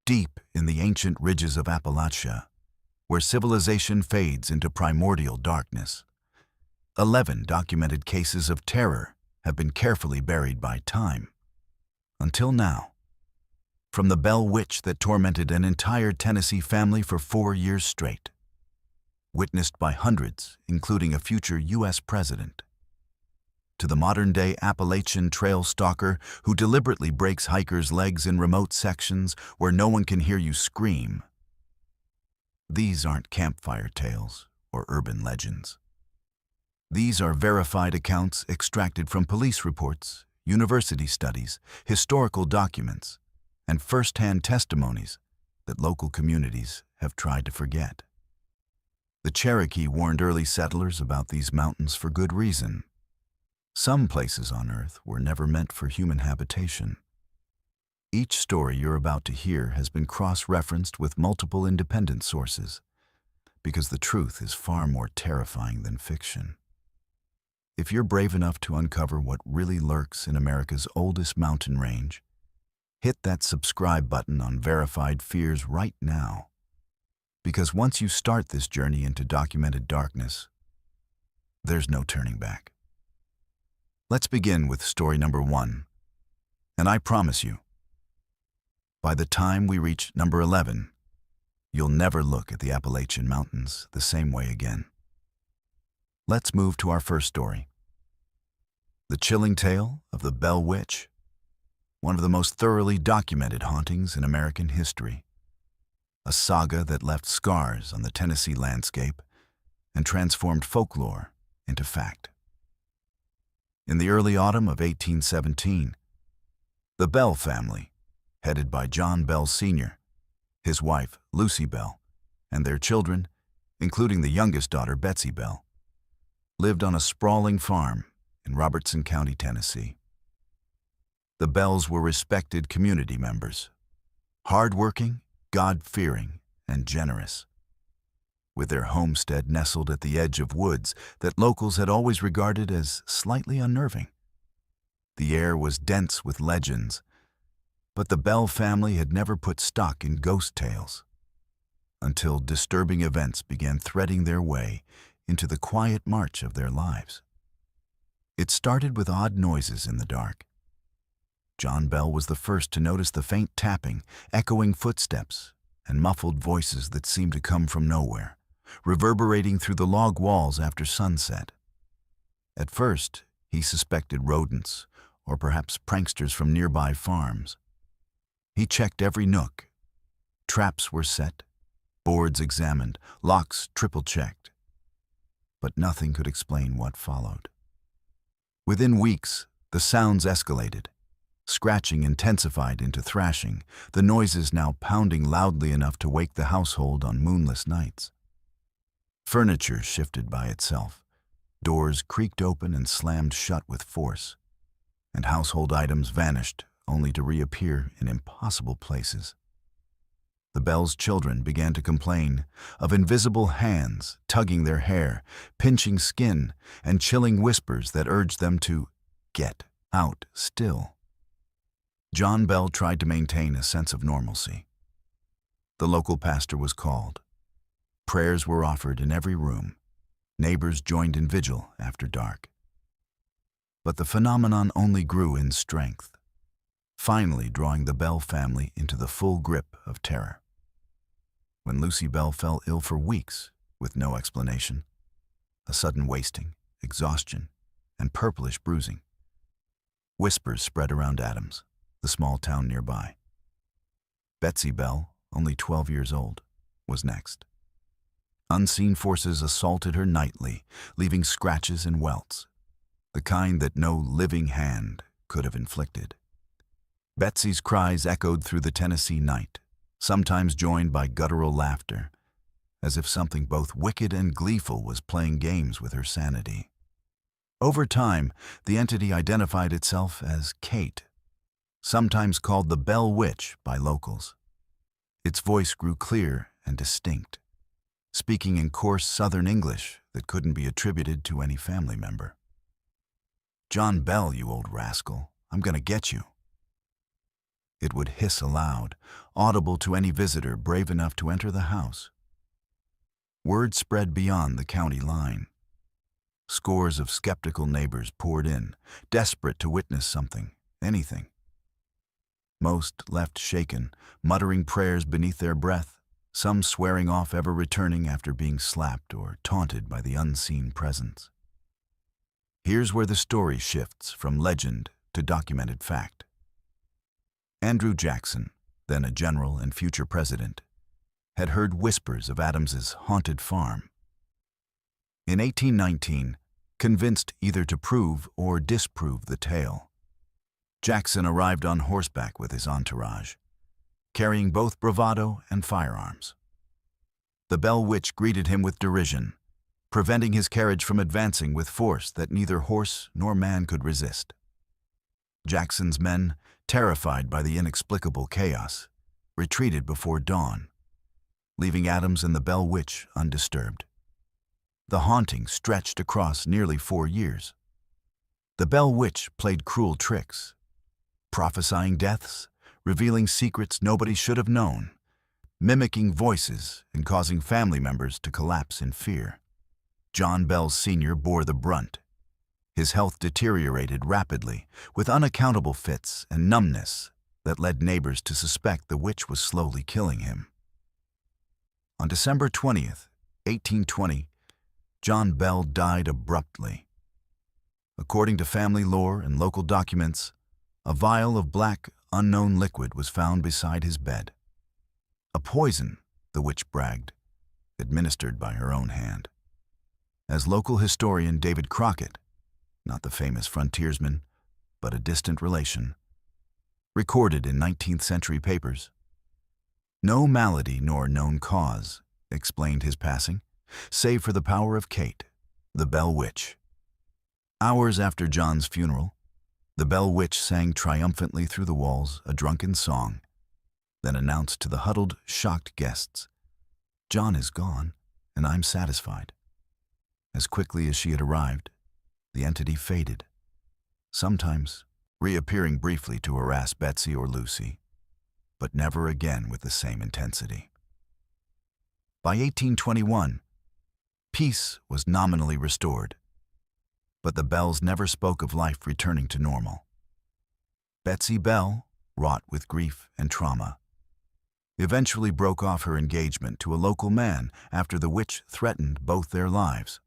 deep in the ancient ridges of Appalachia, where civilization fades into primordial darkness. 11 documented cases of terror have been carefully buried by time. Until now. From the Bell Witch that tormented an entire Tennessee family for 4 years straight, witnessed by hundreds, including a future U.S. president, to the modern-day Appalachian Trail Stalker who deliberately breaks hikers' legs in remote sections where no one can hear you scream. These aren't campfire tales or urban legends. These are verified accounts extracted from police reports, university studies, historical documents, and first-hand testimonies that local communities have tried to forget. The Cherokee warned early settlers about these mountains for good reason. Some places on Earth were never meant for human habitation. Each story you're about to hear has been cross-referenced with multiple independent sources, because the truth is far more terrifying than fiction. If you're brave enough to uncover what really lurks in America's oldest mountain range, hit that subscribe button on Verified Fears right now. Because once you start this journey into documented darkness, there's no turning back. Let's begin with story number 1. And I promise you, by the time we reach number 11, you'll never look at the Appalachian Mountains the same way again. Let's move to our first story. The chilling tale of the Bell Witch, one of the most thoroughly documented hauntings in American history. A saga that left scars on the Tennessee landscape and transformed folklore into fact. In the early autumn of 1817, the Bell family, headed by John Bell Sr., his wife, Lucy Bell, and their children, including the youngest daughter, Betsy Bell, lived on a sprawling farm in Robertson County, Tennessee. The Bells were respected community members, hard-working, God-fearing, and generous. With their homestead nestled at the edge of woods that locals had always regarded as slightly unnerving. The air was dense with legends, but the Bell family had never put stock in ghost tales until disturbing events began threading their way into the quiet march of their lives. It started with odd noises in the dark. John Bell was the first to notice the faint tapping, echoing footsteps, and muffled voices that seemed to come from nowhere, reverberating through the log walls after sunset. At first, he suspected rodents, or perhaps pranksters from nearby farms. He checked every nook. Traps were set, boards examined, locks triple-checked. But nothing could explain what followed. Within weeks, the sounds escalated. Scratching intensified into thrashing, the noises now pounding loudly enough to wake the household on moonless nights. Furniture shifted by itself. Doors creaked open and slammed shut with force, and household items vanished only to reappear in impossible places. The Bells' children began to complain of invisible hands tugging their hair, pinching skin, and chilling whispers that urged them to get out still. John Bell tried to maintain a sense of normalcy. The local pastor was called. Prayers were offered in every room. Neighbors joined in vigil after dark. But the phenomenon only grew in strength, finally drawing the Bell family into the full grip of terror. When Lucy Bell fell ill for weeks with no explanation, a sudden wasting, exhaustion, and purplish bruising, whispers spread around Adams, the small town nearby. Betsy Bell, only 12 years old, was next. Unseen forces assaulted her nightly, leaving scratches and welts, the kind that no living hand could have inflicted. Betsy's cries echoed through the Tennessee night, sometimes joined by guttural laughter, as if something both wicked and gleeful was playing games with her sanity. Over time, the entity identified itself as Kate, sometimes called the Bell Witch by locals. Its voice grew clear and distinct, speaking in coarse Southern English that couldn't be attributed to any family member. "John Bell, you old rascal, I'm gonna get you." It would hiss aloud, audible to any visitor brave enough to enter the house. Word spread beyond the county line. Scores of skeptical neighbors poured in, desperate to witness something, anything. Most left shaken, muttering prayers beneath their breath, some swearing off ever returning after being slapped or taunted by the unseen presence. Here's where the story shifts from legend to documented fact. Andrew Jackson, then a general and future president, had heard whispers of Adams's haunted farm. In 1819, convinced either to prove or disprove the tale, Jackson arrived on horseback with his entourage, carrying both bravado and firearms. The Bell Witch greeted him with derision, preventing his carriage from advancing with force that neither horse nor man could resist. Jackson's men, terrified by the inexplicable chaos, retreated before dawn, leaving Adams and the Bell Witch undisturbed. The haunting stretched across nearly 4 years. The Bell Witch played cruel tricks, prophesying deaths, revealing secrets nobody should have known, mimicking voices and causing family members to collapse in fear. John Bell Sr. bore the brunt. His health deteriorated rapidly, with unaccountable fits and numbness that led neighbors to suspect the witch was slowly killing him. On December 20th, 1820, John Bell died abruptly. According to family lore and local documents, a vial of black, unknown liquid was found beside his bed. A poison, the witch bragged, administered by her own hand. As local historian David Crockett, not the famous frontiersman, but a distant relation, recorded in 19th century papers, no malady nor known cause explained his passing, save for the power of Kate, the Bell Witch. Hours after John's funeral, the Bell Witch sang triumphantly through the walls a drunken song, then announced to the huddled, shocked guests, "John is gone, and I'm satisfied." As quickly as she had arrived, the entity faded, sometimes reappearing briefly to harass Betsy or Lucy, but never again with the same intensity. By 1821, peace was nominally restored, but the Bells never spoke of life returning to normal. Betsy Bell, wrought with grief and trauma, eventually broke off her engagement to a local man after the witch threatened both their lives.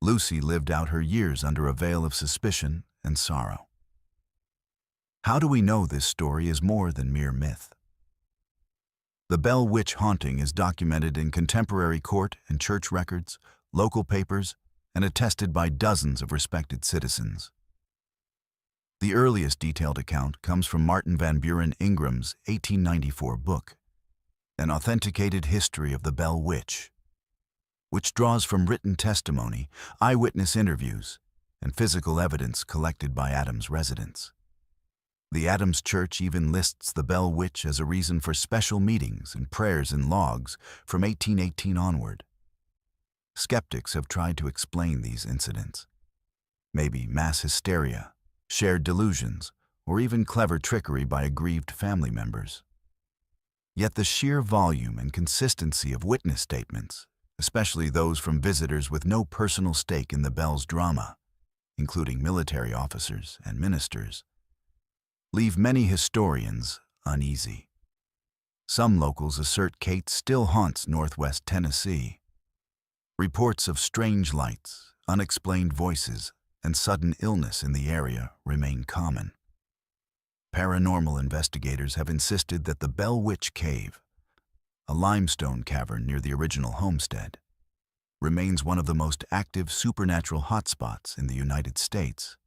Lucy lived out her years under a veil of suspicion and sorrow. How do we know this story is more than mere myth? The Bell Witch haunting is documented in contemporary court and church records, local papers, and attested by dozens of respected citizens. The earliest detailed account comes from Martin Van Buren Ingram's 1894 book, An Authenticated History of the Bell Witch, which draws from written testimony, eyewitness interviews, and physical evidence collected by Adams residents. The Adams Church even lists the Bell Witch as a reason for special meetings and prayers in logs from 1818 onward. Skeptics have tried to explain these incidents. Maybe mass hysteria, shared delusions, or even clever trickery by aggrieved family members. Yet the sheer volume and consistency of witness statements, especially those from visitors with no personal stake in the Bell's drama, including military officers and ministers, leave many historians uneasy. Some locals assert Kate still haunts northwest Tennessee. Reports of strange lights, unexplained voices, and sudden illness in the area remain common. Paranormal investigators have insisted that the Bell Witch Cave, a limestone cavern near the original homestead, remains one of the most active supernatural hotspots in the United States,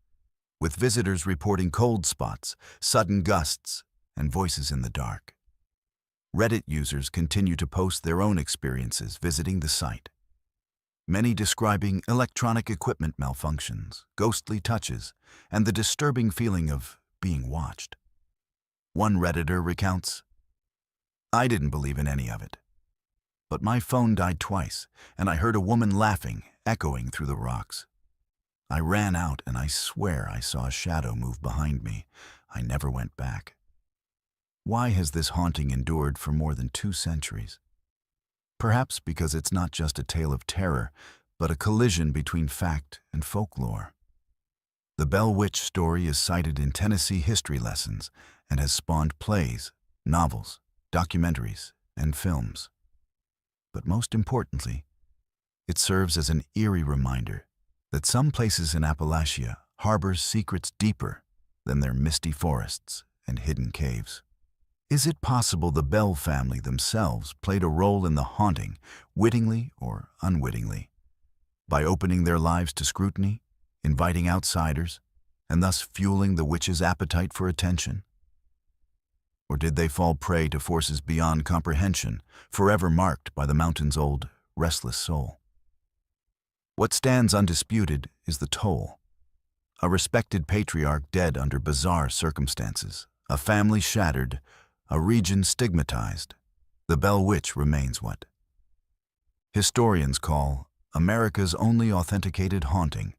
with visitors reporting cold spots, sudden gusts, and voices in the dark. Reddit users continue to post their own experiences visiting the site, many describing electronic equipment malfunctions, ghostly touches, and the disturbing feeling of being watched. One Redditor recounts, "I didn't believe in any of it, but my phone died twice, and I heard a woman laughing, echoing through the rocks. I ran out, and I swear I saw a shadow move behind me. I never went back." Why has this haunting endured for more than 2 centuries? Perhaps because it's not just a tale of terror, but a collision between fact and folklore. The Bell Witch story is cited in Tennessee history lessons and has spawned plays, novels, documentaries, and films. But most importantly, it serves as an eerie reminder that some places in Appalachia harbor secrets deeper than their misty forests and hidden caves. Is it possible the Bell family themselves played a role in the haunting, wittingly or unwittingly, by opening their lives to scrutiny, inviting outsiders, and thus fueling the witch's appetite for attention? Or did they fall prey to forces beyond comprehension, forever marked by the mountain's old, restless soul? What stands undisputed is the toll. A respected patriarch dead under bizarre circumstances, a family shattered, a region stigmatized. The Bell Witch remains what historians call America's only authenticated haunting,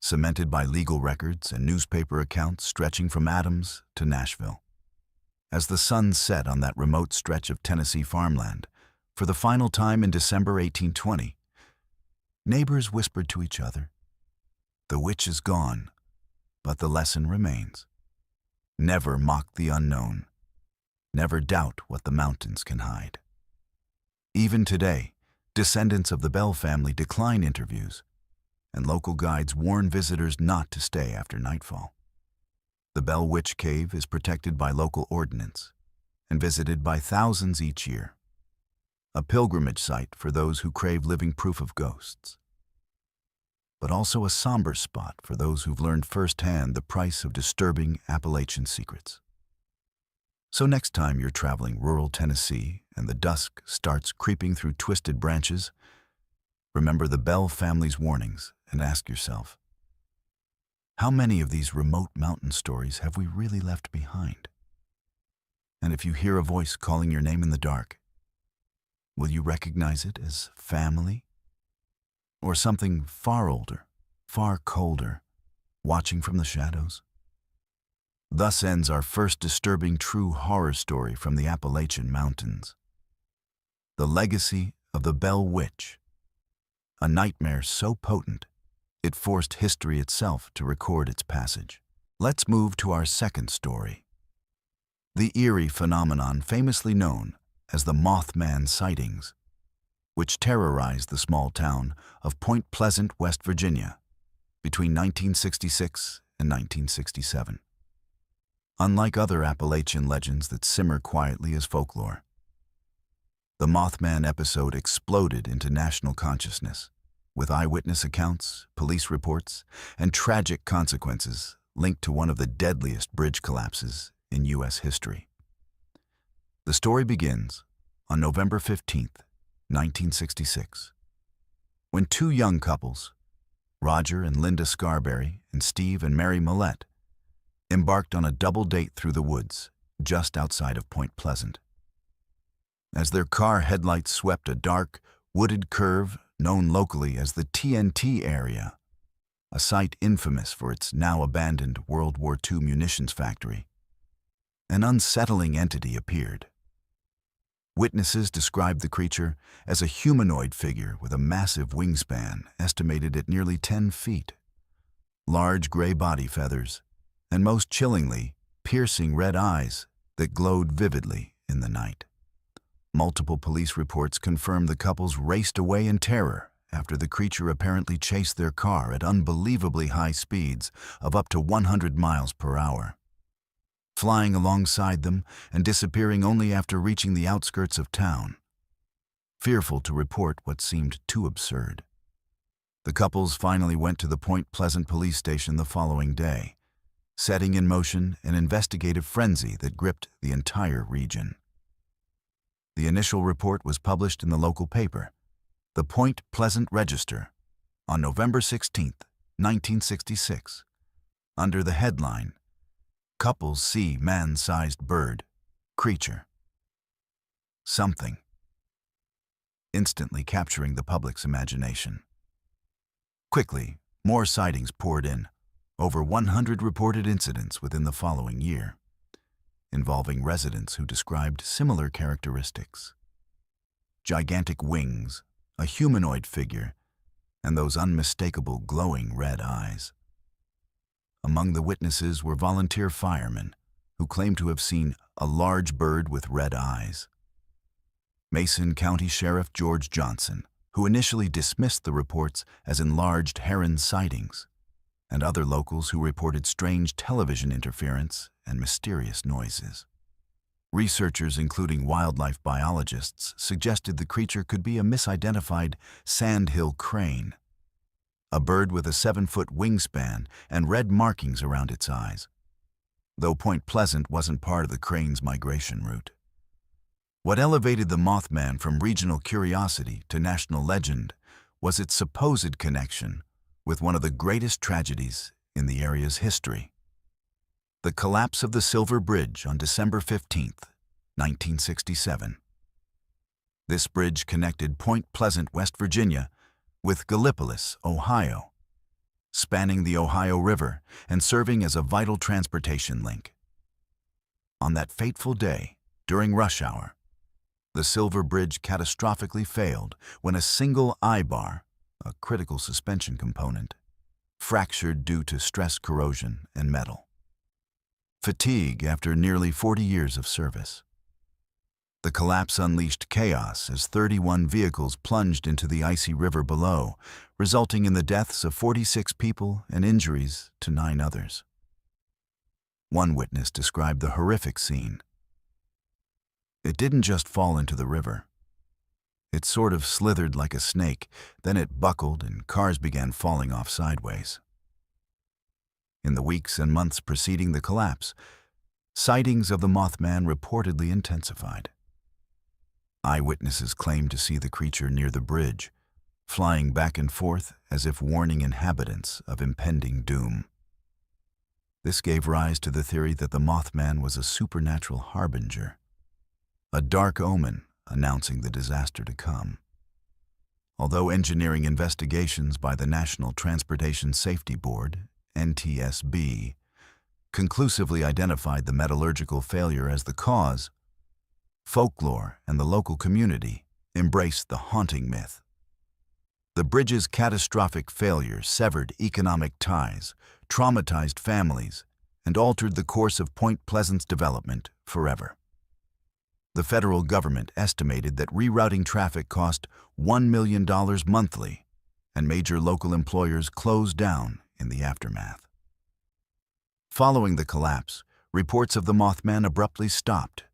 cemented by legal records and newspaper accounts stretching from Adams to Nashville. As the sun set on that remote stretch of Tennessee farmland, for the final time in December 1820, neighbors whispered to each other, "The witch is gone, but the lesson remains. Never mock the unknown. Never doubt what the mountains can hide." Even today, descendants of the Bell family decline interviews, and local guides warn visitors not to stay after nightfall. The Bell Witch Cave is protected by local ordinance and visited by thousands each year, a pilgrimage site for those who crave living proof of ghosts, but also a somber spot for those who've learned firsthand the price of disturbing Appalachian secrets. So next time you're traveling rural Tennessee and the dusk starts creeping through twisted branches, remember the Bell family's warnings and ask yourself, how many of these remote mountain stories have we really left behind? And if you hear a voice calling your name in the dark, will you recognize it as family? Or something far older, far colder, watching from the shadows? Thus ends our first disturbing true horror story from the Appalachian Mountains. The legacy of the Bell Witch, a nightmare so potent it forced history itself to record its passage. Let's move to our second story. The eerie phenomenon famously known as the Mothman sightings, which terrorized the small town of Point Pleasant, West Virginia, between 1966 and 1967. Unlike other Appalachian legends that simmer quietly as folklore, the Mothman episode exploded into national consciousness, with eyewitness accounts, police reports, and tragic consequences linked to one of the deadliest bridge collapses in U.S. history. The story begins on November 15th, 1966, when two young couples, Roger and Linda Scarberry and Steve and Mary Millette, embarked on a double date through the woods just outside of Point Pleasant. As their car headlights swept a dark, wooded curve known locally as the TNT area, a site infamous for its now-abandoned World War II munitions factory, an unsettling entity appeared. Witnesses described the creature as a humanoid figure with a massive wingspan estimated at nearly 10 feet, large gray body feathers, and most chillingly, piercing red eyes that glowed vividly in the night. Multiple police reports confirmed the couples raced away in terror after the creature apparently chased their car at unbelievably high speeds of up to 100 miles per hour, flying alongside them and disappearing only after reaching the outskirts of town. Fearful to report what seemed too absurd, the couples finally went to the Point Pleasant police station the following day, setting in motion an investigative frenzy that gripped the entire region. The initial report was published in the local paper, the Point Pleasant Register, on November 16, 1966, under the headline, "Couples See Man-Sized Bird, Creature." Something, instantly capturing the public's imagination. Quickly, more sightings poured in, over 100 reported incidents within the following year. involving residents who described similar characteristics. Gigantic wings, a humanoid figure, and those unmistakable glowing red eyes. Among the witnesses were volunteer firemen who claimed to have seen a large bird with red eyes. Mason County Sheriff George Johnson, who initially dismissed the reports as enlarged heron sightings, and other locals who reported strange television interference and mysterious noises. Researchers, including wildlife biologists, suggested the creature could be a misidentified sandhill crane, a bird with a 7-foot wingspan and red markings around its eyes, though Point Pleasant wasn't part of the crane's migration route. What elevated the Mothman from regional curiosity to national legend was its supposed connection with one of the greatest tragedies in the area's history: the collapse of the Silver Bridge on December 15, 1967. This bridge connected Point Pleasant, West Virginia, with Gallipolis, Ohio, spanning the Ohio River and serving as a vital transportation link. On that fateful day, during rush hour, the Silver Bridge catastrophically failed when a single eye-bar, a critical suspension component, fractured due to stress corrosion and metal. Fatigue after nearly 40 years of service. The collapse unleashed chaos as 31 vehicles plunged into the icy river below, resulting in the deaths of 46 people and injuries to 9 others. One witness described the horrific scene. "It didn't just fall into the river. It sort of slithered like a snake, then it buckled and cars began falling off sideways." In the weeks and months preceding the collapse, sightings of the Mothman reportedly intensified. Eyewitnesses claimed to see the creature near the bridge, flying back and forth as if warning inhabitants of impending doom. This gave rise to the theory that the Mothman was a supernatural harbinger, a dark omen announcing the disaster to come. Although engineering investigations by the National Transportation Safety Board, NTSB, conclusively identified the metallurgical failure as the cause, folklore and the local community embraced the haunting myth. The bridge's catastrophic failure severed economic ties, traumatized families, and altered the course of Point Pleasant's development forever. The federal government estimated that rerouting traffic cost $1 million monthly, and major local employers closed down in the aftermath. Following the collapse, reports of the Mothman abruptly stopped,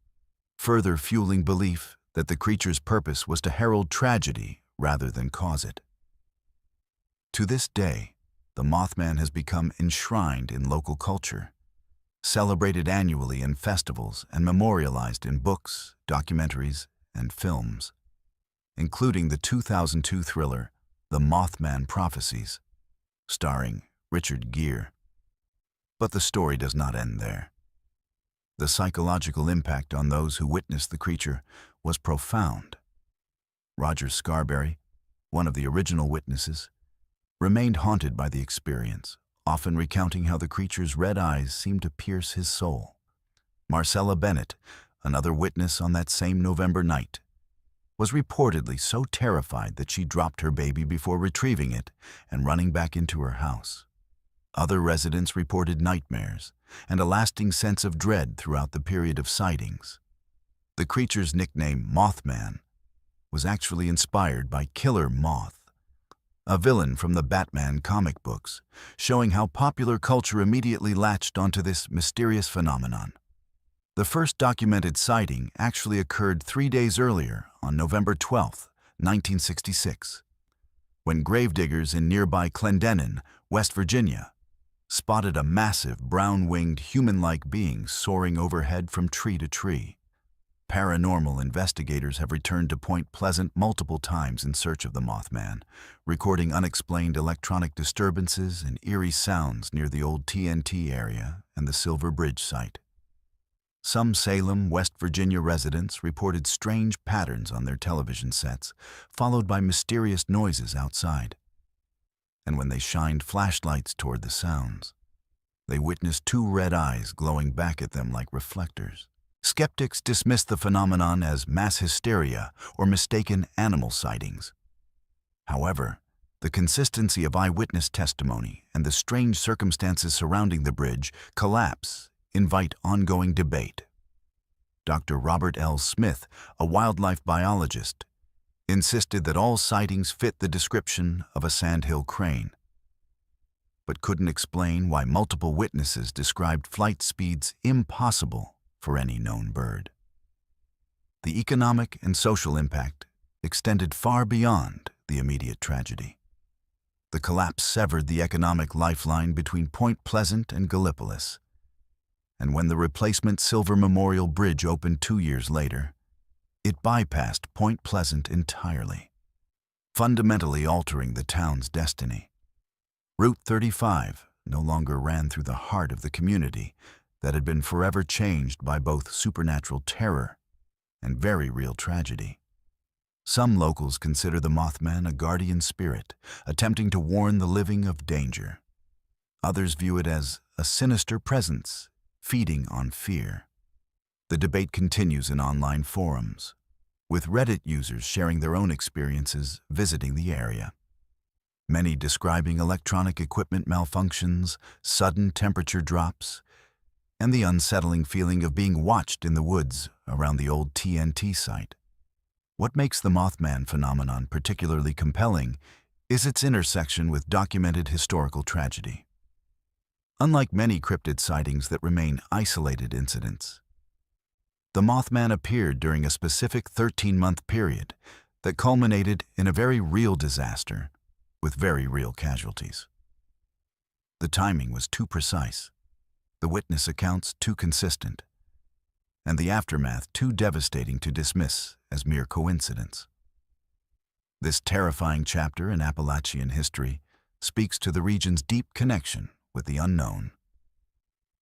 further fueling belief that the creature's purpose was to herald tragedy rather than cause it. To this day, the Mothman has become enshrined in local culture, celebrated annually in festivals and memorialized in books, documentaries, and films, including the 2002 thriller The Mothman Prophecies, starring Richard Gere. But the story does not end there. The psychological impact on those who witnessed the creature was profound. Roger Scarberry, one of the original witnesses, remained haunted by the experience, often recounting how the creature's red eyes seemed to pierce his soul. Marcella Bennett, another witness on that same November night, was reportedly so terrified that she dropped her baby before retrieving it and running back into her house. Other residents reported nightmares and a lasting sense of dread throughout the period of sightings. The creature's nickname, Mothman, was actually inspired by Killer Moth, a villain from the Batman comic books, showing how popular culture immediately latched onto this mysterious phenomenon. The first documented sighting actually occurred 3 days earlier, on November 12, 1966, when gravediggers in nearby Clendenin, West Virginia, spotted a massive brown-winged human-like being soaring overhead from tree to tree. Paranormal investigators have returned to Point Pleasant multiple times in search of the Mothman, recording unexplained electronic disturbances and eerie sounds near the old TNT area and the Silver Bridge site. Some Salem, West Virginia residents reported strange patterns on their television sets, followed by mysterious noises outside. And when they shined flashlights toward the sounds, they witnessed 2 red eyes glowing back at them like reflectors. Skeptics dismiss the phenomenon as mass hysteria or mistaken animal sightings. However, the consistency of eyewitness testimony and the strange circumstances surrounding the bridge collapse invite ongoing debate. Dr. Robert L. Smith, a wildlife biologist, insisted that all sightings fit the description of a sandhill crane, but couldn't explain why multiple witnesses described flight speeds impossible for any known bird. The economic and social impact extended far beyond the immediate tragedy. The collapse severed the economic lifeline between Point Pleasant and Gallipolis, and when the replacement Silver Memorial Bridge opened 2 years later, it bypassed Point Pleasant entirely, fundamentally altering the town's destiny. Route 35 no longer ran through the heart of the community that had been forever changed by both supernatural terror and very real tragedy. Some locals consider the Mothman a guardian spirit, attempting to warn the living of danger. Others view it as a sinister presence, feeding on fear. The debate continues in online forums, with Reddit users sharing their own experiences visiting the area. Many describing electronic equipment malfunctions, sudden temperature drops, and the unsettling feeling of being watched in the woods around the old TNT site. What makes the Mothman phenomenon particularly compelling is its intersection with documented historical tragedy. Unlike many cryptid sightings that remain isolated incidents, the Mothman appeared during a specific 13-month period that culminated in a very real disaster with very real casualties. The timing was too precise, the witness accounts too consistent, and the aftermath too devastating to dismiss as mere coincidence. This terrifying chapter in Appalachian history speaks to the region's deep connection with the unknown,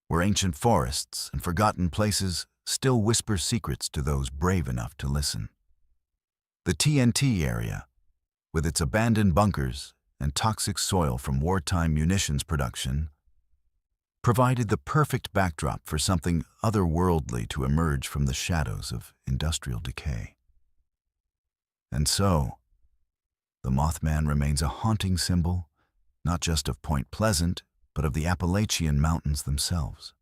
where ancient forests and forgotten places still whisper secrets to those brave enough to listen. The TNT area, with its abandoned bunkers and toxic soil from wartime munitions production, provided the perfect backdrop for something otherworldly to emerge from the shadows of industrial decay. And so, the Mothman remains a haunting symbol, not just of Point Pleasant, but of the Appalachian Mountains themselves.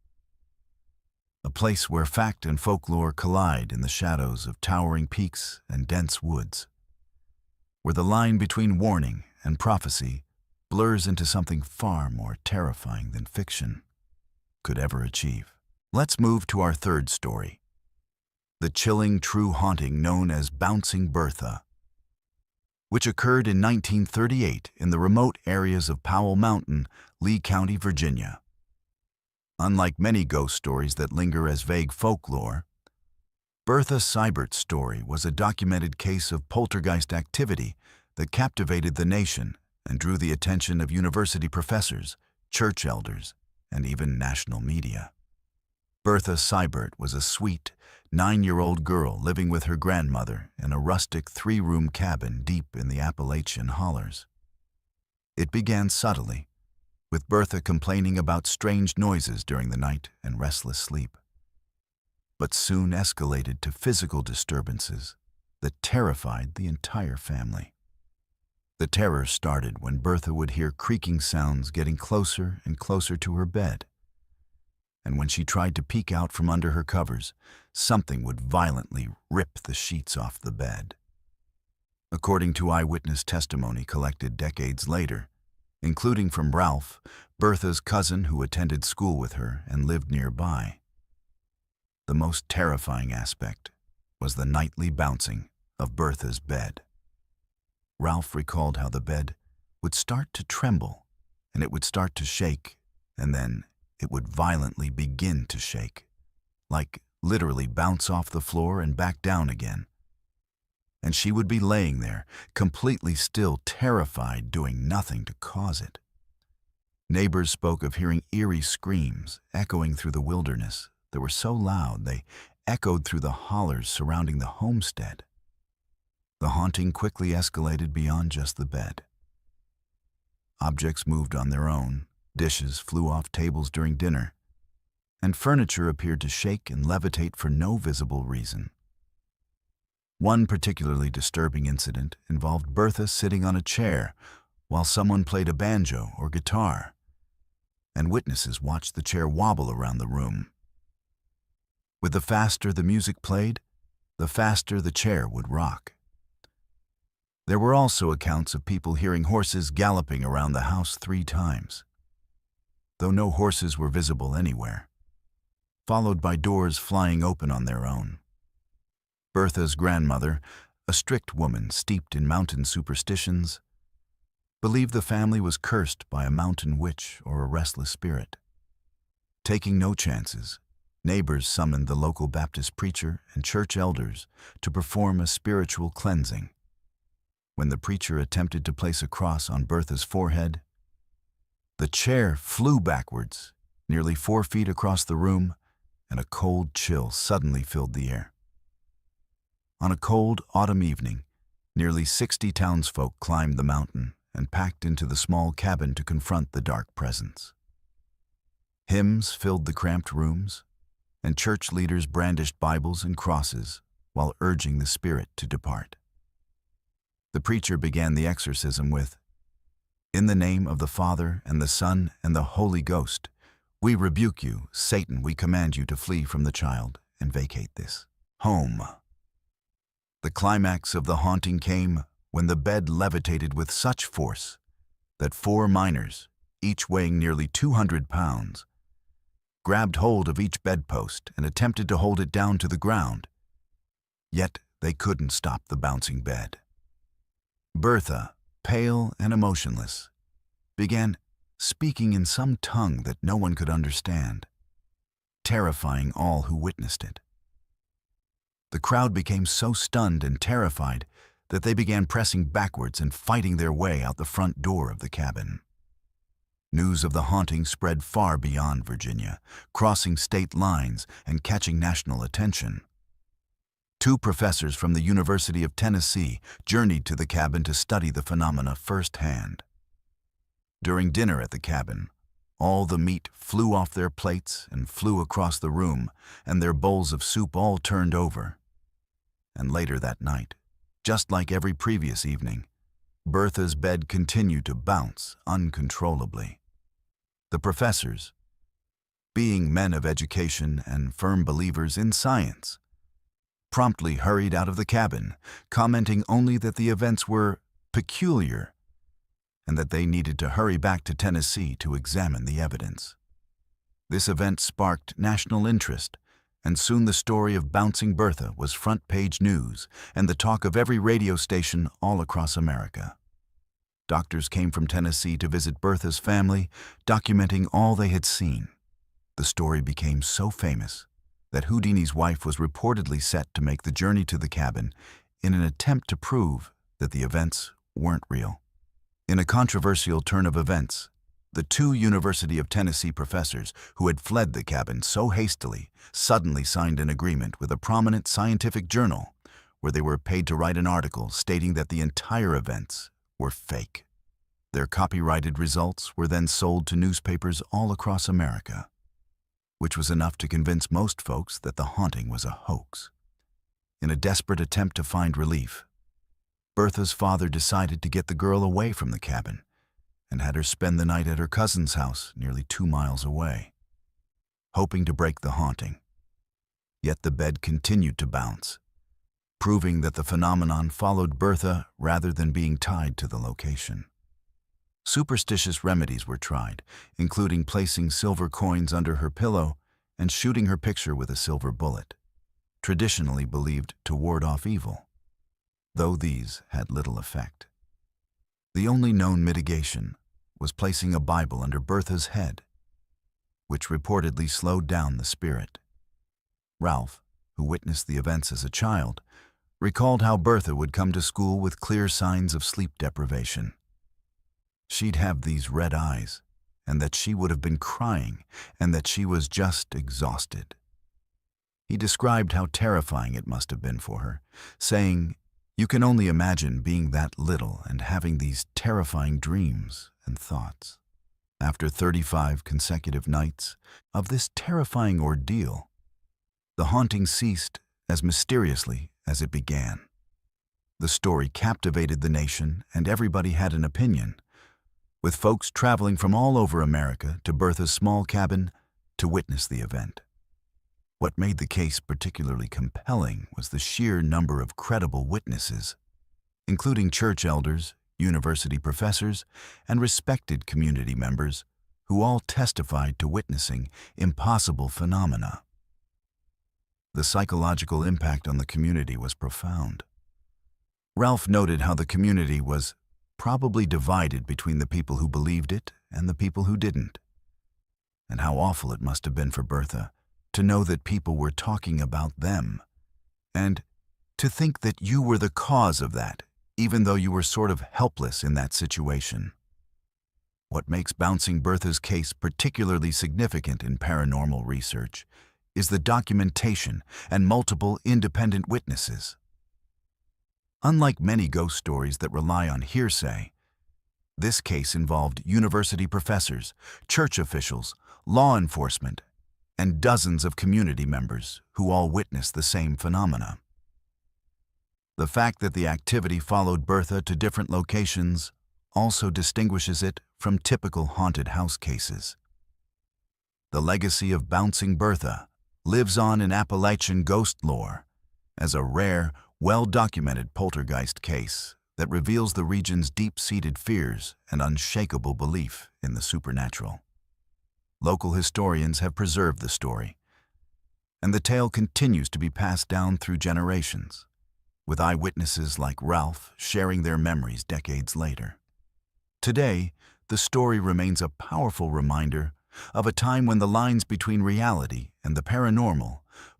A place where fact and folklore collide in the shadows of towering peaks and dense woods, where the line between warning and prophecy blurs into something far more terrifying than fiction could ever achieve. Let's move to our third story, the chilling true haunting known as Bouncing Bertha, which occurred in 1938 in the remote areas of Powell Mountain, Lee County, Virginia. Unlike many ghost stories that linger as vague folklore, Bertha Seibert's story was a documented case of poltergeist activity that captivated the nation and drew the attention of university professors, church elders, and even national media. Bertha Seibert was a sweet, 9-year-old girl living with her grandmother in a rustic 3-room cabin deep in the Appalachian hollers. It began subtly, with Bertha complaining about strange noises during the night and restless sleep, but soon escalated to physical disturbances that terrified the entire family. The terror started when Bertha would hear creaking sounds getting closer and closer to her bed, and when she tried to peek out from under her covers, something would violently rip the sheets off the bed. According to eyewitness testimony collected decades later, including from Ralph, Bertha's cousin who attended school with her and lived nearby, the most terrifying aspect was the nightly bouncing of Bertha's bed. Ralph recalled how the bed would start to tremble, and it would start to shake, and then it would violently begin to shake, like literally bounce off the floor and back down again. And she would be laying there, completely still, terrified, doing nothing to cause it. Neighbors spoke of hearing eerie screams echoing through the wilderness that were so loud they echoed through the hollers surrounding the homestead. The haunting quickly escalated beyond just the bed. Objects moved on their own, dishes flew off tables during dinner, and furniture appeared to shake and levitate for no visible reason. One particularly disturbing incident involved Bertha sitting on a chair while someone played a banjo or guitar, and witnesses watched the chair wobble around the room. With the faster the music played, the faster the chair would rock. There were also accounts of people hearing horses galloping around the house 3 times, though no horses were visible anywhere, followed by doors flying open on their own. Bertha's grandmother, a strict woman steeped in mountain superstitions, believed the family was cursed by a mountain witch or a restless spirit. Taking no chances, neighbors summoned the local Baptist preacher and church elders to perform a spiritual cleansing. When the preacher attempted to place a cross on Bertha's forehead, the chair flew backwards, nearly 4 feet across the room, and a cold chill suddenly filled the air. On a cold autumn evening, nearly 60 townsfolk climbed the mountain and packed into the small cabin to confront the dark presence. Hymns filled the cramped rooms, and church leaders brandished Bibles and crosses while urging the spirit to depart. The preacher began the exorcism with, "In the name of the Father and the Son and the Holy Ghost, we rebuke you, Satan, we command you to flee from the child and vacate this home." The climax of the haunting came when the bed levitated with such force that 4 miners, each weighing nearly 200 pounds, grabbed hold of each bedpost and attempted to hold it down to the ground. Yet they couldn't stop the bouncing bed. Bertha, pale and emotionless, began speaking in some tongue that no one could understand, terrifying all who witnessed it. The crowd became so stunned and terrified that they began pressing backwards and fighting their way out the front door of the cabin. News of the haunting spread far beyond Virginia, crossing state lines and catching national attention. 2 professors from the University of Tennessee journeyed to the cabin to study the phenomena firsthand. During dinner at the cabin, all the meat flew off their plates and flew across the room, and their bowls of soup all turned over. And later that night, just like every previous evening, Bertha's bed continued to bounce uncontrollably. The professors, being men of education and firm believers in science, promptly hurried out of the cabin, commenting only that the events were peculiar and that they needed to hurry back to Tennessee to examine the evidence. This event sparked national interest, and soon the story of Bouncing Bertha was front-page news and the talk of every radio station all across America. Doctors came from Tennessee to visit Bertha's family, documenting all they had seen. The story became so famous that Houdini's wife was reportedly set to make the journey to the cabin in an attempt to prove that the events weren't real. In a controversial turn of events, the 2 University of Tennessee professors who had fled the cabin so hastily suddenly signed an agreement with a prominent scientific journal where they were paid to write an article stating that the entire events were fake. Their copyrighted results were then sold to newspapers all across America, which was enough to convince most folks that the haunting was a hoax. In a desperate attempt to find relief, Bertha's father decided to get the girl away from the cabin and had her spend the night at her cousin's house nearly 2 miles away, hoping to break the haunting. Yet the bed continued to bounce, proving that the phenomenon followed Bertha rather than being tied to the location. Superstitious remedies were tried, including placing silver coins under her pillow and shooting her picture with a silver bullet, traditionally believed to ward off evil, though these had little effect. The only known mitigation was placing a Bible under Bertha's head, which reportedly slowed down the spirit. Ralph, who witnessed the events as a child, recalled how Bertha would come to school with clear signs of sleep deprivation. She'd have these red eyes, and that she would have been crying, and that she was just exhausted. He described how terrifying it must have been for her, saying, "You can only imagine being that little and having these terrifying dreams and thoughts." After 35 consecutive nights of this terrifying ordeal, the haunting ceased as mysteriously as it began. The story captivated the nation, and everybody had an opinion, with folks traveling from all over America to Bertha's small cabin to witness the event. What made the case particularly compelling was the sheer number of credible witnesses, including church elders, university professors, and respected community members who all testified to witnessing impossible phenomena. The psychological impact on the community was profound. Ralph noted how the community was probably divided between the people who believed it and the people who didn't, and how awful it must have been for Bertha to know that people were talking about them, and to think that you were the cause of that, even though you were sort of helpless in that situation. What makes Bouncing Bertha's case particularly significant in paranormal research is the documentation and multiple independent witnesses. Unlike many ghost stories that rely on hearsay, this case involved university professors, church officials, law enforcement, and dozens of community members who all witnessed the same phenomena. The fact that the activity followed Bertha to different locations also distinguishes it from typical haunted house cases. The legacy of Bouncing Bertha lives on in Appalachian ghost lore as a rare, well-documented poltergeist case that reveals the region's deep-seated fears and unshakable belief in the supernatural. Local historians have preserved the story, and the tale continues to be passed down through generations, with eyewitnesses like Ralph sharing their memories decades later. Today, the story remains a powerful reminder of a time when the lines between reality and the paranormal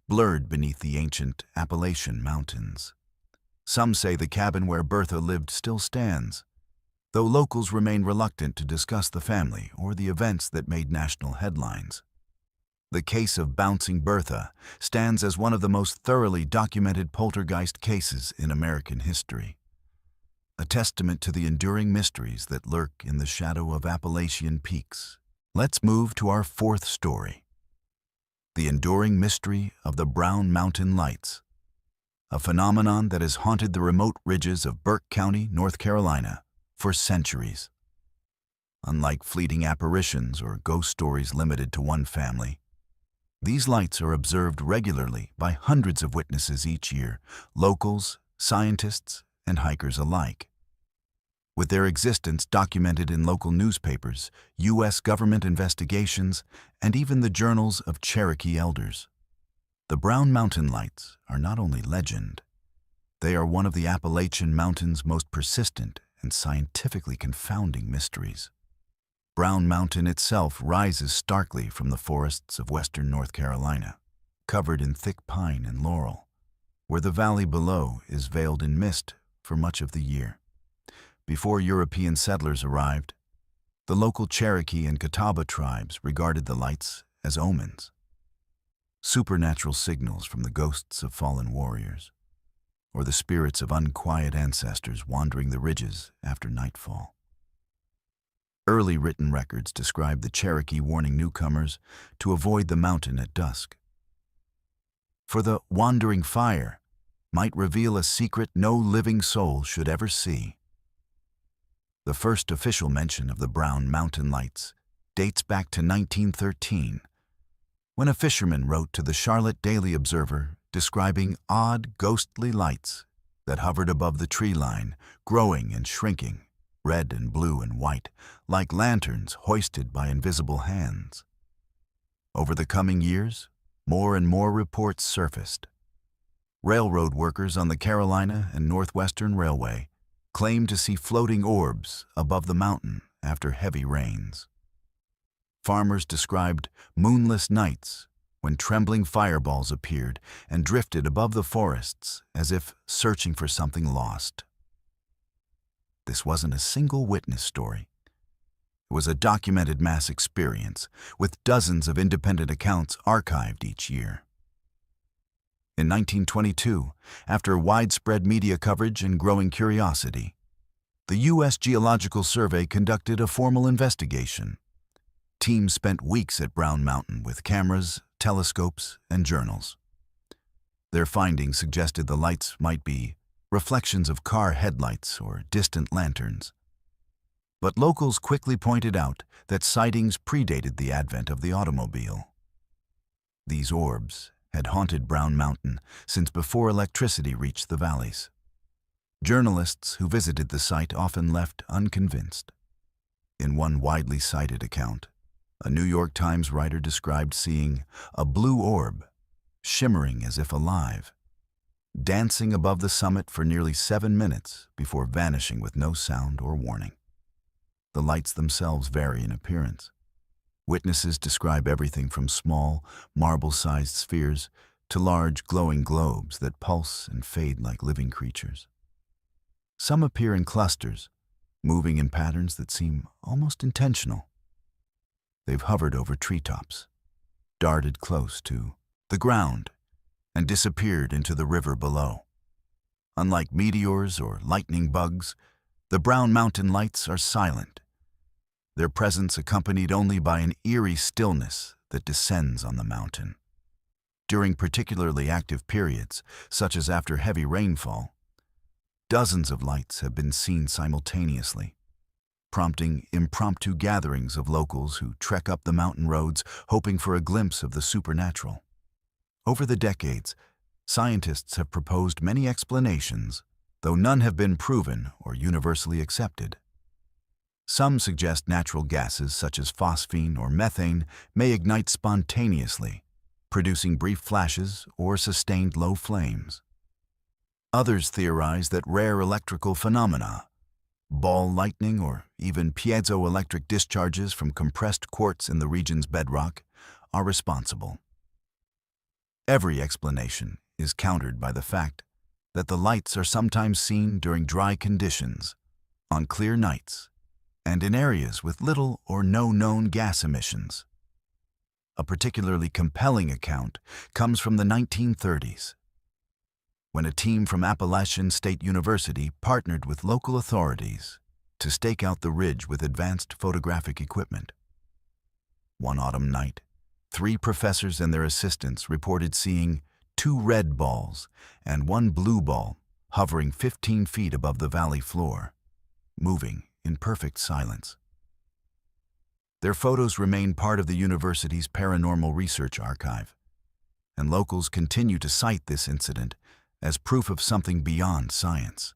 blurred beneath the ancient Appalachian Mountains. Some say the cabin where Bertha lived still stands, though locals remain reluctant to discuss the family or the events that made national headlines. The case of Bouncing Bertha stands as one of the most thoroughly documented poltergeist cases in American history, a testament to the enduring mysteries that lurk in the shadow of Appalachian peaks. Let's move to our fourth story, the enduring mystery of the Brown Mountain Lights, a phenomenon that has haunted the remote ridges of Burke County, North Carolina, for centuries. Unlike fleeting apparitions or ghost stories limited to one family, these lights are observed regularly by hundreds of witnesses each year, locals, scientists, and hikers alike. With their existence documented in local newspapers, U.S. government investigations, and even the journals of Cherokee elders, the Brown Mountain Lights are not only legend, they are one of the Appalachian Mountains' most persistent and scientifically confounding mysteries. Brown Mountain itself rises starkly from the forests of western North Carolina, covered in thick pine and laurel, where the valley below is veiled in mist for much of the year. Before European settlers arrived, the local Cherokee and Catawba tribes regarded the lights as omens, supernatural signals from the ghosts of fallen warriors, or the spirits of unquiet ancestors wandering the ridges after nightfall. Early written records describe the Cherokee warning newcomers to avoid the mountain at dusk, for the wandering fire might reveal a secret no living soul should ever see. The first official mention of the Brown Mountain Lights dates back to 1913, when a fisherman wrote to the Charlotte Daily Observer describing odd, ghostly lights that hovered above the tree line, growing and shrinking, red and blue and white, like lanterns hoisted by invisible hands. Over the coming years, more and more reports surfaced. Railroad workers on the Carolina and Northwestern Railway claimed to see floating orbs above the mountain after heavy rains. Farmers described moonless nights when trembling fireballs appeared and drifted above the forests as if searching for something lost. This wasn't a single witness story. It was a documented mass experience, with dozens of independent accounts archived each year. In 1922, after widespread media coverage and growing curiosity, the U.S. Geological Survey conducted a formal investigation, teams spent weeks at Brown Mountain with cameras, telescopes, and journals. Their findings suggested the lights might be reflections of car headlights or distant lanterns. But locals quickly pointed out that sightings predated the advent of the automobile. These orbs had haunted Brown Mountain since before electricity reached the valleys. Journalists who visited the site often left unconvinced. In one widely cited account, a New York Times writer described seeing a blue orb, shimmering as if alive, dancing above the summit for nearly 7 minutes before vanishing with no sound or warning. The lights themselves vary in appearance. Witnesses describe everything from small, marble-sized spheres to large, glowing globes that pulse and fade like living creatures. Some appear in clusters, moving in patterns that seem almost intentional. They've hovered over treetops, darted close to the ground, and disappeared into the river below. Unlike meteors or lightning bugs, the Brown Mountain lights are silent, their presence accompanied only by an eerie stillness that descends on the mountain. During particularly active periods, such as after heavy rainfall, dozens of lights have been seen simultaneously, prompting impromptu gatherings of locals who trek up the mountain roads hoping for a glimpse of the supernatural. Over the decades, scientists have proposed many explanations, though none have been proven or universally accepted. Some suggest natural gases such as phosphine or methane may ignite spontaneously, producing brief flashes or sustained low flames. Others theorize that rare electrical phenomena, ball lightning or even piezoelectric discharges from compressed quartz in the region's bedrock, are responsible. Every explanation is countered by the fact that the lights are sometimes seen during dry conditions, on clear nights, and in areas with little or no known gas emissions. A particularly compelling account comes from the 1930s, when a team from Appalachian State University partnered with local authorities to stake out the ridge with advanced photographic equipment. One autumn night, 3 professors and their assistants reported seeing 2 red balls and 1 blue ball hovering 15 feet above the valley floor, moving in perfect silence. Their photos remain part of the university's paranormal research archive, and locals continue to cite this incident as proof of something beyond science.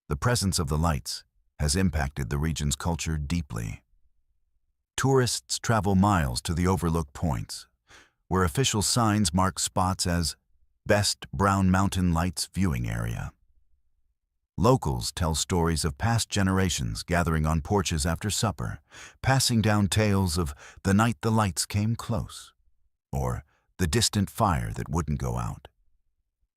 The presence of the lights has impacted the region's culture deeply. Tourists travel miles to the overlook points, where official signs mark spots as Best Brown Mountain Lights Viewing Area. Locals tell stories of past generations gathering on porches after supper, passing down tales of the night the lights came close, or the distant fire that wouldn't go out.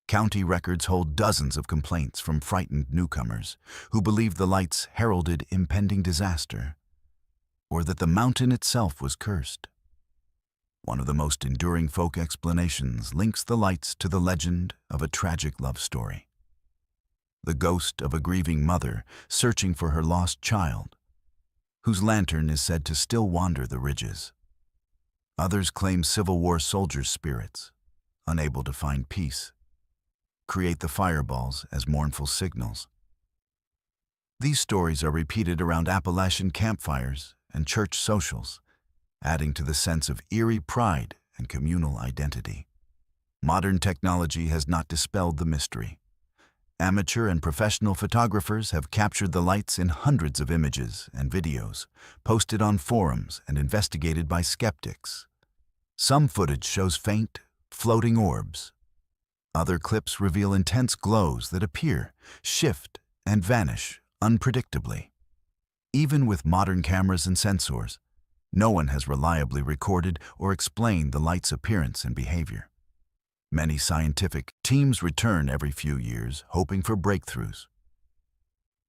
County records hold dozens of complaints from frightened newcomers who believed the lights heralded impending disaster, or that the mountain itself was cursed. One of the most enduring folk explanations links the lights to the legend of a tragic love story. The ghost of a grieving mother searching for her lost child, whose lantern is said to still wander the ridges. Others claim Civil War soldiers' spirits, unable to find peace, create the fireballs as mournful signals. These stories are repeated around Appalachian campfires and church socials, adding to the sense of eerie pride and communal identity. Modern technology has not dispelled the mystery. Amateur and professional photographers have captured the lights in hundreds of images and videos, posted on forums and investigated by skeptics. Some footage shows faint, floating orbs. Other clips reveal intense glows that appear, shift, and vanish unpredictably. Even with modern cameras and sensors, no one has reliably recorded or explained the light's appearance and behavior. Many scientific teams return every few years, hoping for breakthroughs.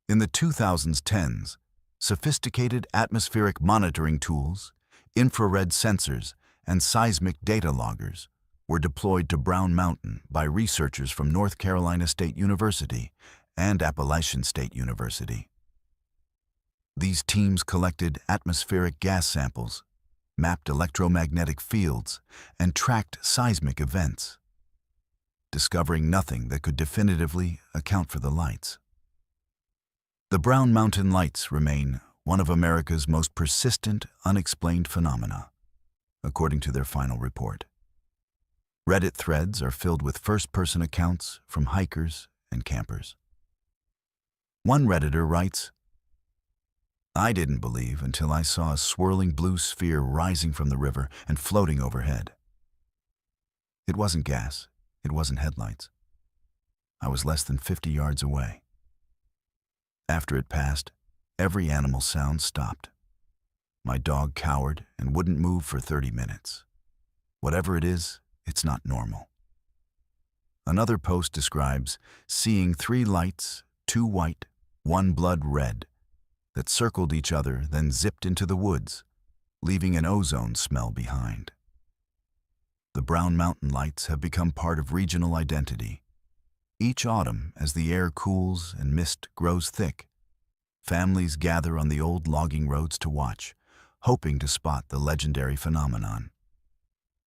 In the 2010s, sophisticated atmospheric monitoring tools, infrared sensors, and seismic data loggers were deployed to Brown Mountain by researchers from North Carolina State University and Appalachian State University. These teams collected atmospheric gas samples, mapped electromagnetic fields, and tracked seismic events, discovering nothing that could definitively account for the lights. The Brown Mountain Lights remain one of America's most persistent, unexplained phenomena, according to their final report. Reddit threads are filled with first-person accounts from hikers and campers. One Redditor writes, "I didn't believe until I saw a swirling blue sphere rising from the river and floating overhead. It wasn't gas, it wasn't headlights. I was less than 50 yards away. After it passed, every animal sound stopped. My dog cowered and wouldn't move for 30 minutes. Whatever it is, it's not normal." Another post describes seeing 3 lights, 2 white, 1 blood red, that circled each other, then zipped into the woods, leaving an ozone smell behind. The Brown Mountain Lights have become part of regional identity. Each autumn, as the air cools and mist grows thick, families gather on the old logging roads to watch, hoping to spot the legendary phenomenon.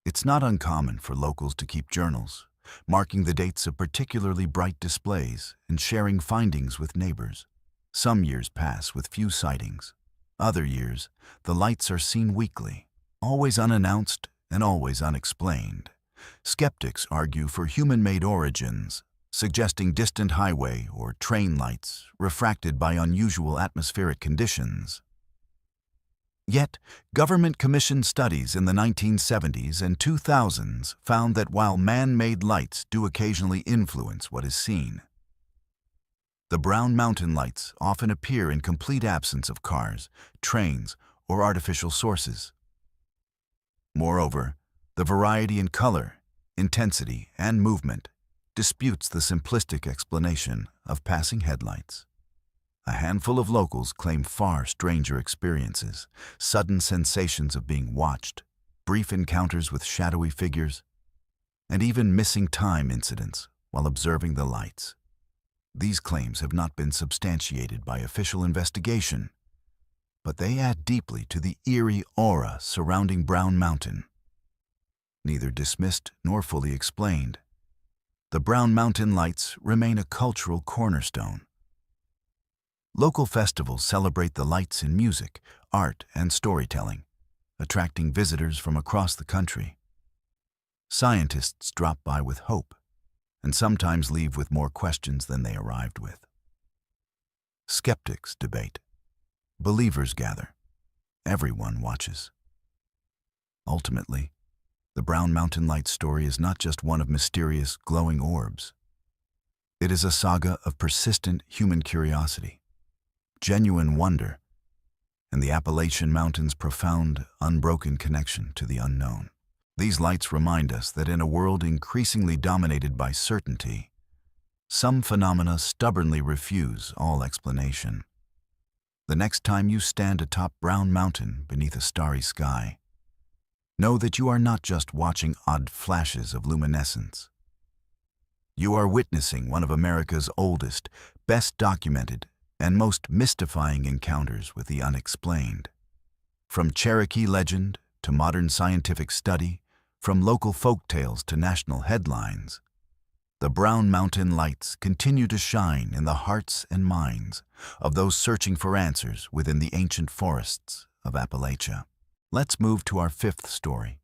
It's not uncommon for locals to keep journals, marking the dates of particularly bright displays and sharing findings with neighbors. Some years pass with few sightings. Other years, the lights are seen weekly, always unannounced and always unexplained. Skeptics argue for human-made origins, suggesting distant highway or train lights refracted by unusual atmospheric conditions. Yet, government-commissioned studies in the 1970s and 2000s found that while man-made lights do occasionally influence what is seen, the Brown Mountain Lights often appear in complete absence of cars, trains, or artificial sources. Moreover, the variety in color, intensity, and movement disputes the simplistic explanation of passing headlights. A handful of locals claim far stranger experiences, sudden sensations of being watched, brief encounters with shadowy figures, and even missing time incidents while observing the lights. These claims have not been substantiated by official investigation, but they add deeply to the eerie aura surrounding Brown Mountain. Neither dismissed nor fully explained, the Brown Mountain Lights remain a cultural cornerstone. Local festivals celebrate the lights in music, art, and storytelling, attracting visitors from across the country. Scientists drop by with hope, and sometimes leave with more questions than they arrived with. Skeptics debate. Believers gather. Everyone watches. Ultimately, the Brown Mountain Light story is not just one of mysterious, glowing orbs. It is a saga of persistent human curiosity, genuine wonder, and the Appalachian Mountains' profound, unbroken connection to the unknown. These lights remind us that in a world increasingly dominated by certainty, some phenomena stubbornly refuse all explanation. The next time you stand atop Brown Mountain beneath a starry sky, know that you are not just watching odd flashes of luminescence. You are witnessing one of America's oldest, best documented, and most mystifying encounters with the unexplained. From Cherokee legend to modern scientific study, from local folk tales to national headlines, the Brown Mountain Lights continue to shine in the hearts and minds of those searching for answers within the ancient forests of Appalachia. Let's move to our 5th story,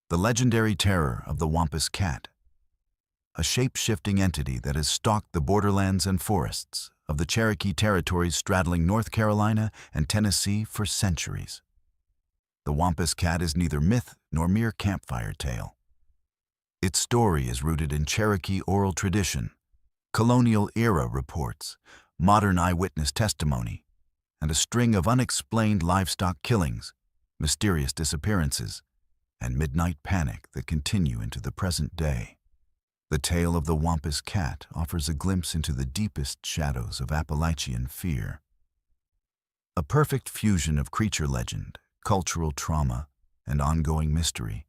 the legendary terror of the Wampus Cat, a shape-shifting entity that has stalked the borderlands and forests of the Cherokee territories straddling North Carolina and Tennessee for centuries. The Wampus Cat is neither myth nor mere campfire tale. Its story is rooted in Cherokee oral tradition, colonial-era reports, modern eyewitness testimony, and a string of unexplained livestock killings, mysterious disappearances, and midnight panic that continue into the present day. The tale of the Wampus Cat offers a glimpse into the deepest shadows of Appalachian fear. A perfect fusion of creature legend, cultural trauma, and ongoing mystery.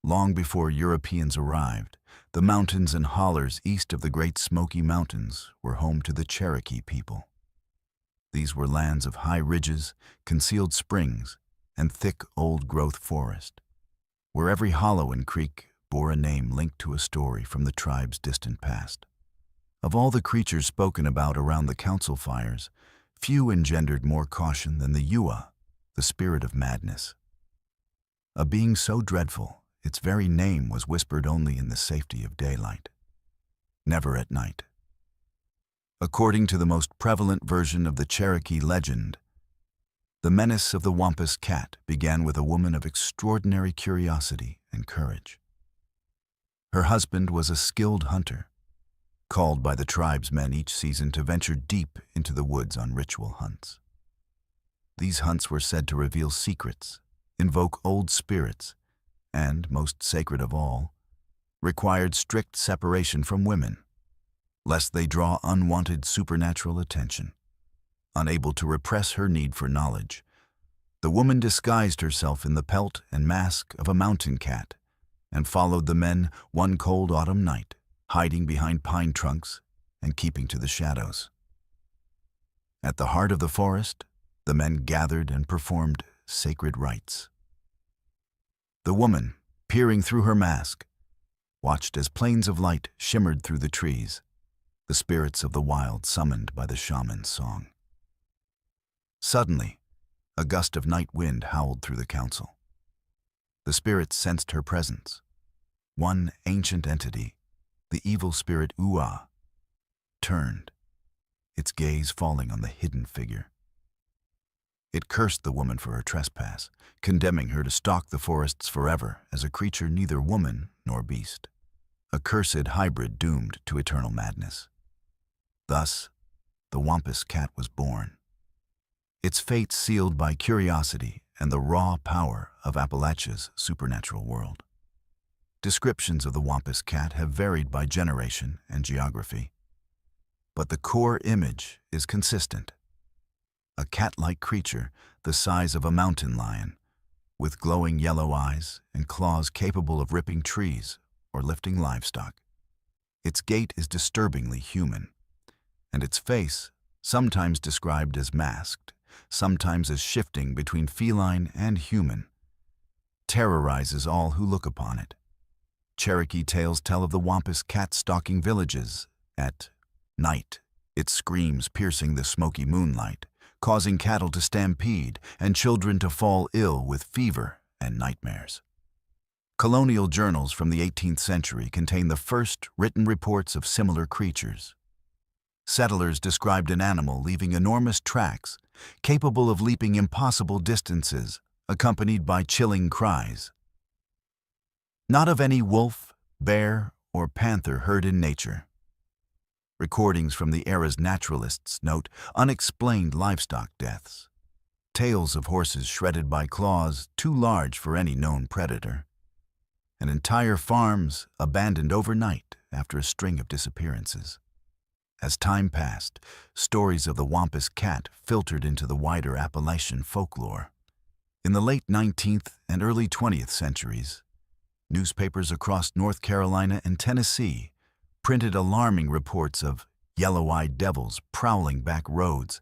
Long before Europeans arrived, the mountains and hollers east of the Great Smoky Mountains were home to the Cherokee people. These were lands of high ridges, concealed springs, and thick old-growth forest, where every hollow and creek bore a name linked to a story from the tribe's distant past. Of all the creatures spoken about around the council fires, few engendered more caution than the Ua, the spirit of madness. A being so dreadful, its very name was whispered only in the safety of daylight, never at night. According to the most prevalent version of the Cherokee legend, the menace of the Wampus Cat began with a woman of extraordinary curiosity and courage. Her husband was a skilled hunter, called by the tribe's men each season to venture deep into the woods on ritual hunts. These hunts were said to reveal secrets, invoke old spirits, and, most sacred of all, required strict separation from women, lest they draw unwanted supernatural attention. Unable to repress her need for knowledge, the woman disguised herself in the pelt and mask of a mountain cat and followed the men one cold autumn night, hiding behind pine trunks and keeping to the shadows. At the heart of the forest, the men gathered and performed sacred rites. The woman, peering through her mask, watched as planes of light shimmered through the trees, the spirits of the wild summoned by the shaman's song. Suddenly, a gust of night wind howled through the council. The spirits sensed her presence. One ancient entity, the evil spirit Ua, turned, its gaze falling on the hidden figure. It cursed the woman for her trespass, condemning her to stalk the forests forever as a creature neither woman nor beast, a cursed hybrid doomed to eternal madness. Thus, the Wampus Cat was born, its fate sealed by curiosity and the raw power of Appalachia's supernatural world. Descriptions of the Wampus Cat have varied by generation and geography, but the core image is consistent. A cat-like creature the size of a mountain lion, with glowing yellow eyes and claws capable of ripping trees or lifting livestock. Its gait is disturbingly human, and its face, sometimes described as masked, sometimes as shifting between feline and human, terrorizes all who look upon it. Cherokee tales tell of the Wampus Cat stalking villages at night, its screams piercing the smoky moonlight, causing cattle to stampede and children to fall ill with fever and nightmares. Colonial journals from the 18th century contain the first written reports of similar creatures. Settlers described an animal leaving enormous tracks, capable of leaping impossible distances, accompanied by chilling cries. Not of any wolf, bear, or panther heard in nature. Recordings from the era's naturalists note unexplained livestock deaths, tales of horses shredded by claws too large for any known predator, and entire farms abandoned overnight after a string of disappearances. As time passed, stories of the Wampus Cat filtered into the wider Appalachian folklore. In the late 19th and early 20th centuries, newspapers across North Carolina and Tennessee printed alarming reports of yellow-eyed devils prowling back roads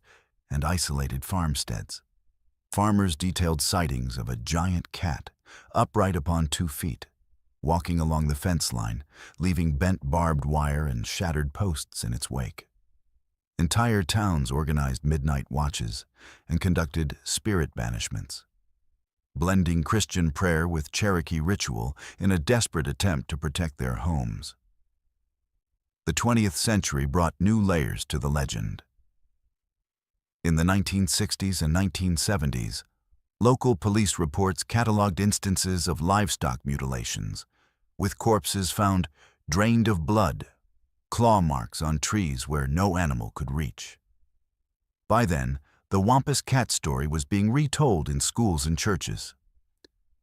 and isolated farmsteads. Farmers detailed sightings of a giant cat, upright upon 2 feet, walking along the fence line, leaving bent barbed wire and shattered posts in its wake. Entire towns organized midnight watches and conducted spirit banishments, blending Christian prayer with Cherokee ritual in a desperate attempt to protect their homes. The 20th century brought new layers to the legend. In the 1960s and 1970s, local police reports cataloged instances of livestock mutilations, with corpses found drained of blood, claw marks on trees where no animal could reach. By then, the Wampus Cat story was being retold in schools and churches.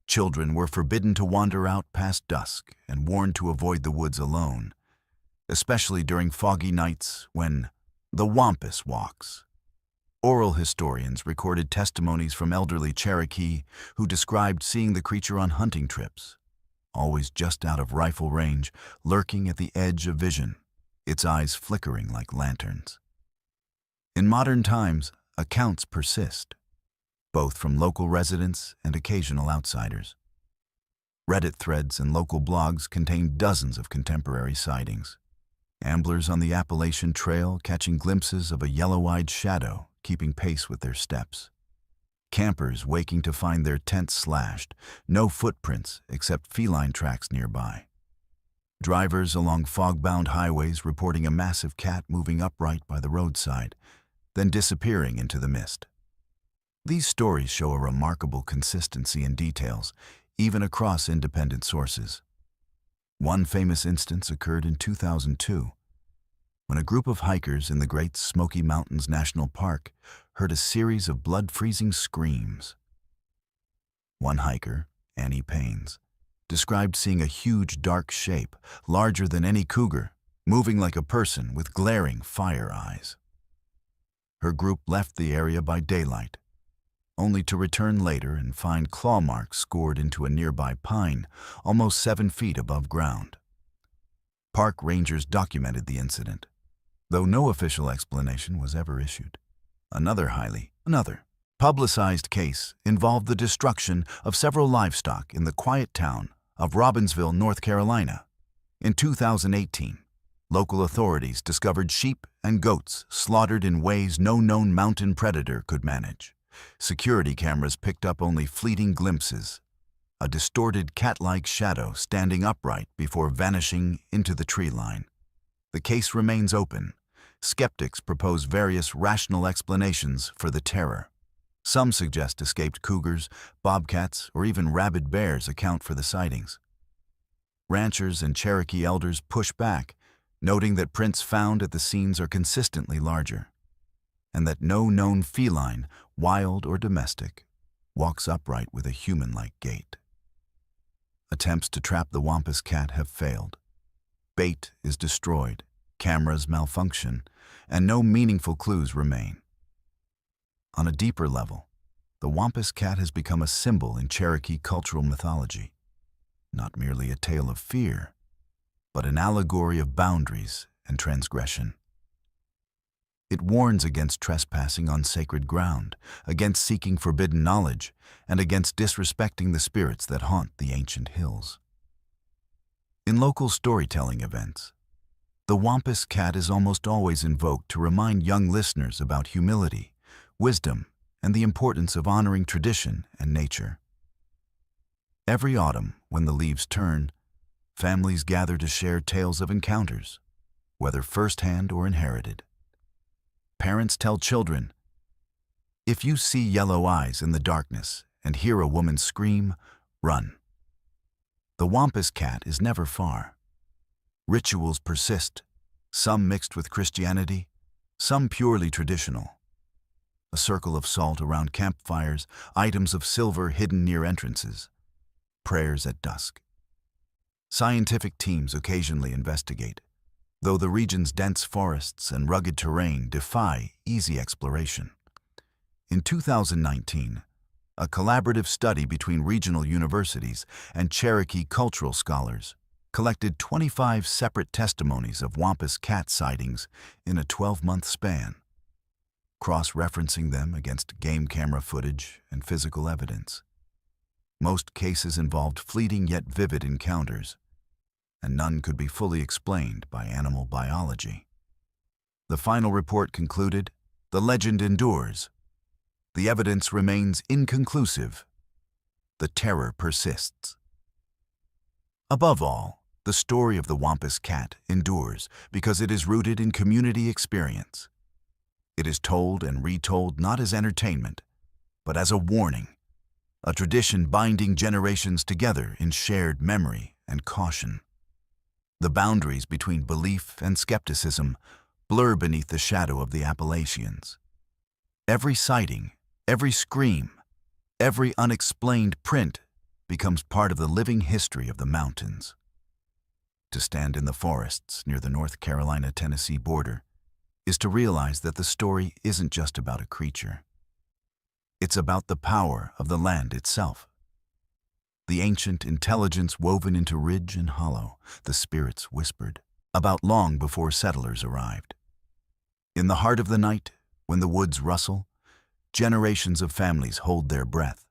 Children were forbidden to wander out past dusk and warned to avoid the woods alone, especially during foggy nights when the Wampus walks. Oral historians recorded testimonies from elderly Cherokee who described seeing the creature on hunting trips, always just out of rifle range, lurking at the edge of vision, its eyes flickering like lanterns. In modern times, accounts persist, both from local residents and occasional outsiders. Reddit threads and local blogs contain dozens of contemporary sightings. Amblers on the Appalachian Trail catching glimpses of a yellow-eyed shadow keeping pace with their steps. Campers waking to find their tents slashed, no footprints except feline tracks nearby. Drivers along fog-bound highways reporting a massive cat moving upright by the roadside, then disappearing into the mist. These stories show a remarkable consistency in details, even across independent sources. One famous instance occurred in 2002, when a group of hikers in the Great Smoky Mountains National Park heard a series of blood-freezing screams. One hiker, Annie Paines, described seeing a huge dark shape, larger than any cougar, moving like a person with glaring fire eyes. Her group left the area by daylight, only to return later and find claw marks scored into a nearby pine, almost 7 feet above ground. Park rangers documented the incident, though no official explanation was ever issued. Another publicized case involved the destruction of several livestock in the quiet town of Robbinsville, North Carolina. In 2018, local authorities discovered sheep and goats slaughtered in ways no known mountain predator could manage. Security cameras picked up only fleeting glimpses, a distorted cat-like shadow standing upright before vanishing into the tree line. The case remains open. Skeptics propose various rational explanations for the terror. Some suggest escaped cougars, bobcats, or even rabid bears account for the sightings. Ranchers and Cherokee elders push back, noting that prints found at the scenes are consistently larger, and that no known feline, wild or domestic, walks upright with a human-like gait. Attempts to trap the Wampus cat have failed. Bait is destroyed, cameras malfunction, and no meaningful clues remain. On a deeper level, the Wampus cat has become a symbol in Cherokee cultural mythology, not merely a tale of fear, but an allegory of boundaries and transgression. It warns against trespassing on sacred ground, against seeking forbidden knowledge, and against disrespecting the spirits that haunt the ancient hills. In local storytelling events, the Wampus cat is almost always invoked to remind young listeners about humility, wisdom, and the importance of honoring tradition and nature. Every autumn, when the leaves turn, families gather to share tales of encounters, whether firsthand or inherited. Parents tell children, "If you see yellow eyes in the darkness and hear a woman scream, run." The Wampus cat is never far. Rituals persist, some mixed with Christianity, some purely traditional. A circle of salt around campfires, items of silver hidden near entrances, prayers at dusk. Scientific teams occasionally investigate, though the region's dense forests and rugged terrain defy easy exploration. In 2019, a collaborative study between regional universities and Cherokee cultural scholars collected 25 separate testimonies of Wampus cat sightings in a 12-month span, cross-referencing them against game camera footage and physical evidence. Most cases involved fleeting yet vivid encounters, and none could be fully explained by animal biology. The final report concluded, "The legend endures. The evidence remains inconclusive. The terror persists." Above all, the story of the Wampus cat endures because it is rooted in community experience. It is told and retold not as entertainment, but as a warning, a tradition binding generations together in shared memory and caution. The boundaries between belief and skepticism blur beneath the shadow of the Appalachians. Every sighting, every scream, every unexplained print becomes part of the living history of the mountains. To stand in the forests near the North Carolina-Tennessee border is to realize that the story isn't just about a creature. It's about the power of the land itself. The ancient intelligence woven into ridge and hollow, the spirits whispered about long before settlers arrived. In the heart of the night, when the woods rustle, generations of families hold their breath,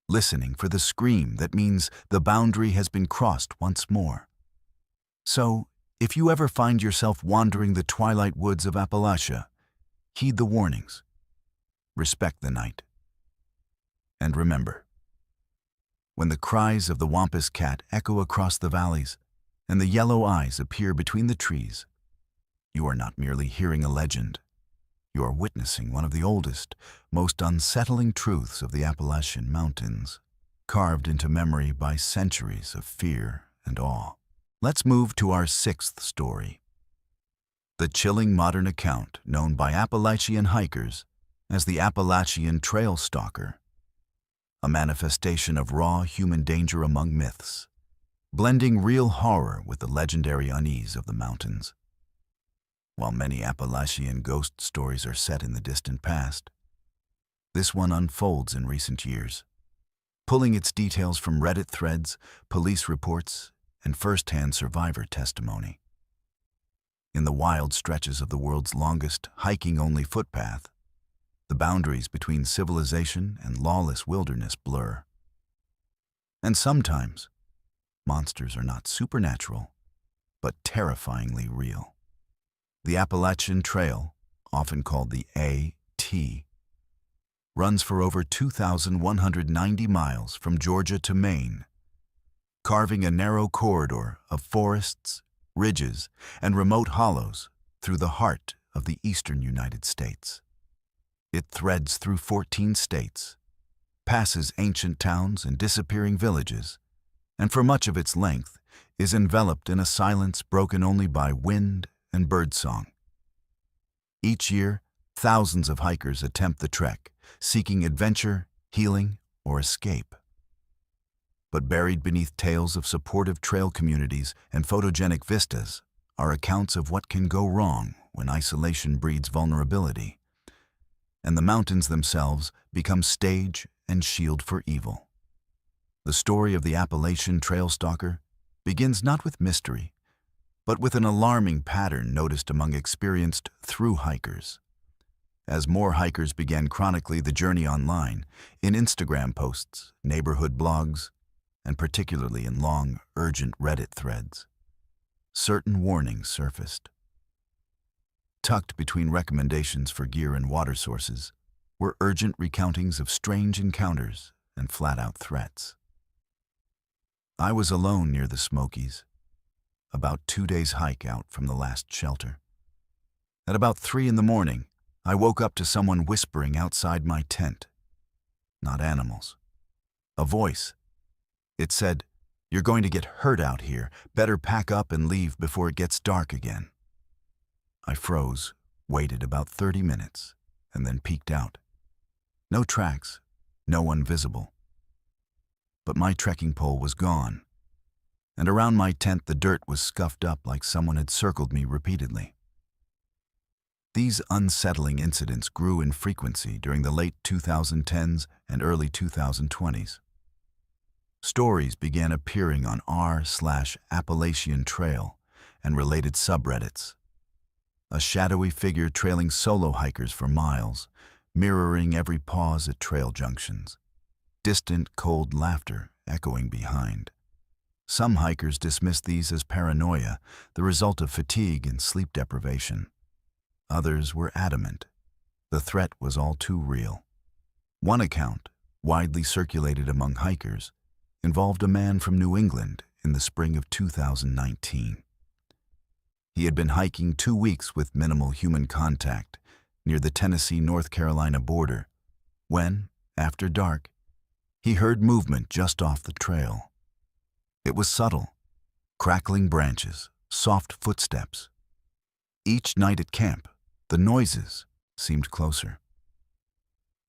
listening for the scream that means the boundary has been crossed once more. So, if you ever find yourself wandering the twilight woods of Appalachia, heed the warnings, respect the night, and remember, when the cries of the wampus cat echo across the valleys and the yellow eyes appear between the trees, you are not merely hearing a legend. You are witnessing one of the oldest, most unsettling truths of the Appalachian Mountains, carved into memory by centuries of fear and awe. Let's move to our sixth story. The chilling modern account known by Appalachian hikers as the Appalachian Trail Stalker, a manifestation of raw human danger among myths, blending real horror with the legendary unease of the mountains. While many Appalachian ghost stories are set in the distant past, this one unfolds in recent years, pulling its details from Reddit threads, police reports, and first-hand survivor testimony. In the wild stretches of the world's longest hiking-only footpath, the boundaries between civilization and lawless wilderness blur. And sometimes, monsters are not supernatural, but terrifyingly real. The Appalachian Trail, often called the AT, runs for over 2,190 miles from Georgia to Maine, carving a narrow corridor of forests, ridges, and remote hollows through the heart of the eastern United States. It threads through 14 states, passes ancient towns and disappearing villages, and for much of its length is enveloped in a silence broken only by wind and birdsong. Each year, thousands of hikers attempt the trek, seeking adventure, healing, or escape. But buried beneath tales of supportive trail communities and photogenic vistas are accounts of what can go wrong when isolation breeds vulnerability, and the mountains themselves become stage and shield for evil. The story of the Appalachian Trail Stalker begins not with mystery, but with an alarming pattern noticed among experienced thru-hikers. As more hikers began chronically the journey online, in Instagram posts, neighborhood blogs, and particularly in long, urgent Reddit threads, certain warnings surfaced. Tucked between recommendations for gear and water sources were urgent recountings of strange encounters and flat-out threats. I was alone near the Smokies, about 2 days' hike out from the last shelter. At about 3 a.m, I woke up to someone whispering outside my tent. Not animals. A voice. It said, "You're going to get hurt out here. Better pack up and leave before it gets dark again." I froze, waited about 30 minutes, and then peeked out. No tracks, no one visible. But my trekking pole was gone, and around my tent the dirt was scuffed up like someone had circled me repeatedly. These unsettling incidents grew in frequency during the late 2010s and early 2020s. Stories began appearing on r/Appalachian Trail and related subreddits. A shadowy figure trailing solo hikers for miles, mirroring every pause at trail junctions. Distant, cold laughter echoing behind. Some hikers dismissed these as paranoia, the result of fatigue and sleep deprivation. Others were adamant. The threat was all too real. One account, widely circulated among hikers, involved a man from New England in the spring of 2019. He had been hiking 2 weeks with minimal human contact near the Tennessee-North Carolina border when, after dark, he heard movement just off the trail. It was subtle, crackling branches, soft footsteps. Each night at camp, the noises seemed closer.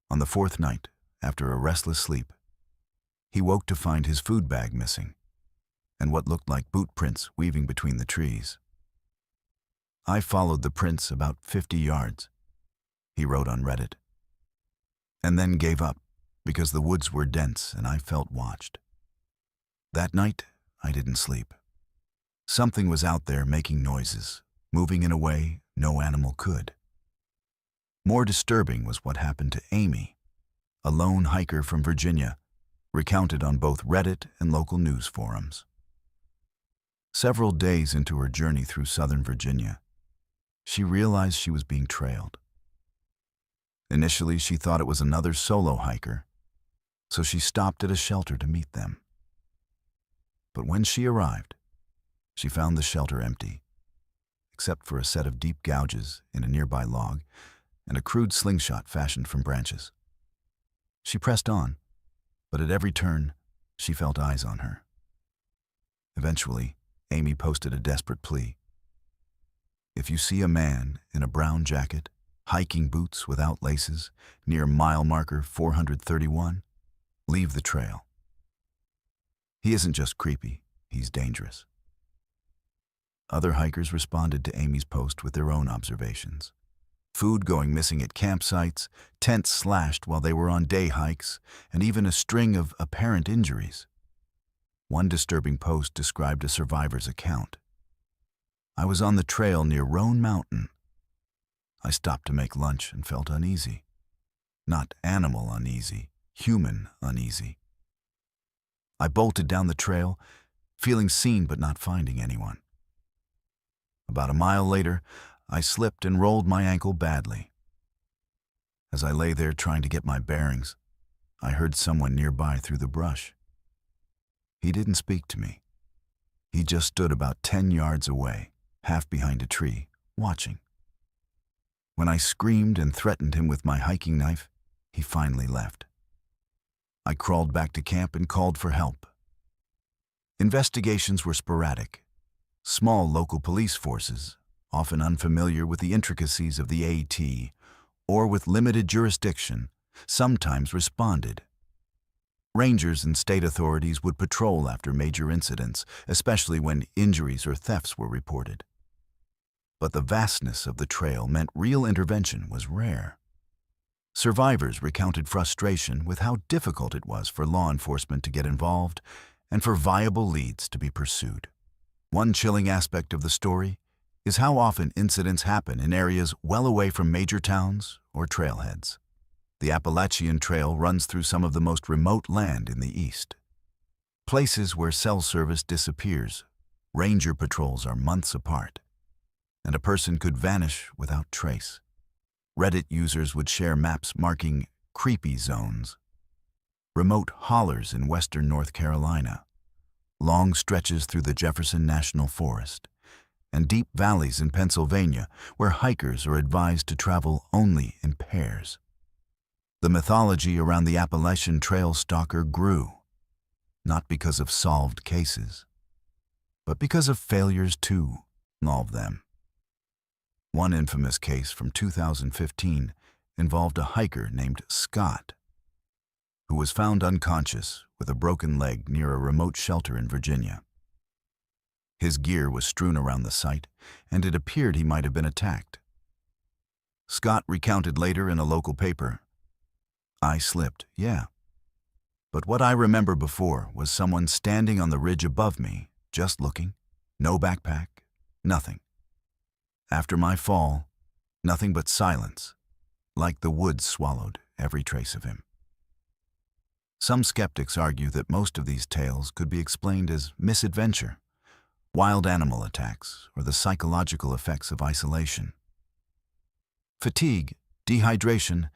On the 4th night, after a restless sleep, he woke to find his food bag missing and what looked like boot prints weaving between the trees. "I followed the prints about 50 yards," he wrote on Reddit, "and then gave up because the woods were dense and I felt watched. That night, I didn't sleep. Something was out there making noises, moving in a way no animal could." More disturbing was what happened to Amy, a lone hiker from Virginia, recounted on both Reddit and local news forums. Several days into her journey through southern Virginia, she realized she was being trailed. Initially, she thought it was another solo hiker, so she stopped at a shelter to meet them. But when she arrived, she found the shelter empty, except for a set of deep gouges in a nearby log and a crude slingshot fashioned from branches. She pressed on, but at every turn, she felt eyes on her. Eventually, Amy posted a desperate plea. If you see a man in a brown jacket, hiking boots without laces, near mile marker 431, leave the trail. He isn't just creepy, he's dangerous. Other hikers responded to Amy's post with their own observations. Food going missing at campsites, tents slashed while they were on day hikes, and even a string of apparent injuries. One disturbing post described a survivor's account. I was on the trail near Roan Mountain. I stopped to make lunch and felt uneasy. Not animal uneasy, human uneasy. I bolted down the trail, feeling seen but not finding anyone. About a mile later, I slipped and rolled my ankle badly. As I lay there trying to get my bearings, I heard someone nearby through the brush. He didn't speak to me. He just stood about 10 yards away, half behind a tree, watching. When I screamed and threatened him with my hiking knife, he finally left. I crawled back to camp and called for help. Investigations were sporadic. Small local police forces, often unfamiliar with the intricacies of the AT, or with limited jurisdiction, sometimes responded. Rangers and state authorities would patrol after major incidents, especially when injuries or thefts were reported. But the vastness of the trail meant real intervention was rare. Survivors recounted frustration with how difficult it was for law enforcement to get involved and for viable leads to be pursued. One chilling aspect of the story is how often incidents happen in areas well away from major towns or trailheads. The Appalachian Trail runs through some of the most remote land in the East. Places where cell service disappears, ranger patrols are months apart, and a person could vanish without trace. Reddit users would share maps marking creepy zones, remote hollers in western North Carolina, long stretches through the Jefferson National Forest, and deep valleys in Pennsylvania where hikers are advised to travel only in pairs. The mythology around the Appalachian Trail Stalker grew, not because of solved cases, but because of failures to solve them. One infamous case from 2015 involved a hiker named Scott, who was found unconscious with a broken leg near a remote shelter in Virginia. His gear was strewn around the site, and it appeared he might have been attacked. Scott recounted later in a local paper, "I slipped, yeah. But what I remember before was someone standing on the ridge above me, just looking, no backpack, nothing. After my fall, nothing but silence, like the woods swallowed every trace of him." Some skeptics argue that most of these tales could be explained as misadventure, wild animal attacks, or the psychological effects of isolation. Fatigue, dehydration,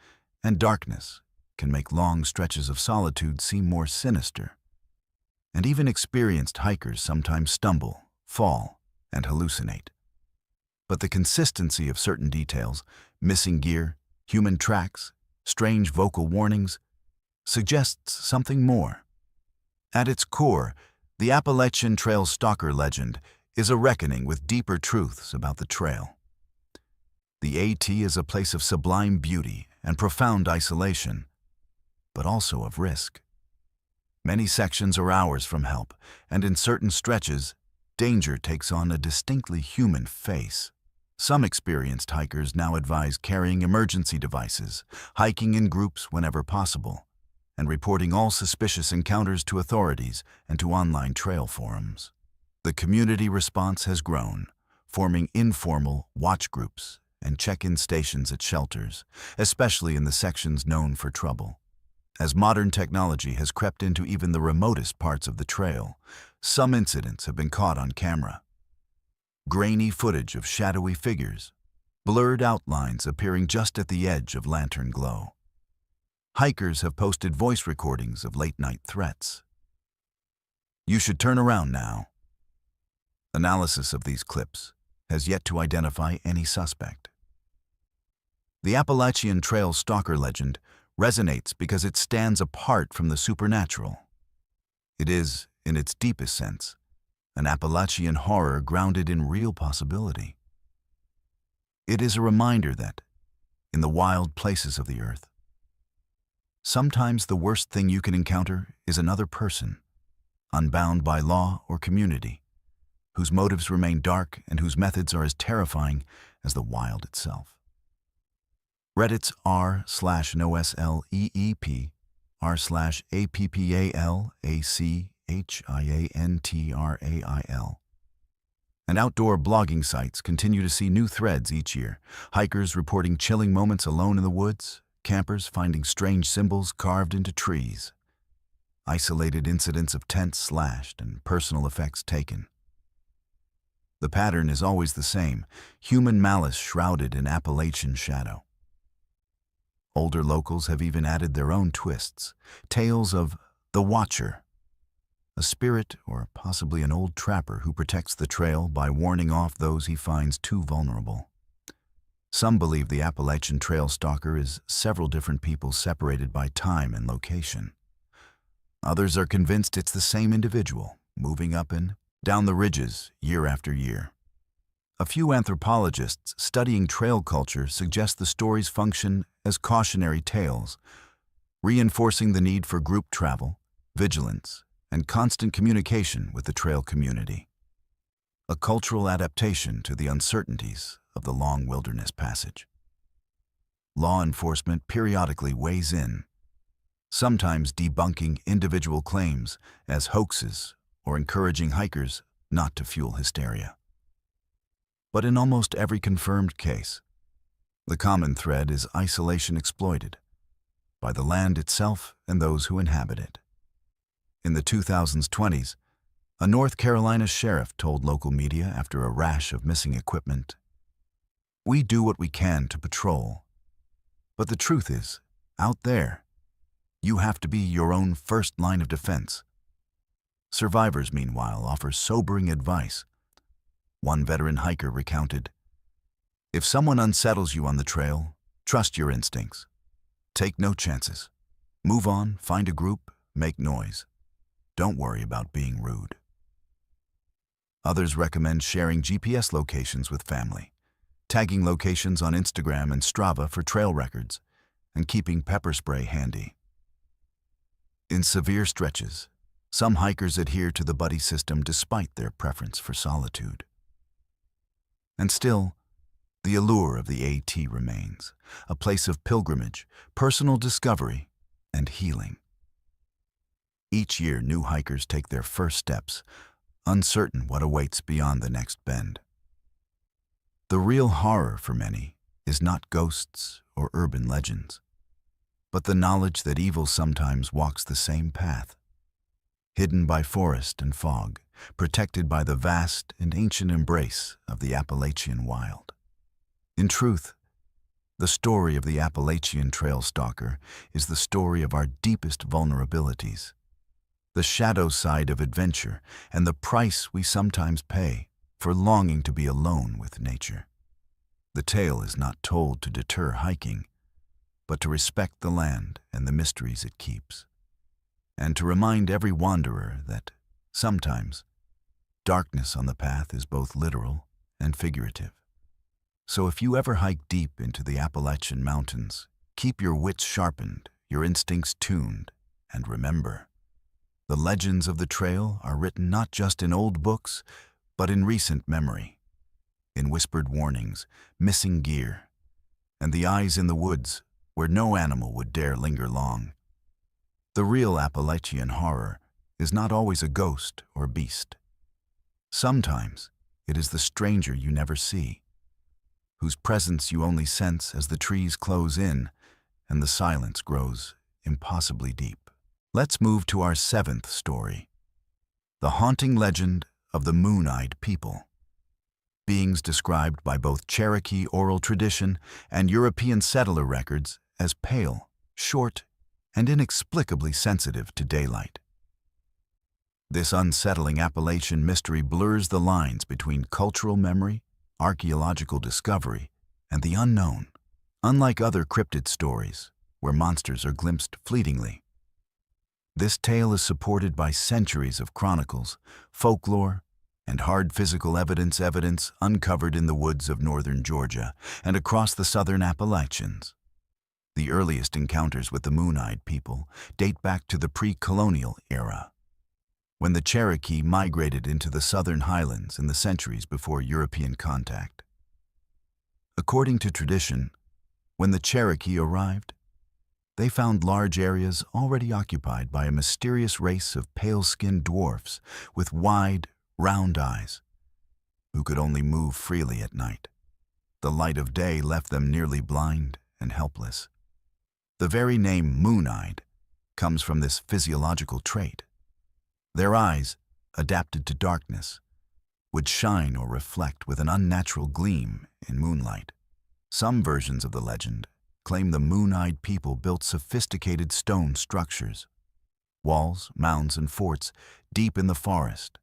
and darkness can make long stretches of solitude seem more sinister, and even experienced hikers sometimes stumble, fall, and hallucinate. But the consistency of certain details, missing gear, human tracks, strange vocal warnings, suggests something more. At its core, the Appalachian Trail Stalker legend is a reckoning with deeper truths about the trail. The AT is a place of sublime beauty and profound isolation, but also of risk. Many sections are hours from help, and in certain stretches, danger takes on a distinctly human face. Some experienced hikers now advise carrying emergency devices, hiking in groups whenever possible, and reporting all suspicious encounters to authorities and to online trail forums. The community response has grown, forming informal watch groups and check-in stations at shelters, especially in the sections known for trouble. As modern technology has crept into even the remotest parts of the trail, some incidents have been caught on camera. Grainy footage of shadowy figures, blurred outlines appearing just at the edge of lantern glow. Hikers have posted voice recordings of late-night threats. "You should turn around now." Analysis of these clips has yet to identify any suspect. The Appalachian Trail Stalker legend resonates because it stands apart from the supernatural. It is, in its deepest sense, an Appalachian horror grounded in real possibility. It is a reminder that, in the wild places of the earth, sometimes the worst thing you can encounter is another person, unbound by law or community, whose motives remain dark and whose methods are as terrifying as the wild itself. Reddit's r/nosleep, r/appalachiantrail, and outdoor blogging sites continue to see new threads each year. Hikers reporting chilling moments alone in the woods, campers finding strange symbols carved into trees, isolated incidents of tents slashed and personal effects taken. The pattern is always the same: human malice shrouded in Appalachian shadow. Older locals have even added their own twists, tales of the Watcher, a spirit or possibly an old trapper who protects the trail by warning off those he finds too vulnerable. Some believe the Appalachian Trail Stalker is several different people separated by time and location. Others are convinced it's the same individual, moving up and down the ridges year after year. A few anthropologists studying trail culture suggest the stories function as cautionary tales, reinforcing the need for group travel, vigilance, and constant communication with the trail community. A cultural adaptation to the uncertainties of the long wilderness passage. Law enforcement periodically weighs in, sometimes debunking individual claims as hoaxes or encouraging hikers not to fuel hysteria. But in almost every confirmed case, the common thread is isolation exploited by the land itself and those who inhabit it. In the 2020s, a North Carolina sheriff told local media after a rash of missing equipment, "We do what we can to patrol, but the truth is, out there, you have to be your own first line of defense." Survivors, meanwhile, offer sobering advice. One veteran hiker recounted, "If someone unsettles you on the trail, trust your instincts. Take no chances. Move on, find a group, make noise. Don't worry about being rude." Others recommend sharing GPS locations with family, tagging locations on Instagram and Strava for trail records, and keeping pepper spray handy. In severe stretches, some hikers adhere to the buddy system despite their preference for solitude. And still, the allure of the AT remains, a place of pilgrimage, personal discovery, and healing. Each year, new hikers take their first steps, uncertain what awaits beyond the next bend. The real horror for many is not ghosts or urban legends, but the knowledge that evil sometimes walks the same path, hidden by forest and fog, protected by the vast and ancient embrace of the Appalachian wild. In truth, the story of the Appalachian Trail Stalker is the story of our deepest vulnerabilities, the shadow side of adventure, and the price we sometimes pay for longing to be alone with nature. The tale is not told to deter hiking, but to respect the land and the mysteries it keeps, and to remind every wanderer that sometimes darkness on the path is both literal and figurative. So if you ever hike deep into the Appalachian Mountains, keep your wits sharpened, your instincts tuned, and remember, the legends of the trail are written not just in old books, but in recent memory, in whispered warnings, missing gear, and the eyes in the woods where no animal would dare linger long. The real Appalachian horror is not always a ghost or beast. Sometimes it is the stranger you never see, whose presence you only sense as the trees close in and the silence grows impossibly deep. Let's move to our seventh story, the haunting legend of the Moon-Eyed People. Beings described by both Cherokee oral tradition and European settler records as pale, short, and inexplicably sensitive to daylight. This unsettling Appalachian mystery blurs the lines between cultural memory, archaeological discovery, and the unknown. Unlike other cryptid stories, where monsters are glimpsed fleetingly, this tale is supported by centuries of chronicles, folklore, and hard physical evidence uncovered in the woods of northern Georgia and across the southern Appalachians. The earliest encounters with the Moon-Eyed People date back to the pre-colonial era, when the Cherokee migrated into the southern highlands in the centuries before European contact. According to tradition, when the Cherokee arrived, they found large areas already occupied by a mysterious race of pale-skinned dwarfs with wide, round eyes, who could only move freely at night. The light of day left them nearly blind and helpless. The very name moon-eyed comes from this physiological trait. Their eyes, adapted to darkness, would shine or reflect with an unnatural gleam in moonlight. Some versions of the legend claim the Moon-Eyed People built sophisticated stone structures, walls, mounds, and forts deep in the forest,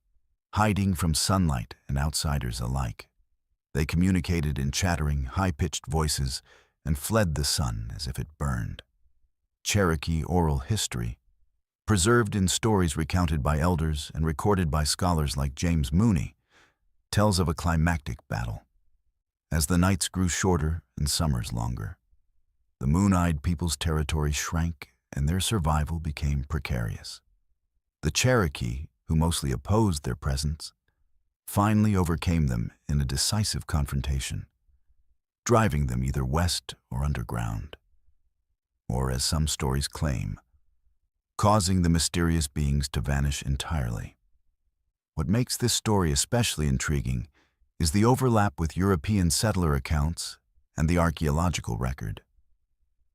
hiding from sunlight and outsiders alike. They communicated in chattering, high-pitched voices and fled the sun as if it burned. Cherokee oral history, preserved in stories recounted by elders and recorded by scholars like James Mooney, tells of a climactic battle. As the nights grew shorter and summers longer, the Moon-Eyed People's territory shrank and their survival became precarious. The Cherokee, who mostly opposed their presence, finally overcame them in a decisive confrontation, driving them either west or underground, or, as some stories claim, causing the mysterious beings to vanish entirely. What makes this story especially intriguing is the overlap with European settler accounts and the archaeological record.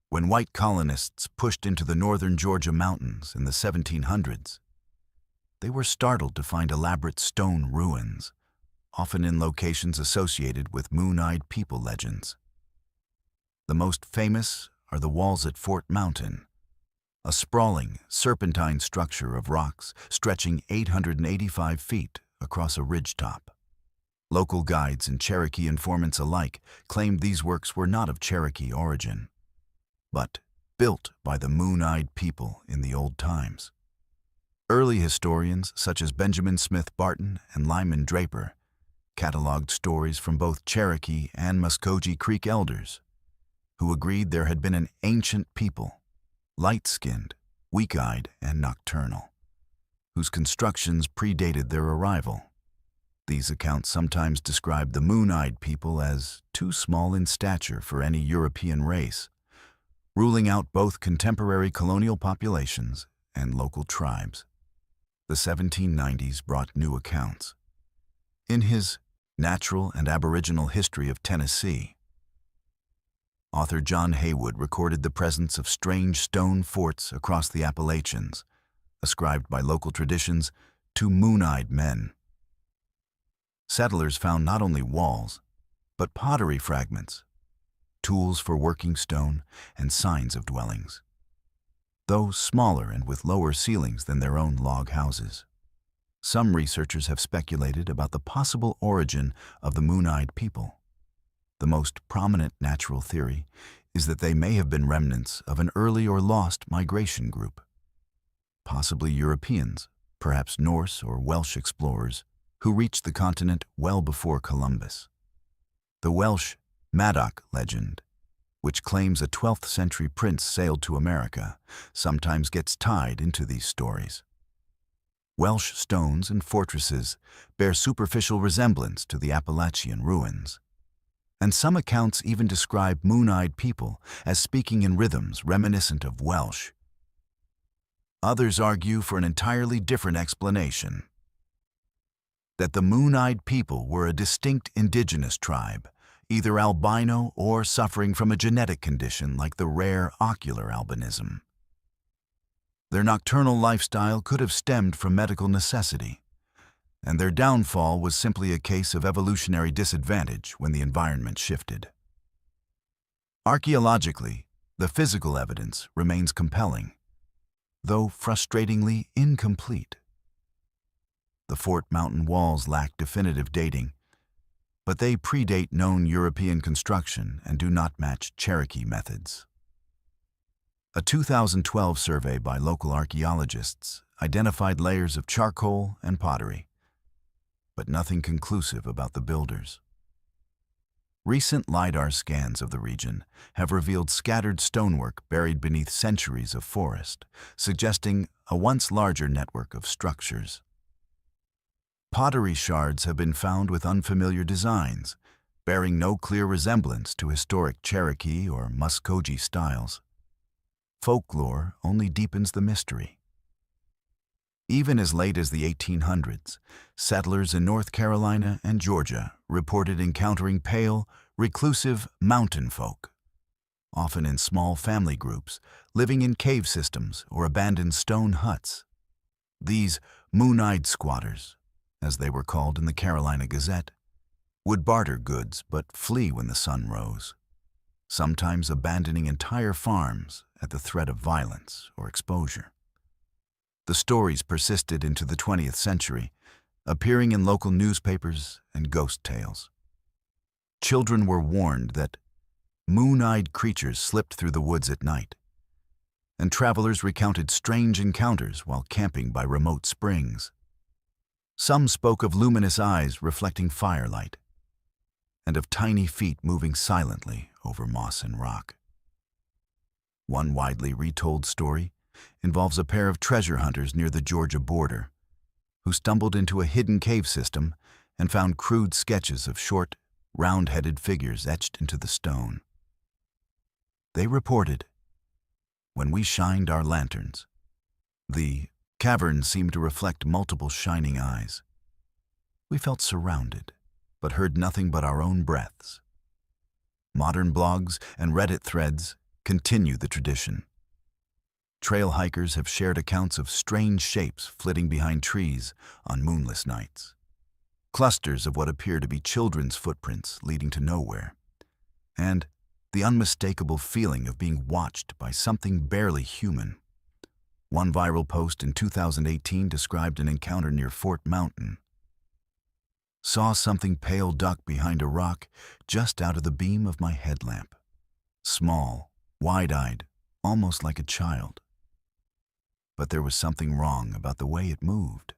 When white colonists pushed into the northern Georgia mountains in the 1700s, they were startled to find elaborate stone ruins, often in locations associated with Moon-Eyed People legends. The most famous are the walls at Fort Mountain, a sprawling, serpentine structure of rocks stretching 885 feet across a ridgetop. Local guides and Cherokee informants alike claimed these works were not of Cherokee origin, but built by the Moon-Eyed People in the old times. Early historians such as Benjamin Smith Barton and Lyman Draper cataloged stories from both Cherokee and Muskogee Creek elders, who agreed there had been an ancient people, light-skinned, weak-eyed, and nocturnal, whose constructions predated their arrival. These accounts sometimes describe the Moon-Eyed People as too small in stature for any European race, ruling out both contemporary colonial populations and local tribes. The 1790s brought new accounts. In his Natural and Aboriginal History of Tennessee, author John Haywood recorded the presence of strange stone forts across the Appalachians, ascribed by local traditions to moon-eyed men. Settlers found not only walls, but pottery fragments, tools for working stone, and signs of dwellings, though smaller and with lower ceilings than their own log houses. Some researchers have speculated about the possible origin of the Moon-Eyed People. The most prominent natural theory is that they may have been remnants of an early or lost migration group, possibly Europeans, perhaps Norse or Welsh explorers, who reached the continent well before Columbus. The Welsh Madoc legend, which claims a 12th century prince sailed to America, sometimes gets tied into these stories. Welsh stones and fortresses bear superficial resemblance to the Appalachian ruins, and some accounts even describe Moon-Eyed People as speaking in rhythms reminiscent of Welsh. Others argue for an entirely different explanation, that the Moon-Eyed People were a distinct indigenous tribe, either albino or suffering from a genetic condition like the rare ocular albinism. Their nocturnal lifestyle could have stemmed from medical necessity, and their downfall was simply a case of evolutionary disadvantage when the environment shifted. Archaeologically, the physical evidence remains compelling, though frustratingly incomplete. The Fort Mountain walls lack definitive dating, but they predate known European construction and do not match Cherokee methods. A 2012 survey by local archaeologists identified layers of charcoal and pottery, but nothing conclusive about the builders. Recent LiDAR scans of the region have revealed scattered stonework buried beneath centuries of forest, suggesting a once larger network of structures. Pottery shards have been found with unfamiliar designs, bearing no clear resemblance to historic Cherokee or Muskogee styles. Folklore only deepens the mystery. Even as late as the 1800s, settlers in North Carolina and Georgia reported encountering pale, reclusive mountain folk, often in small family groups, living in cave systems or abandoned stone huts. These moon-eyed squatters, as they were called in the Carolina Gazette, would barter goods but flee when the sun rose, sometimes abandoning entire farms at the threat of violence or exposure. The stories persisted into the 20th century, appearing in local newspapers and ghost tales. Children were warned that moon-eyed creatures slipped through the woods at night, and travelers recounted strange encounters while camping by remote springs. Some spoke of luminous eyes reflecting firelight, and of tiny feet moving silently over moss and rock. One widely retold story involves a pair of treasure hunters near the Georgia border who stumbled into a hidden cave system and found crude sketches of short, round-headed figures etched into the stone. They reported, "When we shined our lanterns, the cavern seemed to reflect multiple shining eyes. We felt surrounded, but heard nothing but our own breaths." Modern blogs and Reddit threads continue the tradition. Trail hikers have shared accounts of strange shapes flitting behind trees on moonless nights. Clusters of what appear to be children's footprints leading to nowhere, and the unmistakable feeling of being watched by something barely human. One viral post in 2018 described an encounter near Fort Mountain. "Saw something pale duck behind a rock just out of the beam of my headlamp. Small, wide-eyed, almost like a child. But there was something wrong about the way it moved."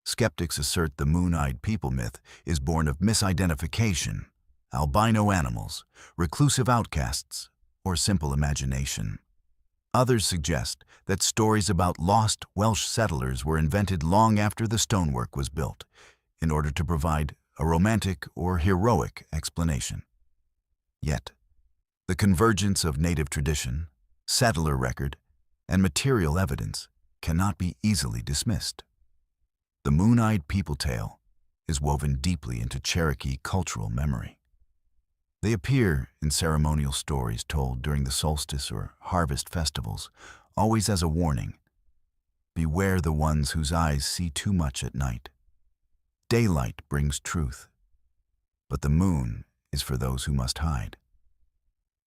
Skeptics assert the moon-eyed people myth is born of misidentification, albino animals, reclusive outcasts, or simple imagination. Others suggest that stories about lost Welsh settlers were invented long after the stonework was built, in order to provide a romantic or heroic explanation. Yet, the convergence of native tradition, settler record, and material evidence cannot be easily dismissed. The moon-eyed people tale is woven deeply into Cherokee cultural memory. They appear in ceremonial stories told during the solstice or harvest festivals, always as a warning. Beware the ones whose eyes see too much at night. Daylight brings truth, but the moon is for those who must hide.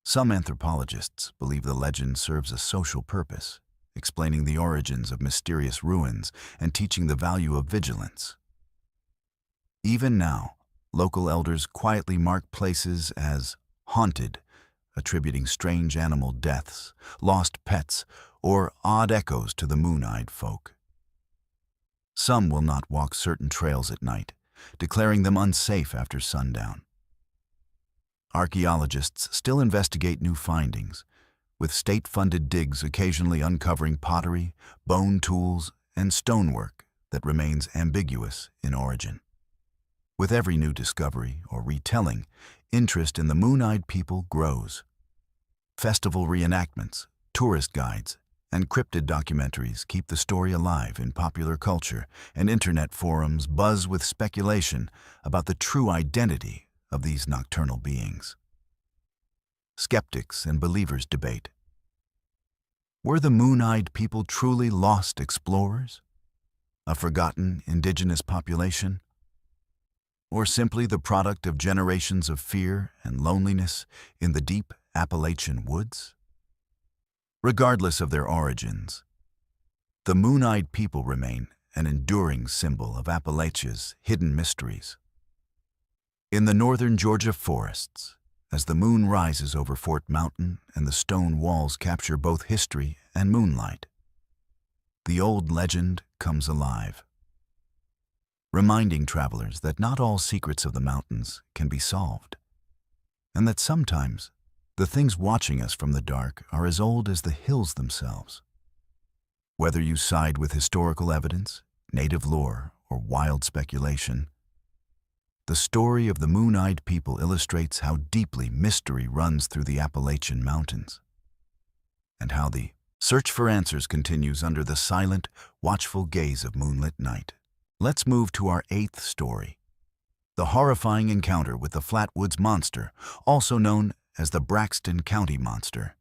Some anthropologists believe the legend serves a social purpose, explaining the origins of mysterious ruins and teaching the value of vigilance. Even now, local elders quietly mark places as haunted, attributing strange animal deaths, lost pets, or odd echoes to the moon-eyed folk. Some will not walk certain trails at night, declaring them unsafe after sundown. Archaeologists still investigate new findings, with state-funded digs occasionally uncovering pottery, bone tools, and stonework that remains ambiguous in origin. With every new discovery or retelling, interest in the moon-eyed people grows. Festival reenactments, tourist guides, and cryptid documentaries keep the story alive in popular culture, and internet forums buzz with speculation about the true identity of these nocturnal beings. Skeptics and believers debate. Were the moon-eyed people truly lost explorers? A forgotten indigenous population? Or simply the product of generations of fear and loneliness in the deep Appalachian woods? Regardless of their origins, the moon-eyed people remain an enduring symbol of Appalachia's hidden mysteries. In the northern Georgia forests, as the moon rises over Fort Mountain and the stone walls capture both history and moonlight, the old legend comes alive, reminding travelers that not all secrets of the mountains can be solved, and that sometimes the things watching us from the dark are as old as the hills themselves. Whether you side with historical evidence, native lore, or wild speculation, the story of the moon-eyed people illustrates how deeply mystery runs through the Appalachian Mountains, and how the search for answers continues under the silent, watchful gaze of moonlit night. Let's move to our 8th story, the horrifying encounter with the Flatwoods Monster, also known as the Braxton County Monster,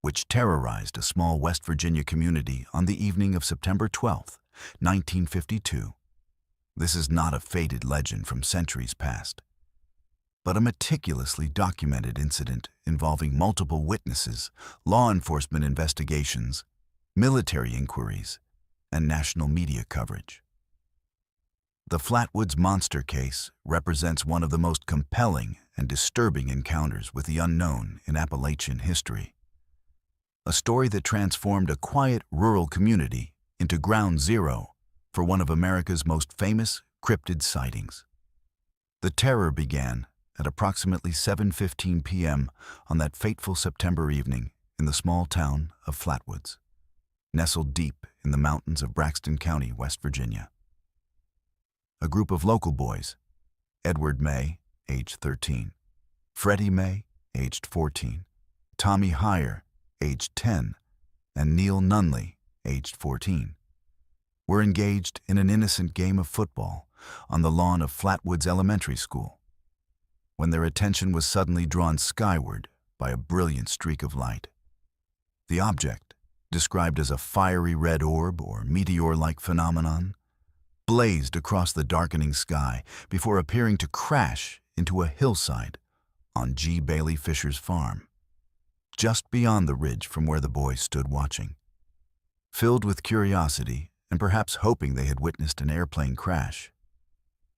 which terrorized a small West Virginia community on the evening of September 12, 1952. This is not a faded legend from centuries past, but a meticulously documented incident involving multiple witnesses, law enforcement investigations, military inquiries, and national media coverage. The Flatwoods Monster case represents one of the most compelling and disturbing encounters with the unknown in Appalachian history. A story that transformed a quiet rural community into ground zero for one of America's most famous cryptid sightings. The terror began at approximately 7:15 p.m. on that fateful September evening in the small town of Flatwoods, nestled deep in the mountains of Braxton County, West Virginia. A group of local boys, Edward May, aged 13, Freddie May, aged 14, Tommy Heyer, aged 10, and Neil Nunley, aged 14, were engaged in an innocent game of football on the lawn of Flatwoods Elementary School, when their attention was suddenly drawn skyward by a brilliant streak of light. The object, described as a fiery red orb or meteor-like phenomenon, blazed across the darkening sky before appearing to crash into a hillside on G. Bailey Fisher's farm, just beyond the ridge from where the boys stood watching. Filled with curiosity and perhaps hoping they had witnessed an airplane crash,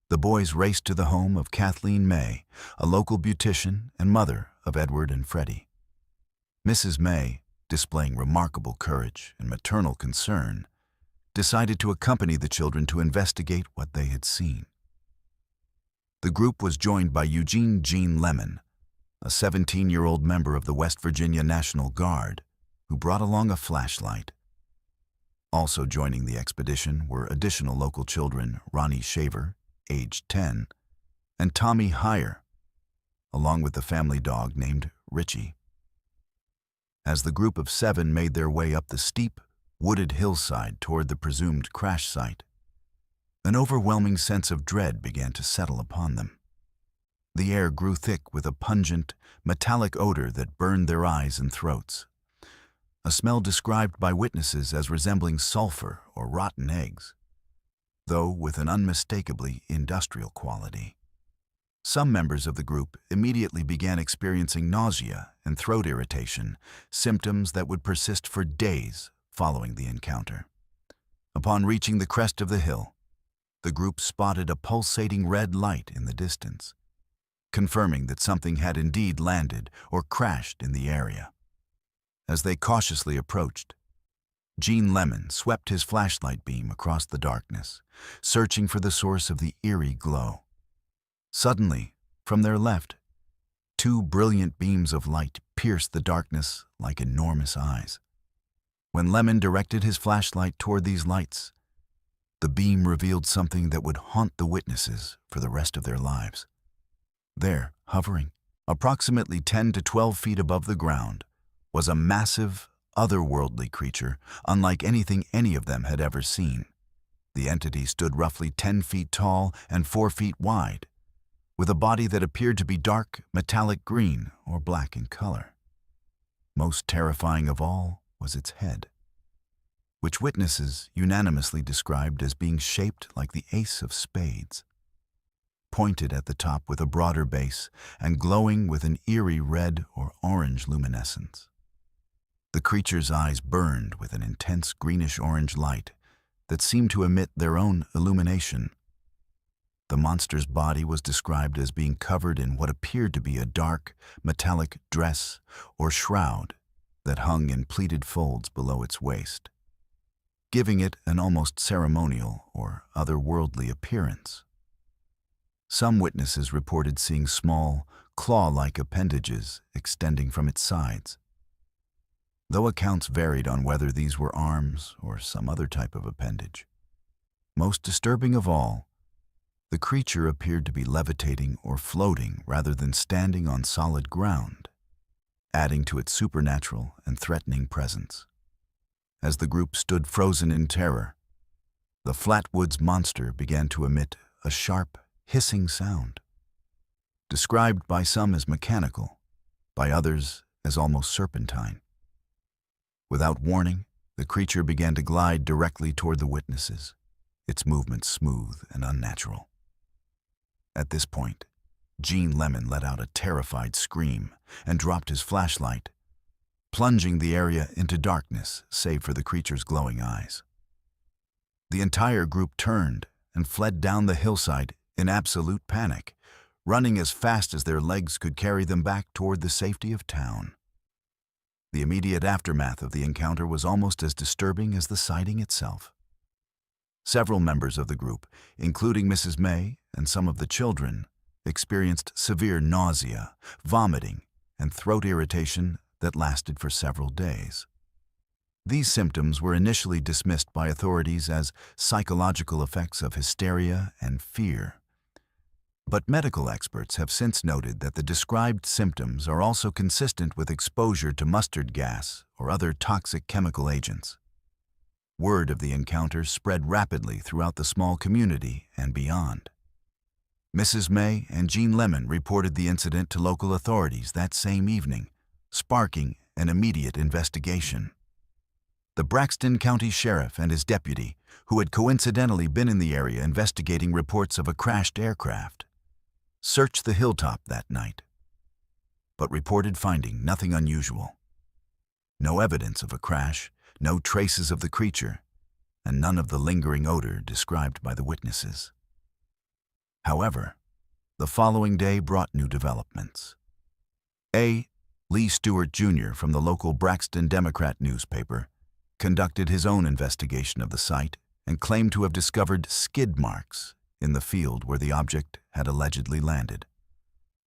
the boys raced to the home of Kathleen May, a local beautician and mother of Edward and Freddie. Mrs. May, displaying remarkable courage and maternal concern, decided to accompany the children to investigate what they had seen. The group was joined by Eugene Gene Lemon, a 17-year-old member of the West Virginia National Guard, who brought along a flashlight. Also joining the expedition were additional local children Ronnie Shaver, aged 10, and Tommy Heyer, along with the family dog named Richie. As the group of 7 made their way up the steep, wooded hillside toward the presumed crash site, an overwhelming sense of dread began to settle upon them. The air grew thick with a pungent, metallic odor that burned their eyes and throats, a smell described by witnesses as resembling sulfur or rotten eggs, though with an unmistakably industrial quality. Some members of the group immediately began experiencing nausea and throat irritation, symptoms that would persist for days following the encounter. Upon reaching the crest of the hill, the group spotted a pulsating red light in the distance, confirming that something had indeed landed or crashed in the area. As they cautiously approached, Gene Lemon swept his flashlight beam across the darkness, searching for the source of the eerie glow. Suddenly, from their left, 2 brilliant beams of light pierced the darkness like enormous eyes. When Lemon directed his flashlight toward these lights, the beam revealed something that would haunt the witnesses for the rest of their lives. There, hovering, approximately 10 to 12 feet above the ground, was a massive, otherworldly creature unlike anything any of them had ever seen. The entity stood roughly 10 feet tall and 4 feet wide, with a body that appeared to be dark, metallic green or black in color. Most terrifying of all was its head, which witnesses unanimously described as being shaped like the ace of spades, pointed at the top with a broader base and glowing with an eerie red or orange luminescence. The creature's eyes burned with an intense greenish-orange light that seemed to emit their own illumination. The monster's body was described as being covered in what appeared to be a dark, metallic dress or shroud that hung in pleated folds below its waist, giving it an almost ceremonial or otherworldly appearance. Some witnesses reported seeing small, claw-like appendages extending from its sides, though accounts varied on whether these were arms or some other type of appendage. Most disturbing of all, the creature appeared to be levitating or floating rather than standing on solid ground, adding to its supernatural and threatening presence. As the group stood frozen in terror, the Flatwoods monster began to emit a sharp, hissing sound, described by some as mechanical, by others as almost serpentine. Without warning, the creature began to glide directly toward the witnesses, its movements smooth and unnatural. At this point, Gene Lemon let out a terrified scream and dropped his flashlight, plunging the area into darkness save for the creature's glowing eyes. The entire group turned and fled down the hillside in absolute panic, running as fast as their legs could carry them back toward the safety of town. The immediate aftermath of the encounter was almost as disturbing as the sighting itself. Several members of the group, including Mrs. May and some of the children, experienced severe nausea, vomiting, and throat irritation that lasted for several days. These symptoms were initially dismissed by authorities as psychological effects of hysteria and fear. But medical experts have since noted that the described symptoms are also consistent with exposure to mustard gas or other toxic chemical agents. Word of the encounter spread rapidly throughout the small community and beyond. Mrs. May and Gene Lemon reported the incident to local authorities that same evening, sparking an immediate investigation. The Braxton County Sheriff and his deputy, who had coincidentally been in the area investigating reports of a crashed aircraft, searched the hilltop that night, but reported finding nothing unusual. No evidence of a crash, no traces of the creature, and none of the lingering odor described by the witnesses. However, the following day brought new developments. Lee Stewart Jr. from the local Braxton Democrat newspaper conducted his own investigation of the site and claimed to have discovered skid marks in the field where the object had allegedly landed,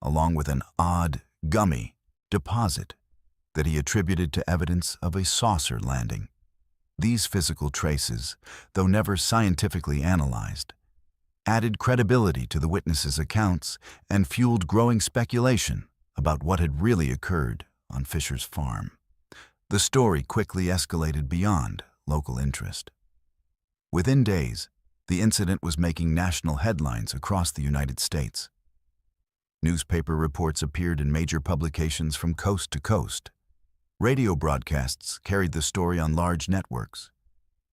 along with an odd, gummy deposit that he attributed to evidence of a saucer landing. These physical traces, though never scientifically analyzed, added credibility to the witnesses' accounts and fueled growing speculation about what had really occurred on Fisher's farm. The story quickly escalated beyond local interest. Within days, the incident was making national headlines across the United States. Newspaper reports appeared in major publications from coast to coast. Radio broadcasts carried the story on large networks,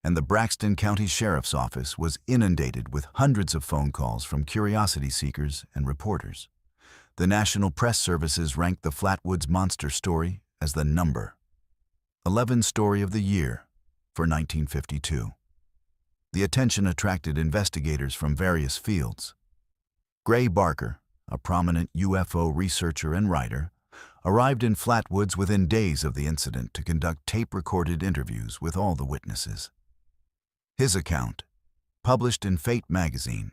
and the Braxton County Sheriff's Office was inundated with hundreds of phone calls from curiosity seekers and reporters. The National Press Services ranked the Flatwoods monster story as the number 11 story of the year for 1952. The attention attracted investigators from various fields. Gray Barker, a prominent UFO researcher and writer, arrived in Flatwoods within days of the incident to conduct tape-recorded interviews with all the witnesses. His account, published in Fate magazine,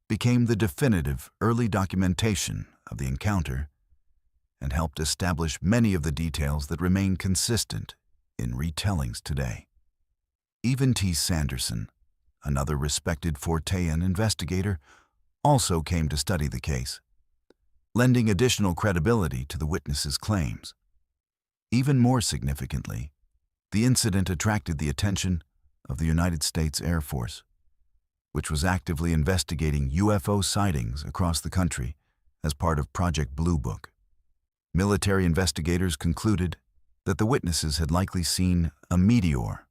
became the definitive early documentation of the encounter and helped establish many of the details that remain consistent in retellings today. Even T. Sanderson, another respected Fortean investigator, also came to study the case, lending additional credibility to the witnesses' claims. Even more significantly, the incident attracted the attention of the United States Air Force, which was actively investigating UFO sightings across the country as part of Project Blue Book. Military investigators concluded that the witnesses had likely seen a meteor,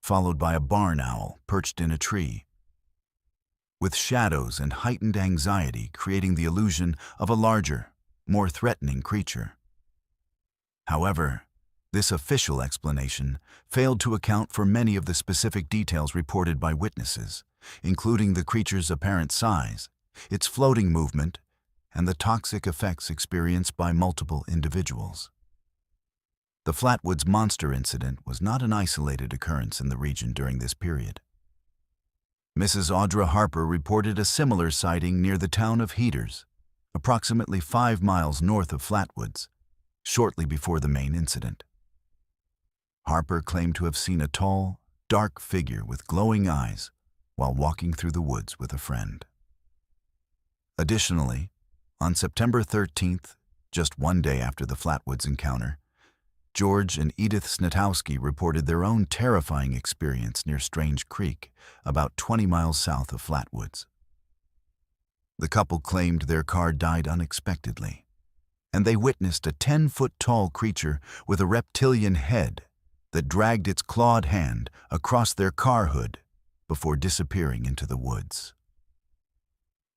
followed by a barn owl perched in a tree, with shadows and heightened anxiety creating the illusion of a larger, more threatening creature. However, this official explanation failed to account for many of the specific details reported by witnesses, including the creature's apparent size, its floating movement, and the toxic effects experienced by multiple individuals. The Flatwoods Monster incident was not an isolated occurrence in the region during this period. Mrs. Audra Harper reported a similar sighting near the town of Heaters, approximately 5 miles north of Flatwoods, shortly before the main incident. Harper claimed to have seen a tall, dark figure with glowing eyes while walking through the woods with a friend. Additionally, on September 13th, just one day after the Flatwoods encounter, George and Edith Snitowski reported their own terrifying experience near Strange Creek, about 20 miles south of Flatwoods. The couple claimed their car died unexpectedly, and they witnessed a 10-foot-tall creature with a reptilian head that dragged its clawed hand across their car hood before disappearing into the woods.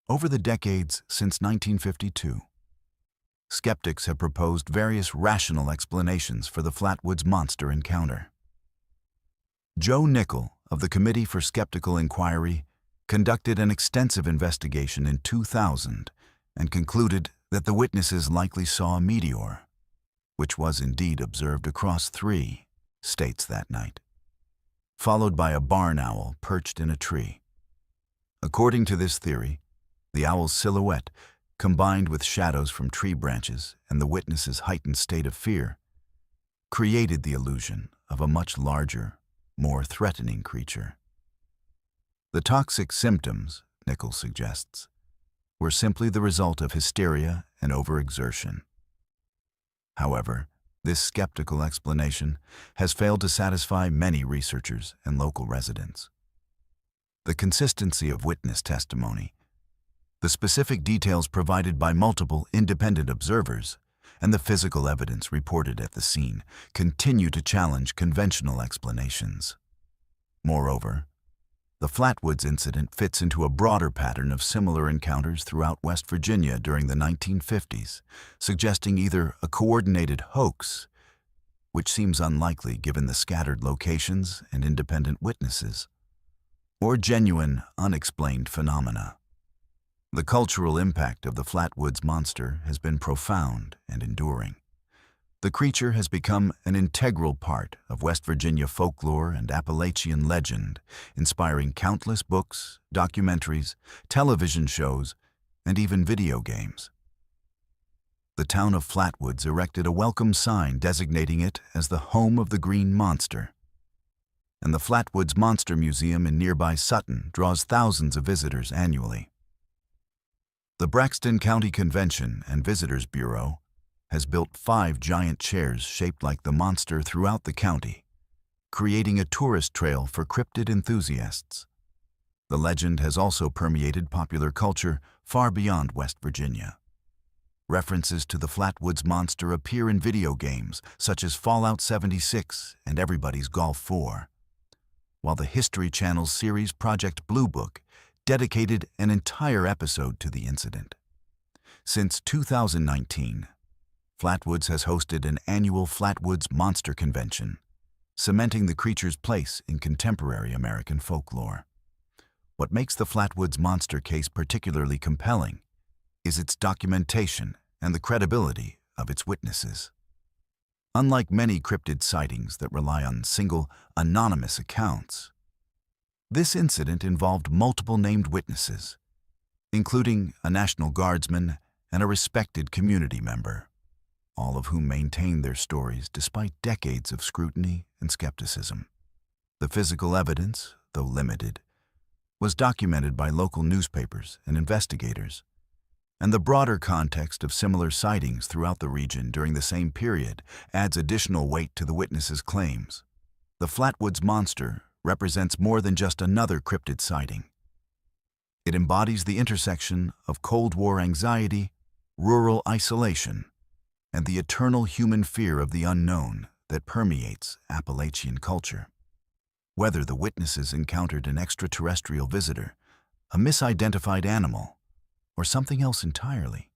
Over the decades since 1952, skeptics have proposed various rational explanations for the Flatwoods Monster encounter. Joe Nickel of the Committee for Skeptical Inquiry conducted an extensive investigation in 2000 and concluded that the witnesses likely saw a meteor, which was indeed observed across 3 states that night, followed by a barn owl perched in a tree. According to this theory, the owl's silhouette, combined with shadows from tree branches and the witness's heightened state of fear, created the illusion of a much larger, more threatening creature. The toxic symptoms, Nichols suggests, were simply the result of hysteria and overexertion. However, this skeptical explanation has failed to satisfy many researchers and local residents. The consistency of witness testimony, the specific details provided by multiple independent observers, and the physical evidence reported at the scene continue to challenge conventional explanations. Moreover, the Flatwoods incident fits into a broader pattern of similar encounters throughout West Virginia during the 1950s, suggesting either a coordinated hoax, which seems unlikely given the scattered locations and independent witnesses, or genuine, unexplained phenomena. The cultural impact of the Flatwoods Monster has been profound and enduring. The creature has become an integral part of West Virginia folklore and Appalachian legend, inspiring countless books, documentaries, television shows, and even video games. The town of Flatwoods erected a welcome sign designating it as the home of the Green Monster, and the Flatwoods Monster Museum in nearby Sutton draws thousands of visitors annually. The Braxton County Convention and Visitors Bureau has built 5 giant chairs shaped like the monster throughout the county, creating a tourist trail for cryptid enthusiasts. The legend has also permeated popular culture far beyond West Virginia. References to the Flatwoods Monster appear in video games such as Fallout 76 and Everybody's Golf 4, while the History Channel's series Project Blue Book dedicated an entire episode to the incident. Since 2019, Flatwoods has hosted an annual Flatwoods Monster Convention, cementing the creature's place in contemporary American folklore. What makes the Flatwoods Monster case particularly compelling is its documentation and the credibility of its witnesses. Unlike many cryptid sightings that rely on single, anonymous accounts, this incident involved multiple named witnesses, including a National Guardsman and a respected community member, all of whom maintained their stories despite decades of scrutiny and skepticism. The physical evidence, though limited, was documented by local newspapers and investigators, and the broader context of similar sightings throughout the region during the same period adds additional weight to the witnesses' claims. The Flatwoods Monster represents more than just another cryptid sighting. It embodies the intersection of Cold War anxiety, rural isolation, and the eternal human fear of the unknown that permeates Appalachian culture. Whether the witnesses encountered an extraterrestrial visitor, a misidentified animal, or something else entirely,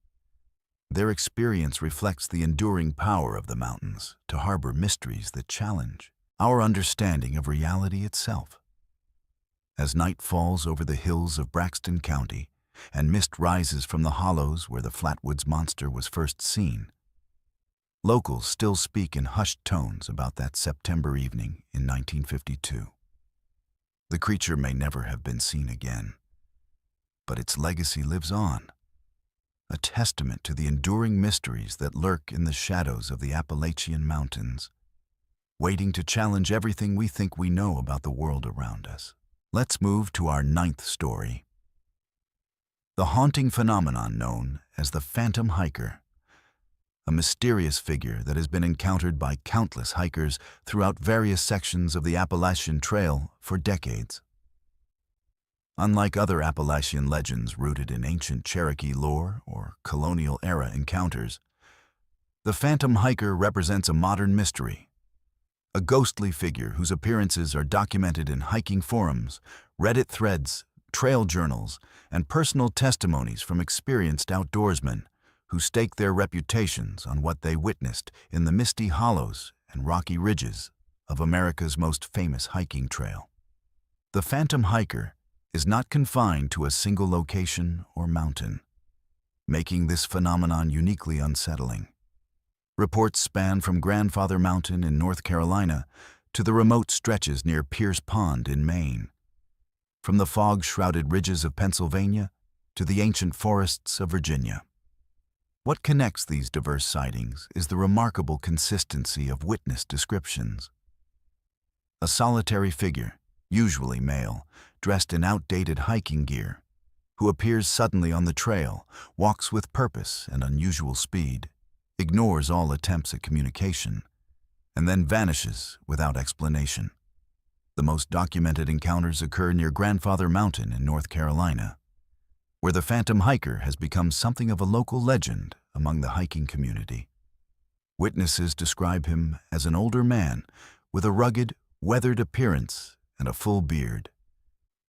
their experience reflects the enduring power of the mountains to harbor mysteries that challenge our understanding of reality itself. As night falls over the hills of Braxton County and mist rises from the hollows where the Flatwoods monster was first seen, locals still speak in hushed tones about that September evening in 1952. The creature may never have been seen again, but its legacy lives on, a testament to the enduring mysteries that lurk in the shadows of the Appalachian Mountains, waiting to challenge everything we think we know about the world around us. Let's move to our 9th story. The haunting phenomenon known as the Phantom Hiker, a mysterious figure that has been encountered by countless hikers throughout various sections of the Appalachian Trail for decades. Unlike other Appalachian legends rooted in ancient Cherokee lore or colonial-era encounters, the Phantom Hiker represents a modern mystery, a ghostly figure whose appearances are documented in hiking forums, Reddit threads, trail journals, and personal testimonies from experienced outdoorsmen who stake their reputations on what they witnessed in the misty hollows and rocky ridges of America's most famous hiking trail. The Phantom Hiker is not confined to a single location or mountain, making this phenomenon uniquely unsettling. Reports span from Grandfather Mountain in North Carolina to the remote stretches near Pierce Pond in Maine, from the fog-shrouded ridges of Pennsylvania to the ancient forests of Virginia. What connects these diverse sightings is the remarkable consistency of witness descriptions. A solitary figure, usually male, dressed in outdated hiking gear, who appears suddenly on the trail, walks with purpose and unusual speed, ignores all attempts at communication, and then vanishes without explanation. The most documented encounters occur near Grandfather Mountain in North Carolina, where the Phantom Hiker has become something of a local legend among the hiking community. Witnesses describe him as an older man with a rugged, weathered appearance and a full beard,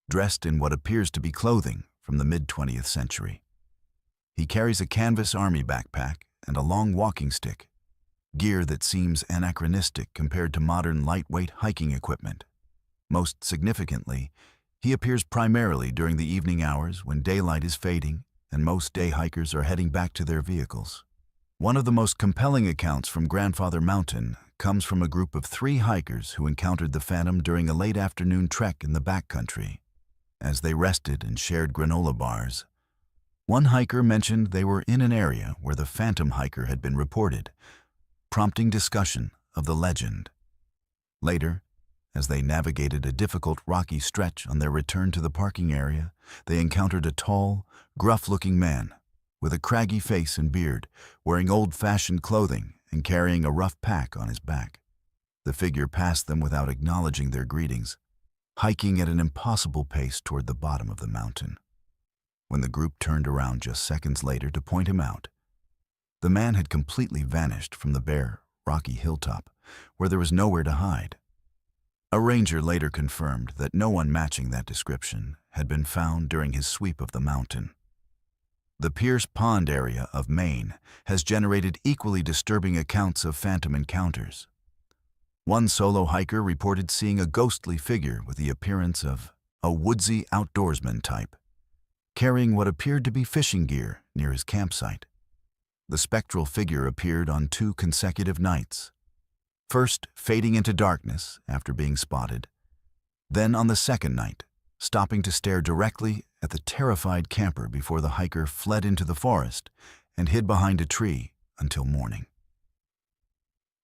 dressed in what appears to be clothing from the mid-20th century. He carries a canvas army backpack and a long walking stick, gear that seems anachronistic compared to modern lightweight hiking equipment. Most significantly, he appears primarily during the evening hours when daylight is fading and most day hikers are heading back to their vehicles. One of the most compelling accounts from Grandfather Mountain comes from a group of 3 hikers who encountered the Phantom during a late afternoon trek in the backcountry. As they rested and shared granola bars, one hiker mentioned they were in an area where the Phantom Hiker had been reported, prompting discussion of the legend. Later, as they navigated a difficult rocky stretch on their return to the parking area, they encountered a tall, gruff-looking man with a craggy face and beard, wearing old-fashioned clothing and carrying a rough pack on his back. The figure passed them without acknowledging their greetings, hiking at an impossible pace toward the bottom of the mountain. When the group turned around just seconds later to point him out, the man had completely vanished from the bare, rocky hilltop, where there was nowhere to hide. A ranger later confirmed that no one matching that description had been found during his sweep of the mountain. The Pierce Pond area of Maine has generated equally disturbing accounts of phantom encounters. One solo hiker reported seeing a ghostly figure with the appearance of a woodsy outdoorsman type, carrying what appeared to be fishing gear near his campsite. The spectral figure appeared on 2 consecutive nights, first fading into darkness after being spotted, then on the second night, stopping to stare directly at the terrified camper before the hiker fled into the forest and hid behind a tree until morning.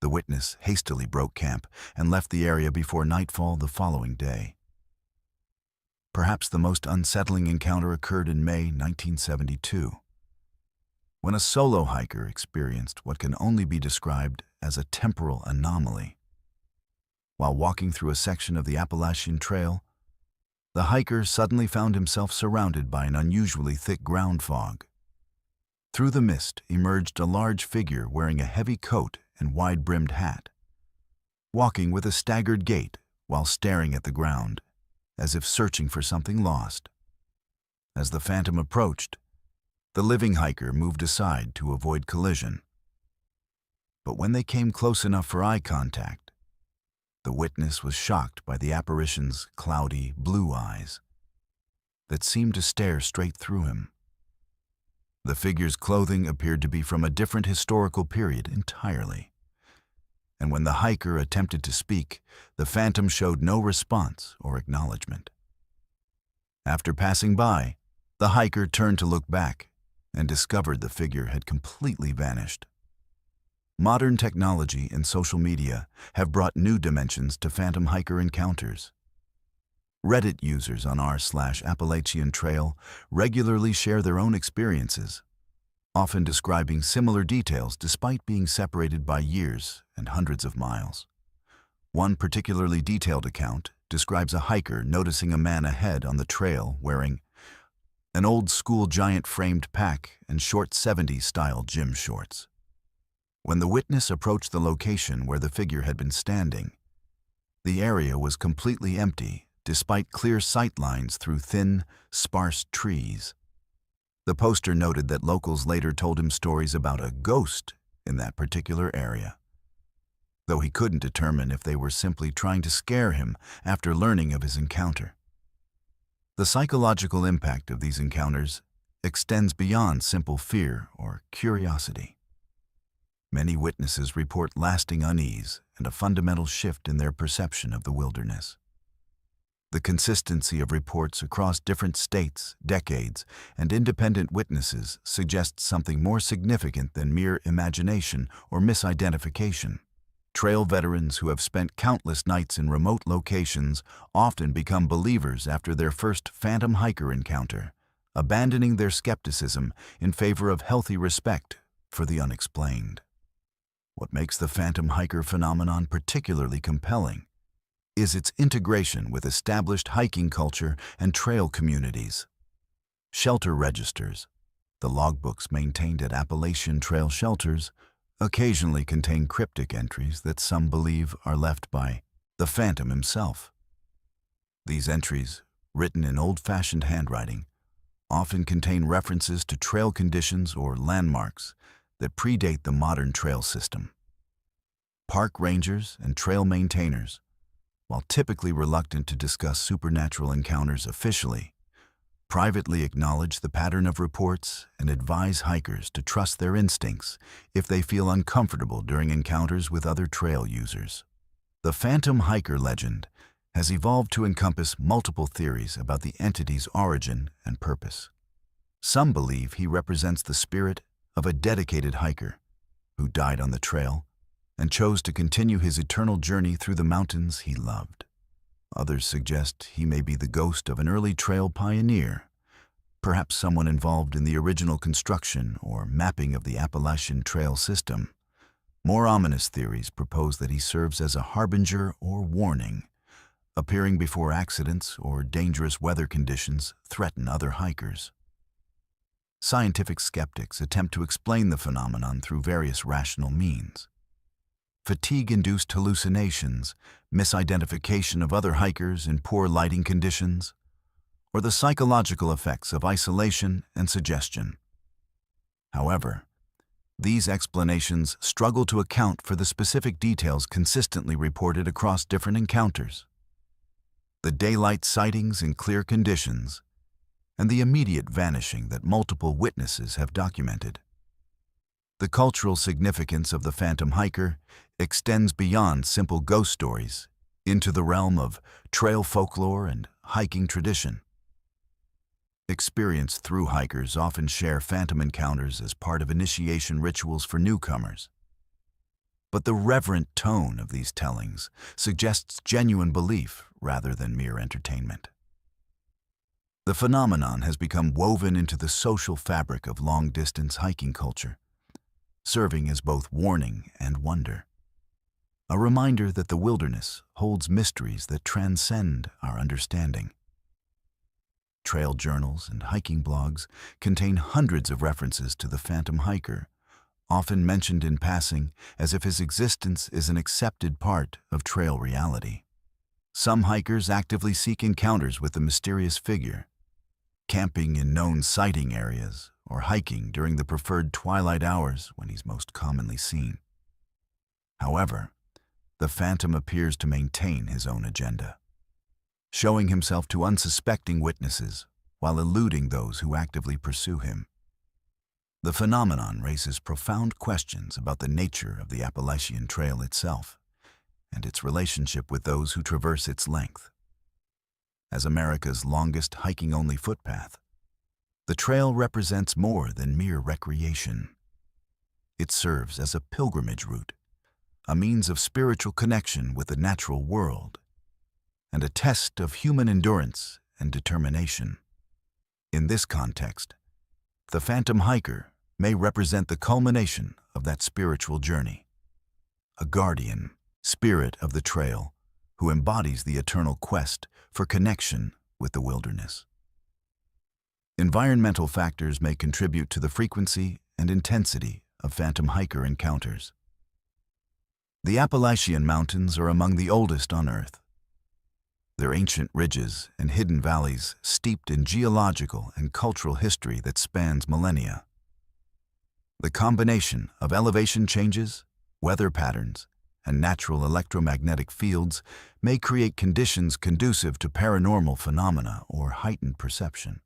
The witness hastily broke camp and left the area before nightfall the following day. Perhaps the most unsettling encounter occurred in May 1972, when a solo hiker experienced what can only be described as a temporal anomaly. While walking through a section of the Appalachian Trail, the hiker suddenly found himself surrounded by an unusually thick ground fog. Through the mist emerged a large figure wearing a heavy coat and wide-brimmed hat, walking with a staggered gait while staring at the ground, as if searching for something lost. As the phantom approached, the living hiker moved aside to avoid collision. But when they came close enough for eye contact, the witness was shocked by the apparition's cloudy blue eyes that seemed to stare straight through him. The figure's clothing appeared to be from a different historical period entirely, and when the hiker attempted to speak, the phantom showed no response or acknowledgement. After passing by, the hiker turned to look back and discovered the figure had completely vanished. Modern technology and social media have brought new dimensions to phantom hiker encounters. Reddit users on r/Appalachian Trail regularly share their own experiences, often describing similar details despite being separated by years and hundreds of miles. One particularly detailed account describes a hiker noticing a man ahead on the trail wearing an old-school giant-framed pack and short 70s-style gym shorts. When the witness approached the location where the figure had been standing, the area was completely empty despite clear sight lines through thin, sparse trees. The poster noted that locals later told him stories about a ghost in that particular area, though he couldn't determine if they were simply trying to scare him after learning of his encounter. The psychological impact of these encounters extends beyond simple fear or curiosity. Many witnesses report lasting unease and a fundamental shift in their perception of the wilderness. The consistency of reports across different states, decades, and independent witnesses suggests something more significant than mere imagination or misidentification. Trail veterans who have spent countless nights in remote locations often become believers after their first phantom hiker encounter, abandoning their skepticism in favor of healthy respect for the unexplained. What makes the phantom hiker phenomenon particularly compelling is its integration with established hiking culture and trail communities. Shelter registers, the logbooks maintained at Appalachian Trail shelters, occasionally contain cryptic entries that some believe are left by the phantom himself. These entries, written in old-fashioned handwriting, often contain references to trail conditions or landmarks that predate the modern trail system. Park rangers and trail maintainers, while typically reluctant to discuss supernatural encounters officially, privately acknowledge the pattern of reports and advise hikers to trust their instincts if they feel uncomfortable during encounters with other trail users. The phantom hiker legend has evolved to encompass multiple theories about the entity's origin and purpose. Some believe he represents the spirit of a dedicated hiker who died on the trail and chose to continue his eternal journey through the mountains he loved. Others suggest he may be the ghost of an early trail pioneer, perhaps someone involved in the original construction or mapping of the Appalachian Trail system. More ominous theories propose that he serves as a harbinger or warning, appearing before accidents or dangerous weather conditions threaten other hikers. Scientific skeptics attempt to explain the phenomenon through various rational means. Fatigue-induced hallucinations, misidentification of other hikers in poor lighting conditions, or the psychological effects of isolation and suggestion. However, these explanations struggle to account for the specific details consistently reported across different encounters. The daylight sightings in clear conditions, and the immediate vanishing that multiple witnesses have documented. The cultural significance of the phantom hiker extends beyond simple ghost stories into the realm of trail folklore and hiking tradition. Experienced thru-hikers often share phantom encounters as part of initiation rituals for newcomers. But the reverent tone of these tellings suggests genuine belief rather than mere entertainment. The phenomenon has become woven into the social fabric of long-distance hiking culture, serving as both warning and wonder. A reminder that the wilderness holds mysteries that transcend our understanding. Trail journals and hiking blogs contain hundreds of references to the phantom hiker, often mentioned in passing as if his existence is an accepted part of trail reality. Some hikers actively seek encounters with the mysterious figure, camping in known sighting areas or hiking during the preferred twilight hours when he's most commonly seen. However, the phantom appears to maintain his own agenda, showing himself to unsuspecting witnesses while eluding those who actively pursue him. The phenomenon raises profound questions about the nature of the Appalachian Trail itself and its relationship with those who traverse its length. As America's longest hiking-only footpath, the trail represents more than mere recreation. It serves as a pilgrimage route, a means of spiritual connection with the natural world, and a test of human endurance and determination. In this context, the phantom hiker may represent the culmination of that spiritual journey, a guardian spirit of the trail who embodies the eternal quest for connection with the wilderness. Environmental factors may contribute to the frequency and intensity of phantom hiker encounters. The Appalachian Mountains are among the oldest on Earth. Their ancient ridges and hidden valleys steeped in geological and cultural history that spans millennia. The combination of elevation changes, weather patterns, and natural electromagnetic fields may create conditions conducive to paranormal phenomena or heightened perception.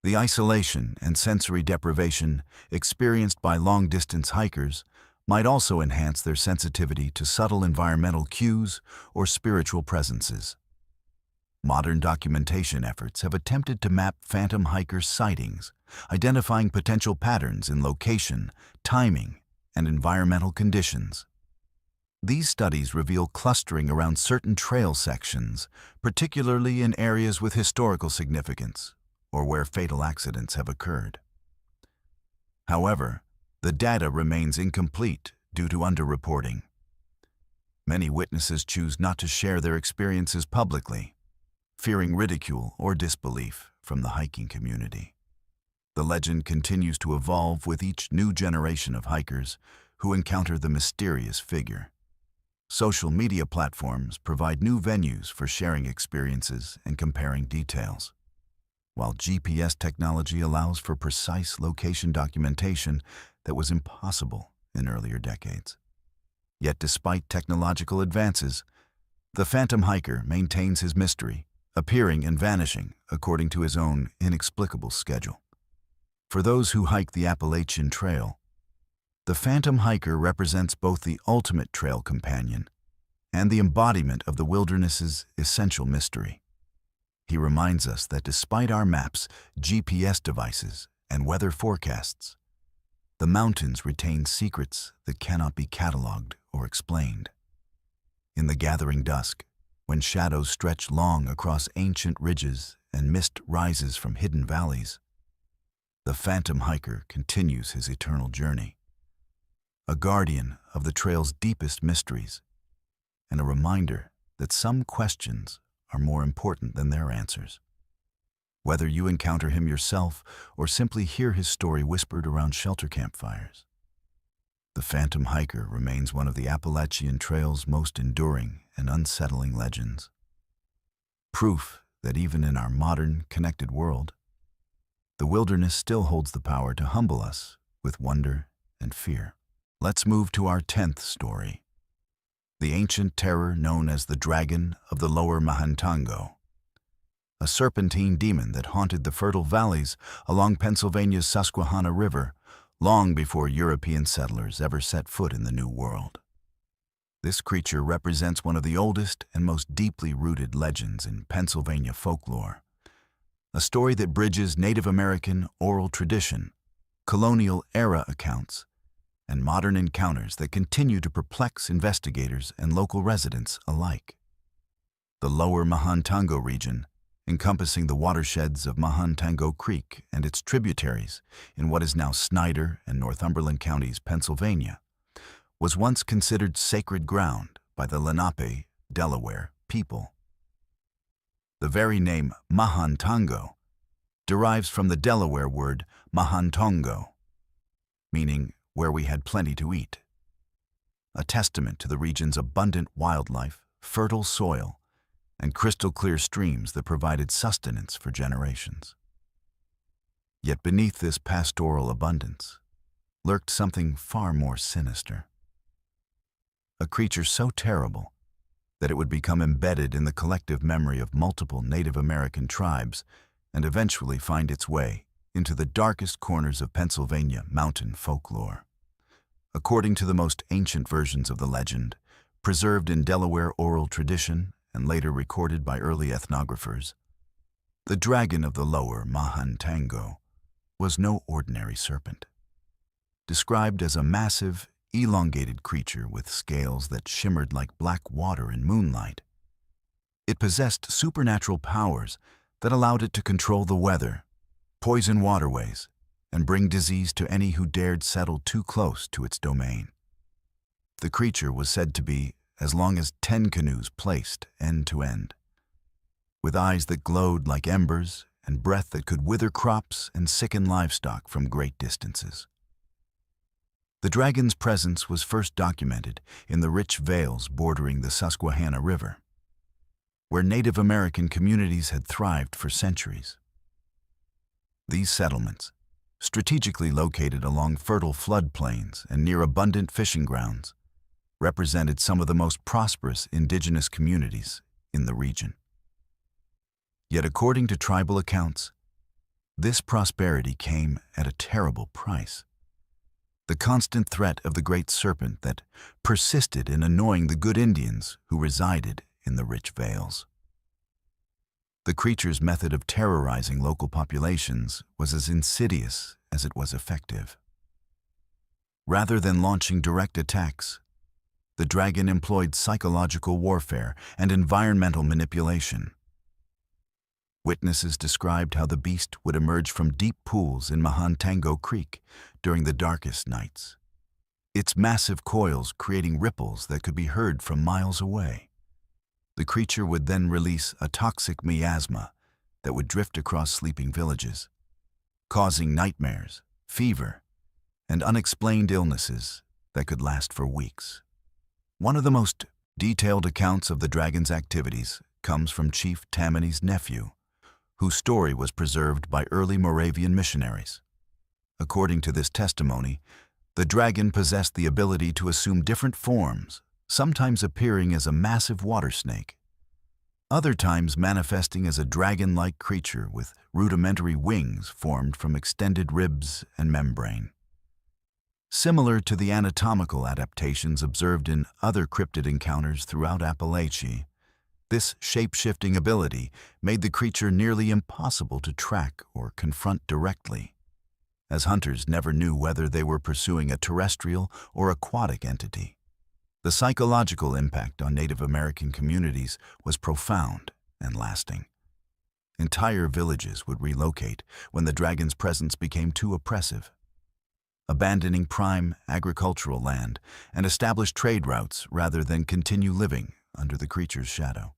The isolation and sensory deprivation experienced by long-distance hikers might also enhance their sensitivity to subtle environmental cues or spiritual presences. Modern documentation efforts have attempted to map phantom hiker sightings, identifying potential patterns in location, timing, and environmental conditions. These studies reveal clustering around certain trail sections, particularly in areas with historical significance or where fatal accidents have occurred. However, the data remains incomplete due to underreporting. Many witnesses choose not to share their experiences publicly, fearing ridicule or disbelief from the hiking community. The legend continues to evolve with each new generation of hikers who encounter the mysterious figure. Social media platforms provide new venues for sharing experiences and comparing details. While GPS technology allows for precise location documentation that was impossible in earlier decades. Yet despite technological advances, the phantom hiker maintains his mystery, appearing and vanishing according to his own inexplicable schedule. For those who hike the Appalachian Trail, the phantom hiker represents both the ultimate trail companion and the embodiment of the wilderness's essential mystery. He reminds us that despite our maps, GPS devices, and weather forecasts, the mountains retain secrets that cannot be cataloged or explained. In the gathering dusk, when shadows stretch long across ancient ridges and mist rises from hidden valleys, the phantom hiker continues his eternal journey, a guardian of the trail's deepest mysteries, and a reminder that some questions are more important than their answers. Whether you encounter him yourself or simply hear his story whispered around shelter campfires, the phantom hiker remains one of the Appalachian Trail's most enduring and unsettling legends. Proof that even in our modern, connected world, the wilderness still holds the power to humble us with wonder and fear. Let's move to our 10th story. The ancient terror known as the Dragon of the Lower Mahantango, a serpentine demon that haunted the fertile valleys along Pennsylvania's Susquehanna River long before European settlers ever set foot in the New World. This creature represents one of the oldest and most deeply rooted legends in Pennsylvania folklore, a story that bridges Native American oral tradition, colonial-era accounts, and modern encounters that continue to perplex investigators and local residents alike. The Lower Mahantango region, encompassing the watersheds of Mahantango Creek and its tributaries in what is now Snyder and Northumberland counties, Pennsylvania, was once considered sacred ground by the Lenape, Delaware people. The very name Mahantongo derives from the Delaware word Mahantongo, meaning where we had plenty to eat, a testament to the region's abundant wildlife, fertile soil, and crystal-clear streams that provided sustenance for generations. Yet beneath this pastoral abundance lurked something far more sinister. A creature so terrible that it would become embedded in the collective memory of multiple Native American tribes and eventually find its way into the darkest corners of Pennsylvania mountain folklore. According to the most ancient versions of the legend, preserved in Delaware oral tradition and later recorded by early ethnographers, the dragon of the lower Mahantongo was no ordinary serpent. Described as a massive, elongated creature with scales that shimmered like black water in moonlight, it possessed supernatural powers that allowed it to control the weather, poison waterways, and bring disease to any who dared settle too close to its domain. The creature was said to be as long as 10 canoes placed end to end, with eyes that glowed like embers and breath that could wither crops and sicken livestock from great distances. The dragon's presence was first documented in the rich vales bordering the Susquehanna River, where Native American communities had thrived for centuries. These settlements, strategically located along fertile floodplains and near abundant fishing grounds, represented some of the most prosperous indigenous communities in the region. Yet according to tribal accounts, this prosperity came at a terrible price. The constant threat of the great serpent that persisted in annoying the good Indians who resided in the rich vales. The creature's method of terrorizing local populations was as insidious as it was effective. Rather than launching direct attacks, the dragon employed psychological warfare and environmental manipulation. Witnesses described how the beast would emerge from deep pools in Mahantongo Creek during the darkest nights, its massive coils creating ripples that could be heard from miles away. The creature would then release a toxic miasma that would drift across sleeping villages, causing nightmares, fever, and unexplained illnesses that could last for weeks. One of the most detailed accounts of the dragon's activities comes from Chief Tammany's nephew, whose story was preserved by early Moravian missionaries. According to this testimony, the dragon possessed the ability to assume different forms, sometimes appearing as a massive water snake, other times manifesting as a dragon-like creature with rudimentary wings formed from extended ribs and membrane. Similar to the anatomical adaptations observed in other cryptid encounters throughout Appalachia, this shape-shifting ability made the creature nearly impossible to track or confront directly, as hunters never knew whether they were pursuing a terrestrial or aquatic entity. The psychological impact on Native American communities was profound and lasting. Entire villages would relocate when the dragon's presence became too oppressive, abandoning prime agricultural land and established trade routes rather than continue living under the creature's shadow.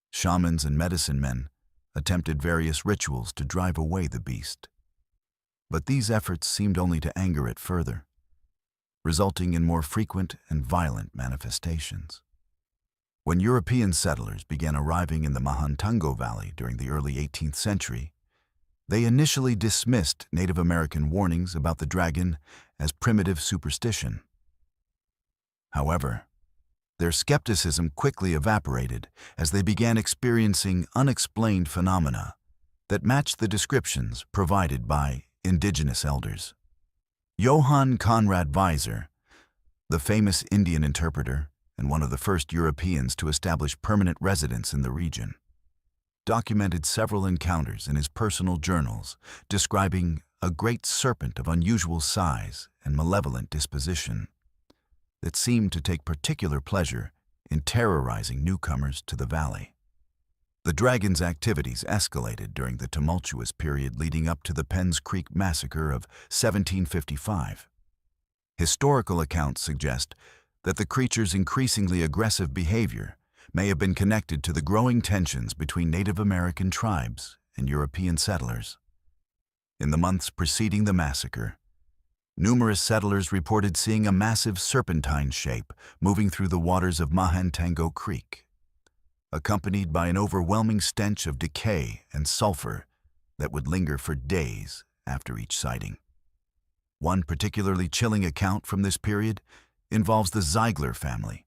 Shamans and medicine men attempted various rituals to drive away the beast, but these efforts seemed only to anger it further, resulting in more frequent and violent manifestations. When European settlers began arriving in the Mahantongo Valley during the early 18th century, they initially dismissed Native American warnings about the dragon as primitive superstition. However, their skepticism quickly evaporated as they began experiencing unexplained phenomena that matched the descriptions provided by indigenous elders. Johann Conrad Weiser, the famous Indian interpreter and one of the first Europeans to establish permanent residence in the region, documented several encounters in his personal journals describing a great serpent of unusual size and malevolent disposition that seemed to take particular pleasure in terrorizing newcomers to the valley. The dragon's activities escalated during the tumultuous period leading up to the Penns Creek Massacre of 1755. Historical accounts suggest that the creature's increasingly aggressive behavior may have been connected to the growing tensions between Native American tribes and European settlers. In the months preceding the massacre, numerous settlers reported seeing a massive serpentine shape moving through the waters of Mahantango Creek, accompanied by an overwhelming stench of decay and sulfur that would linger for days after each sighting. One particularly chilling account from this period involves the Ziegler family,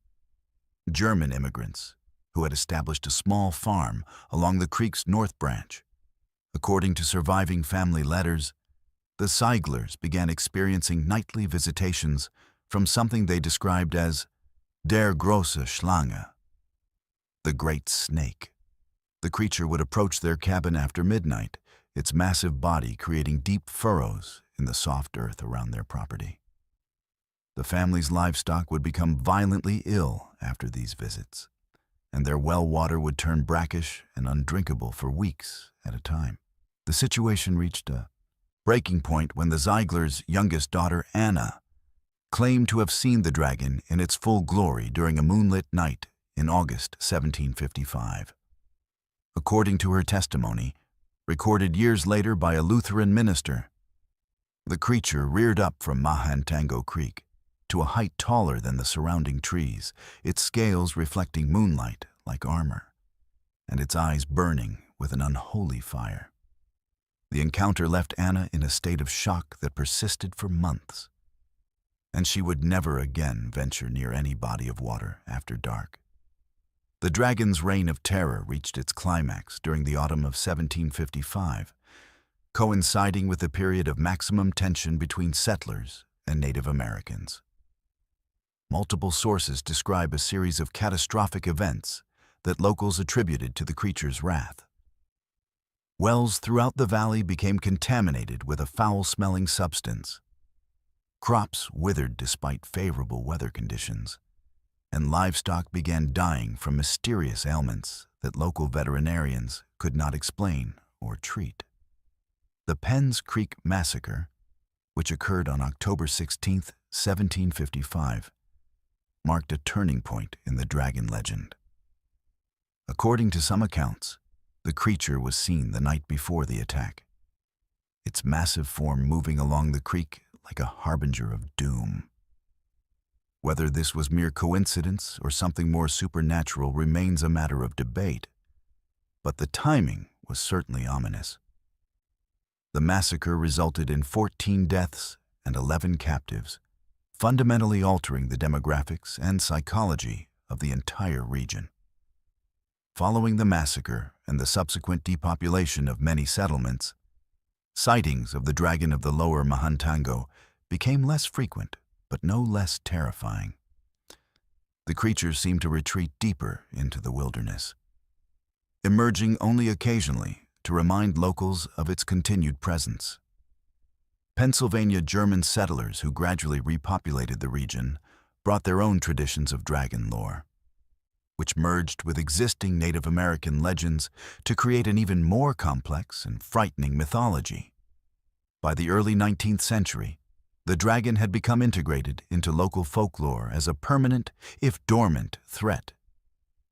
German immigrants who had established a small farm along the creek's north branch. According to surviving family letters, the Zieglers began experiencing nightly visitations from something they described as der große Schlange, the great snake. The creature would approach their cabin after midnight, its massive body creating deep furrows in the soft earth around their property. The family's livestock would become violently ill after these visits, and their well water would turn brackish and undrinkable for weeks at a time. The situation reached a breaking point when the Zieglers' youngest daughter, Anna, claimed to have seen the dragon in its full glory during a moonlit night in August 1755. According to her testimony, recorded years later by a Lutheran minister, the creature reared up from Mahantango Creek to a height taller than the surrounding trees, its scales reflecting moonlight like armor, and its eyes burning with an unholy fire. The encounter left Anna in a state of shock that persisted for months, and she would never again venture near any body of water after dark. The dragon's reign of terror reached its climax during the autumn of 1755, coinciding with a period of maximum tension between settlers and Native Americans. Multiple sources describe a series of catastrophic events that locals attributed to the creature's wrath. Wells throughout the valley became contaminated with a foul-smelling substance. Crops withered despite favorable weather conditions, and livestock began dying from mysterious ailments that local veterinarians could not explain or treat. The Penns Creek Massacre, which occurred on October 16, 1755, marked a turning point in the dragon legend. According to some accounts, the creature was seen the night before the attack, its massive form moving along the creek like a harbinger of doom. Whether this was mere coincidence or something more supernatural remains a matter of debate, but the timing was certainly ominous. The massacre resulted in 14 deaths and 11 captives, fundamentally altering the demographics and psychology of the entire region. Following the massacre and the subsequent depopulation of many settlements, sightings of the dragon of the lower Mahantango became less frequent, but no less terrifying. The creature seemed to retreat deeper into the wilderness, emerging only occasionally to remind locals of its continued presence. Pennsylvania German settlers who gradually repopulated the region brought their own traditions of dragon lore, which merged with existing Native American legends to create an even more complex and frightening mythology. By the early 19th century, the dragon had become integrated into local folklore as a permanent, if dormant, threat.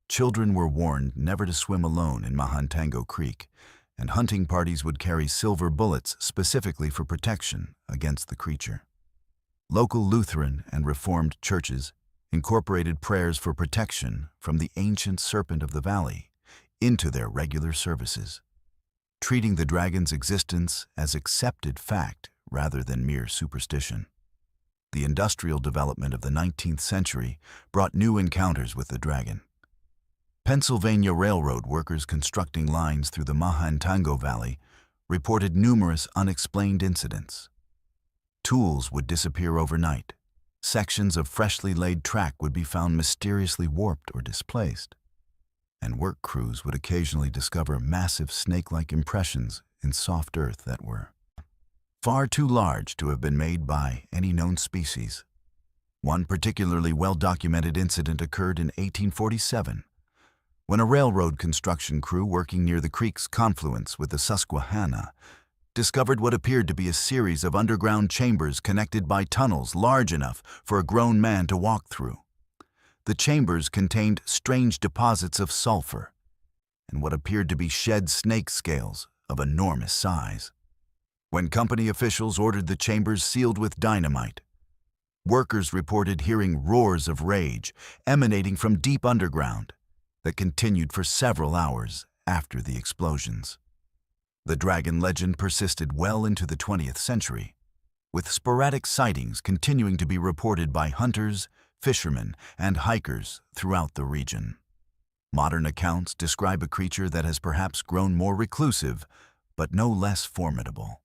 Children were warned never to swim alone in Mahantango Creek, and hunting parties would carry silver bullets specifically for protection against the creature. Local Lutheran and Reformed churches incorporated prayers for protection from the ancient serpent of the valley into their regular services, treating the dragon's existence as accepted fact rather than mere superstition. The industrial development of the 19th century brought new encounters with the dragon. Pennsylvania railroad workers constructing lines through the Mahantango Valley reported numerous unexplained incidents. Tools would disappear overnight. Sections of freshly laid track would be found mysteriously warped or displaced, and work crews would occasionally discover massive snake-like impressions in soft earth that were far too large to have been made by any known species. One particularly well-documented incident occurred in 1847, when a railroad construction crew working near the creek's confluence with the Susquehanna discovered what appeared to be a series of underground chambers connected by tunnels large enough for a grown man to walk through. The chambers contained strange deposits of sulfur and what appeared to be shed snake scales of enormous size. When company officials ordered the chambers sealed with dynamite, workers reported hearing roars of rage emanating from deep underground that continued for several hours after the explosions. The dragon legend persisted well into the 20th century, with sporadic sightings continuing to be reported by hunters, fishermen, and hikers throughout the region. Modern accounts describe a creature that has perhaps grown more reclusive, but no less formidable.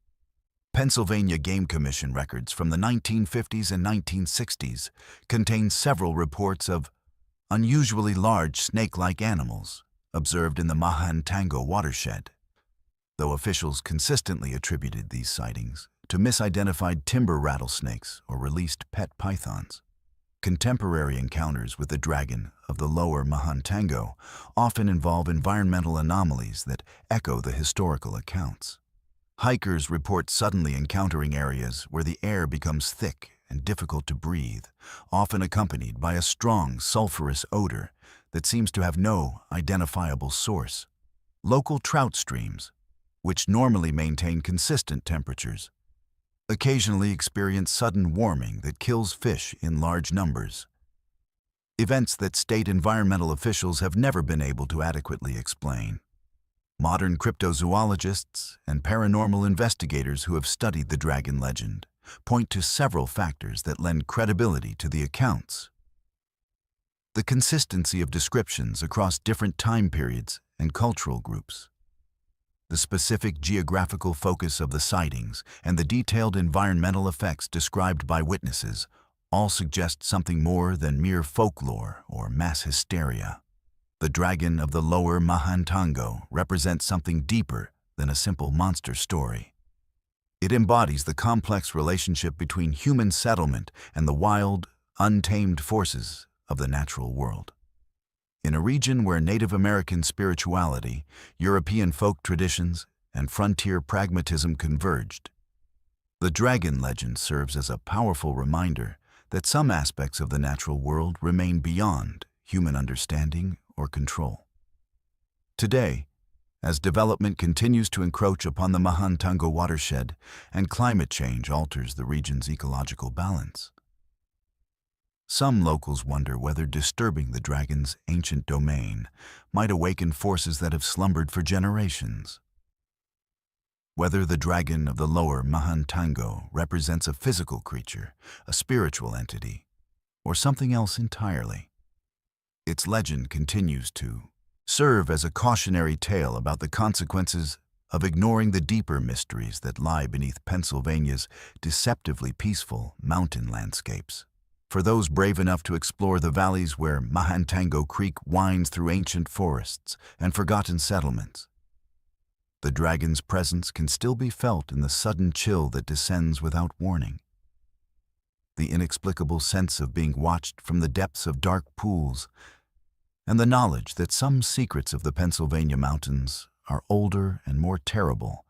Pennsylvania Game Commission records from the 1950s and 1960s contain several reports of unusually large snake-like animals observed in the Mothman watershed, though officials consistently attributed these sightings to misidentified timber rattlesnakes or released pet pythons. Contemporary encounters with the dragon of the lower Mothman often involve environmental anomalies that echo the historical accounts. Hikers report suddenly encountering areas where the air becomes thick and difficult to breathe, often accompanied by a strong sulfurous odor that seems to have no identifiable source. Local trout streams, which normally maintain consistent temperatures, occasionally experience sudden warming that kills fish in large numbers. Events that state environmental officials have never been able to adequately explain. Modern cryptozoologists and paranormal investigators who have studied the dragon legend point to several factors that lend credibility to the accounts. The consistency of descriptions across different time periods and cultural groups, the specific geographical focus of the sightings, and the detailed environmental effects described by witnesses all suggest something more than mere folklore or mass hysteria. The dragon of the lower Mothman represents something deeper than a simple monster story. It embodies the complex relationship between human settlement and the wild, untamed forces of the natural world. In a region where Native American spirituality, European folk traditions, and frontier pragmatism converged, the dragon legend serves as a powerful reminder that some aspects of the natural world remain beyond human understanding or control. Today, as development continues to encroach upon the Mothman watershed and climate change alters the region's ecological balance, some locals wonder whether disturbing the dragon's ancient domain might awaken forces that have slumbered for generations. Whether the dragon of the lower Mothman represents a physical creature, a spiritual entity, or something else entirely, its legend continues to serve as a cautionary tale about the consequences of ignoring the deeper mysteries that lie beneath Pennsylvania's deceptively peaceful mountain landscapes. For those brave enough to explore the valleys where Mothman Creek winds through ancient forests and forgotten settlements, the dragon's presence can still be felt in the sudden chill that descends without warning. The inexplicable sense of being watched from the depths of dark pools, and the knowledge that some secrets of the Pennsylvania mountains are older and more terrible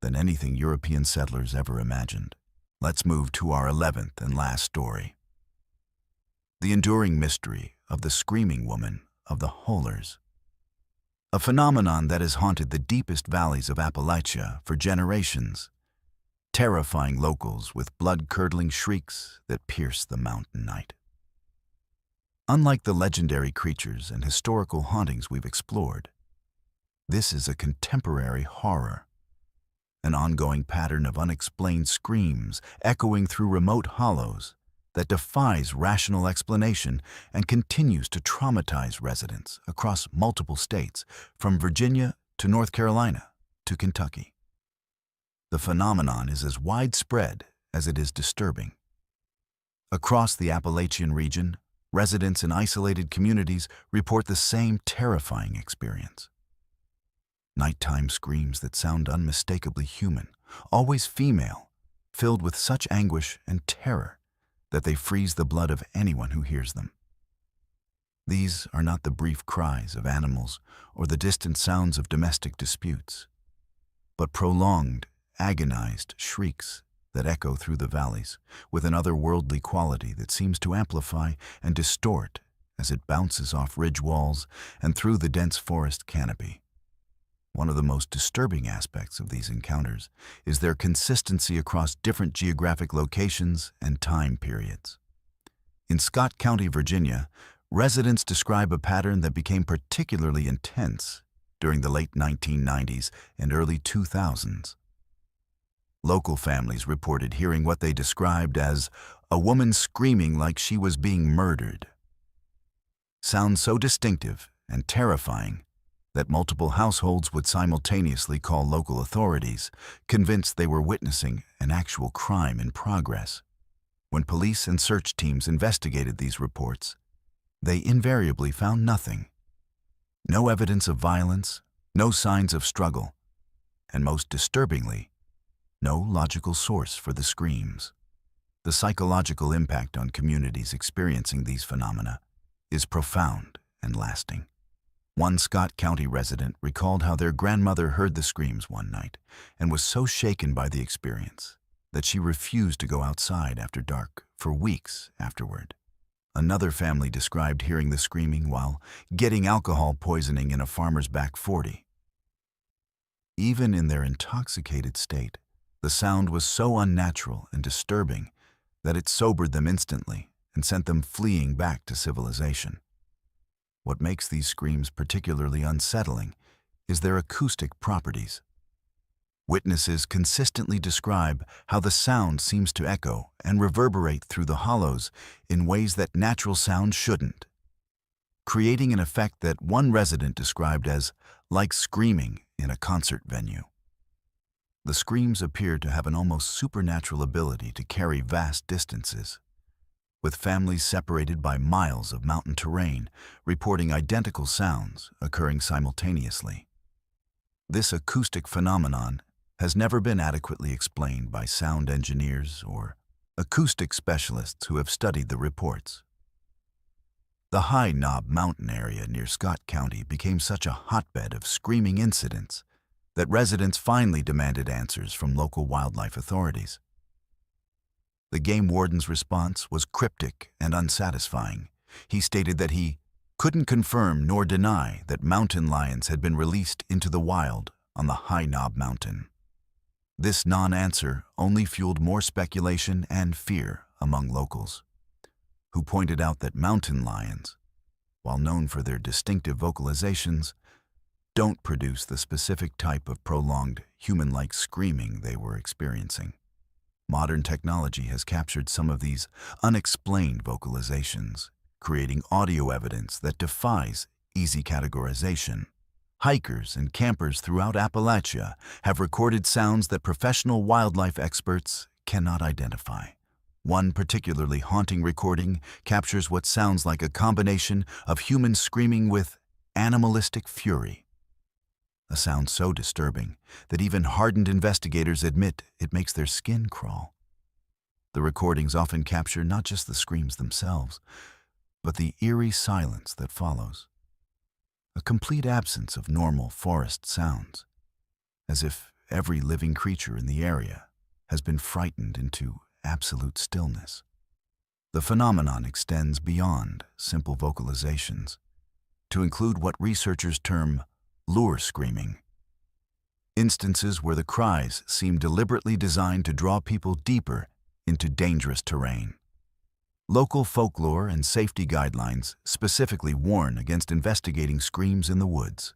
than anything European settlers ever imagined. Let's move to our 11th and last story. The enduring mystery of the screaming woman of the Horrors, a phenomenon that has haunted the deepest valleys of Appalachia for generations, terrifying locals with blood-curdling shrieks that pierce the mountain night. Unlike the legendary creatures and historical hauntings we've explored, this is a contemporary horror, an ongoing pattern of unexplained screams echoing through remote hollows that defies rational explanation and continues to traumatize residents across multiple states, from Virginia to North Carolina to Kentucky. The phenomenon is as widespread as it is disturbing. Across the Appalachian region, residents in isolated communities report the same terrifying experience. Nighttime screams that sound unmistakably human, always female, filled with such anguish and terror that they freeze the blood of anyone who hears them. These are not the brief cries of animals or the distant sounds of domestic disputes, but prolonged, agonized shrieks that echo through the valleys with an otherworldly quality that seems to amplify and distort as it bounces off ridge walls and through the dense forest canopy. One of the most disturbing aspects of these encounters is their consistency across different geographic locations and time periods. In Scott County, Virginia, residents describe a pattern that became particularly intense during the late 1990s and early 2000s. Local families reported hearing what they described as a woman screaming like she was being murdered. Sounds so distinctive and terrifying that multiple households would simultaneously call local authorities, convinced they were witnessing an actual crime in progress. When police and search teams investigated these reports, they invariably found nothing. No evidence of violence, no signs of struggle, and most disturbingly, no logical source for the screams. The psychological impact on communities experiencing these phenomena is profound and lasting. One Scott County resident recalled how their grandmother heard the screams one night and was so shaken by the experience that she refused to go outside after dark for weeks afterward. Another family described hearing the screaming while getting alcohol poisoning in a farmer's back 40. Even in their intoxicated state, the sound was so unnatural and disturbing that it sobered them instantly and sent them fleeing back to civilization. What makes these screams particularly unsettling is their acoustic properties. Witnesses consistently describe how the sound seems to echo and reverberate through the hollows in ways that natural sound shouldn't, creating an effect that one resident described as like screaming in a concert venue. The screams appear to have an almost supernatural ability to carry vast distances, with families separated by miles of mountain terrain reporting identical sounds occurring simultaneously. This acoustic phenomenon has never been adequately explained by sound engineers or acoustic specialists who have studied the reports. The High Knob Mountain area near Scott County became such a hotbed of screaming incidents that residents finally demanded answers from local wildlife authorities. The game warden's response was cryptic and unsatisfying. He stated that he couldn't confirm nor deny that mountain lions had been released into the wild on the High Knob Mountain. This non-answer only fueled more speculation and fear among locals, who pointed out that mountain lions, while known for their distinctive vocalizations, don't produce the specific type of prolonged, human-like screaming they were experiencing. Modern technology has captured some of these unexplained vocalizations, creating audio evidence that defies easy categorization. Hikers and campers throughout Appalachia have recorded sounds that professional wildlife experts cannot identify. One particularly haunting recording captures what sounds like a combination of human screaming with animalistic fury. A sound so disturbing that even hardened investigators admit it makes their skin crawl. The recordings often capture not just the screams themselves, but the eerie silence that follows. A complete absence of normal forest sounds, as if every living creature in the area has been frightened into absolute stillness. The phenomenon extends beyond simple vocalizations to include what researchers term lure screaming, instances where the cries seem deliberately designed to draw people deeper into dangerous terrain. Local folklore and safety guidelines specifically warn against investigating screams in the woods,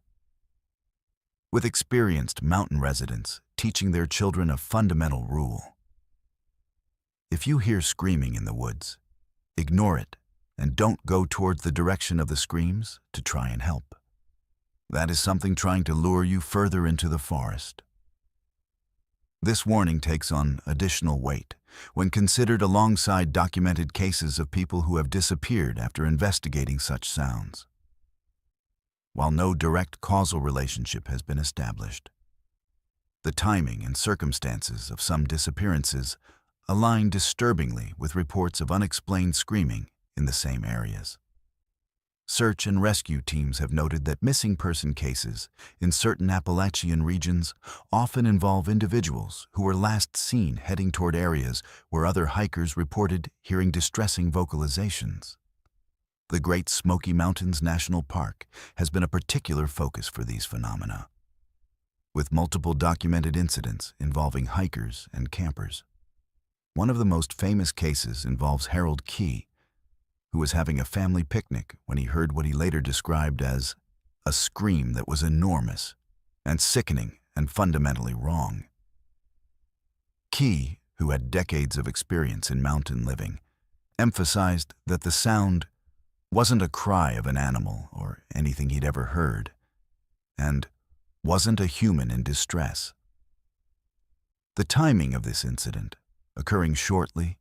with experienced mountain residents teaching their children a fundamental rule. If you hear screaming in the woods, ignore it and don't go towards the direction of the screams to try and help. That is something trying to lure you further into the forest. This warning takes on additional weight when considered alongside documented cases of people who have disappeared after investigating such sounds. While no direct causal relationship has been established, the timing and circumstances of some disappearances align disturbingly with reports of unexplained screaming in the same areas. Search and rescue teams have noted that missing person cases in certain Appalachian regions often involve individuals who were last seen heading toward areas where other hikers reported hearing distressing vocalizations. The Great Smoky Mountains National Park has been a particular focus for these phenomena, with multiple documented incidents involving hikers and campers. One of the most famous cases involves Harold Key, who was having a family picnic when he heard what he later described as a scream that was enormous and sickening and fundamentally wrong. Key, who had decades of experience in mountain living, emphasized that the sound wasn't a cry of an animal or anything he'd ever heard, and wasn't a human in distress. The timing of this incident, occurring shortly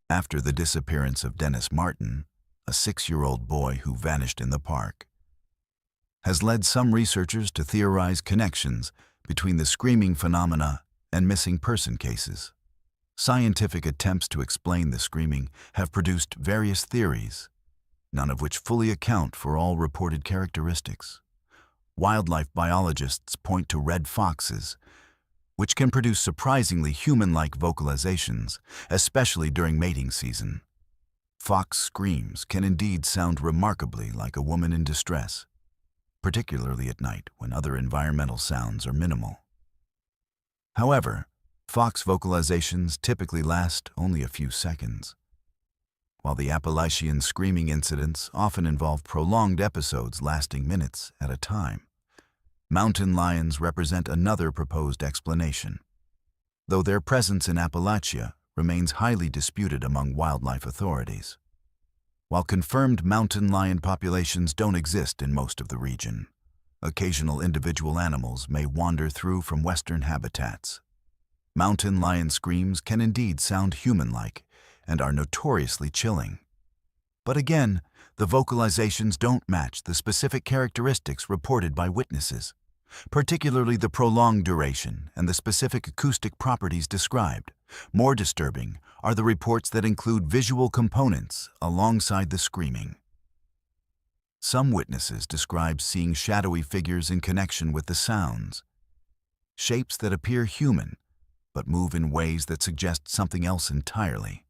after the disappearance of Dennis Martin, a 6-year-old boy who vanished in the park, has led some researchers to theorize connections between the screaming phenomena and missing person cases. Scientific attempts to explain the screaming have produced various theories, none of which fully account for all reported characteristics. Wildlife biologists point to red foxes, which can produce surprisingly human-like vocalizations, especially during mating season. Fox screams can indeed sound remarkably like a woman in distress, particularly at night when other environmental sounds are minimal. However, fox vocalizations typically last only a few seconds, while the Appalachian screaming incidents often involve prolonged episodes lasting minutes at a time. Mountain lions represent another proposed explanation, though their presence in Appalachia remains highly disputed among wildlife authorities. While confirmed mountain lion populations don't exist in most of the region, occasional individual animals may wander through from western habitats. Mountain lion screams can indeed sound human-like and are notoriously chilling. But again, the vocalizations don't match the specific characteristics reported by witnesses, particularly the prolonged duration and the specific acoustic properties described. More disturbing are the reports that include visual components alongside the screaming. Some witnesses describe seeing shadowy figures in connection with the sounds, shapes that appear human but move in ways that suggest something else entirely.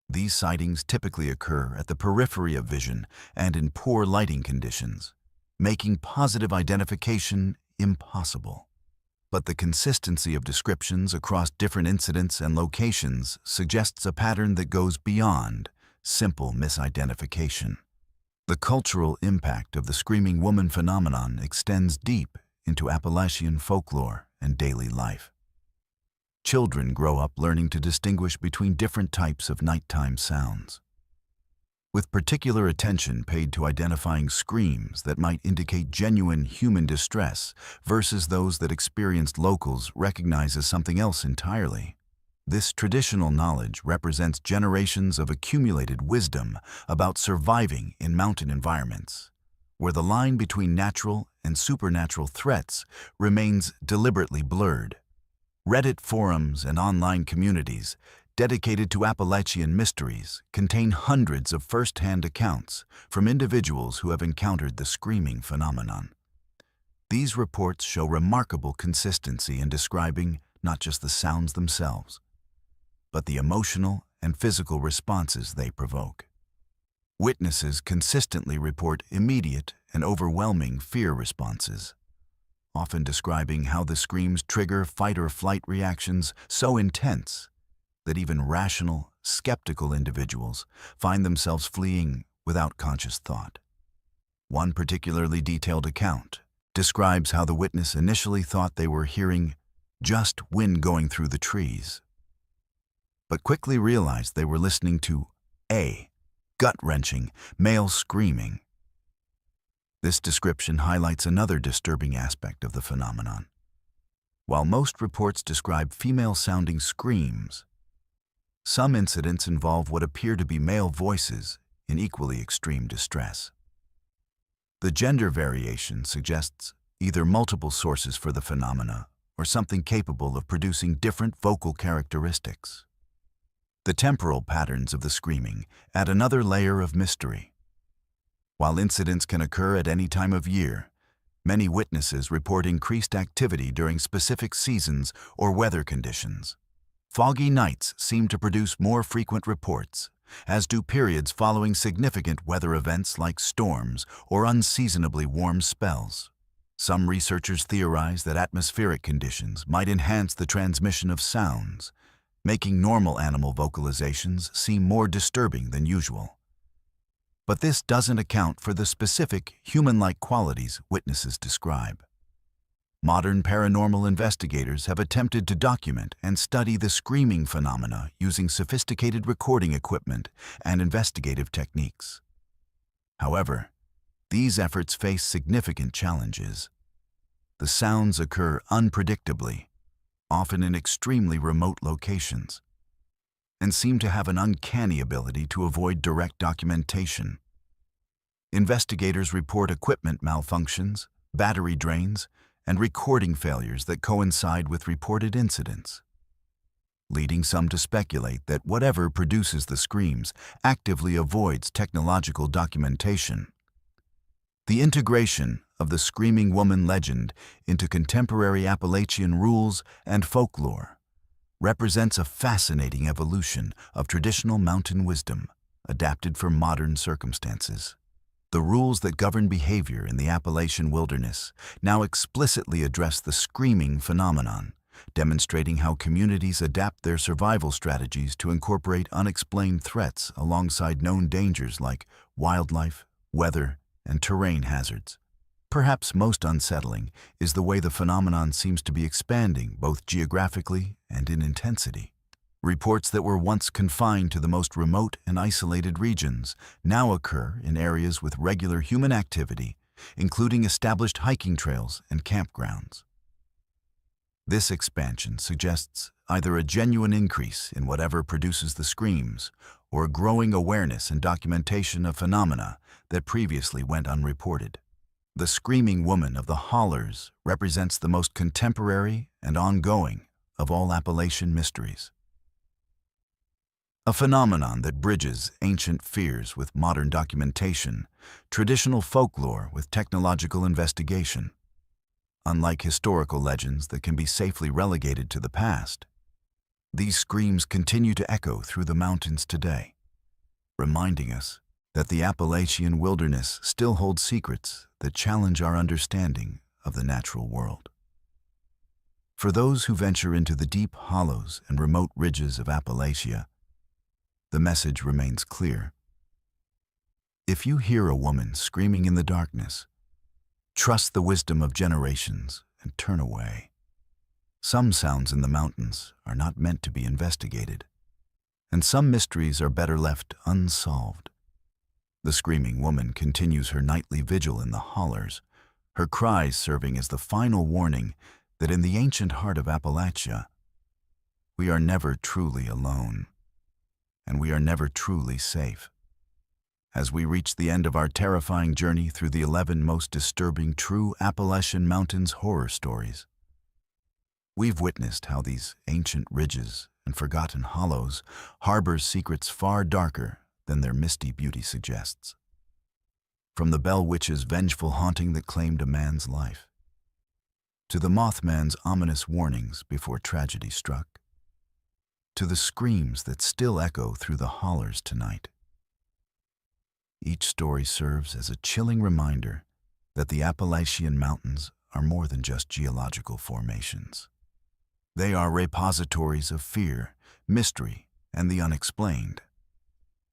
These sightings typically occur at the periphery of vision and in poor lighting conditions, making positive identification impossible. But the consistency of descriptions across different incidents and locations suggests a pattern that goes beyond simple misidentification. The cultural impact of the screaming woman phenomenon extends deep into Appalachian folklore and daily life. Children grow up learning to distinguish between different types of nighttime sounds, with particular attention paid to identifying screams that might indicate genuine human distress versus those that experienced locals recognize as something else entirely. This traditional knowledge represents generations of accumulated wisdom about surviving in mountain environments, where the line between natural and supernatural threats remains deliberately blurred. Reddit forums and online communities dedicated to Appalachian mysteries contain hundreds of first-hand accounts from individuals who have encountered the screaming phenomenon. These reports show remarkable consistency in describing not just the sounds themselves, but the emotional and physical responses they provoke. Witnesses consistently report immediate and overwhelming fear responses, often describing how the screams trigger fight-or-flight reactions so intense that even rational, skeptical individuals find themselves fleeing without conscious thought. One particularly detailed account describes how the witness initially thought they were hearing just wind going through the trees, but quickly realized they were listening to a gut-wrenching male screaming. This description highlights another disturbing aspect of the phenomenon. While most reports describe female-sounding screams, some incidents involve what appear to be male voices in equally extreme distress. The gender variation suggests either multiple sources for the phenomena or something capable of producing different vocal characteristics. The temporal patterns of the screaming add another layer of mystery. While incidents can occur at any time of year, many witnesses report increased activity during specific seasons or weather conditions. Foggy nights seem to produce more frequent reports, as do periods following significant weather events like storms or unseasonably warm spells. Some researchers theorize that atmospheric conditions might enhance the transmission of sounds, making normal animal vocalizations seem more disturbing than usual. But this doesn't account for the specific human-like qualities witnesses describe. Modern paranormal investigators have attempted to document and study the screaming phenomena using sophisticated recording equipment and investigative techniques. However, these efforts face significant challenges. The sounds occur unpredictably, often in extremely remote locations, and seem to have an uncanny ability to avoid direct documentation. Investigators report equipment malfunctions, battery drains, and recording failures that coincide with reported incidents, leading some to speculate that whatever produces the screams actively avoids technological documentation. The integration of the screaming woman legend into contemporary Appalachian rules and folklore represents a fascinating evolution of traditional mountain wisdom adapted for modern circumstances. The rules that govern behavior in the Appalachian wilderness now explicitly address the screaming phenomenon, demonstrating how communities adapt their survival strategies to incorporate unexplained threats alongside known dangers like wildlife, weather, and terrain hazards. Perhaps most unsettling is the way the phenomenon seems to be expanding both geographically and in intensity. Reports that were once confined to the most remote and isolated regions now occur in areas with regular human activity, including established hiking trails and campgrounds. This expansion suggests either a genuine increase in whatever produces the screams or a growing awareness and documentation of phenomena that previously went unreported. The screaming woman of the hollers represents the most contemporary and ongoing of all Appalachian mysteries. A phenomenon that bridges ancient fears with modern documentation, traditional folklore with technological investigation. Unlike historical legends that can be safely relegated to the past, these screams continue to echo through the mountains today, reminding us that the Appalachian wilderness still holds secrets that challenge our understanding of the natural world. For those who venture into the deep hollows and remote ridges of Appalachia, the message remains clear. If you hear a woman screaming in the darkness, trust the wisdom of generations and turn away. Some sounds in the mountains are not meant to be investigated, and some mysteries are better left unsolved. The screaming woman continues her nightly vigil in the hollers, her cries serving as the final warning that in the ancient heart of Appalachia, we are never truly alone, and we are never truly safe. As we reach the end of our terrifying journey through the 11 most disturbing true Appalachian Mountains horror stories, we've witnessed how these ancient ridges and forgotten hollows harbor secrets far darker than their misty beauty suggests. From the Bell Witch's vengeful haunting that claimed a man's life, to the Mothman's ominous warnings before tragedy struck, to the screams that still echo through the hollers tonight. Each story serves as a chilling reminder that the Appalachian Mountains are more than just geological formations. They are repositories of fear, mystery, and the unexplained.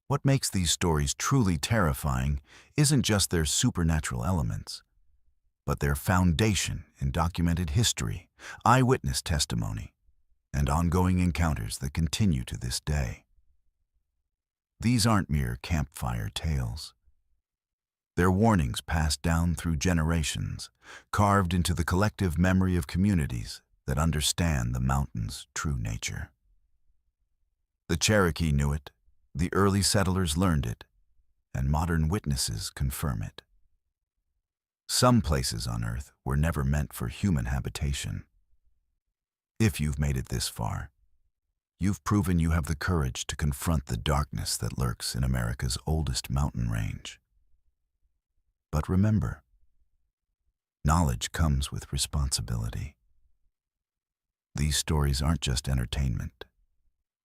What makes these stories truly terrifying isn't just their supernatural elements, but their foundation in documented history, eyewitness testimony, and ongoing encounters that continue to this day. These aren't mere campfire tales. They're warnings passed down through generations, carved into the collective memory of communities that understand the mountain's true nature. The Cherokee knew it, the early settlers learned it, and modern witnesses confirm it. Some places on Earth were never meant for human habitation. If you've made it this far, you've proven you have the courage to confront the darkness that lurks in America's oldest mountain range. But remember, knowledge comes with responsibility. These stories aren't just entertainment.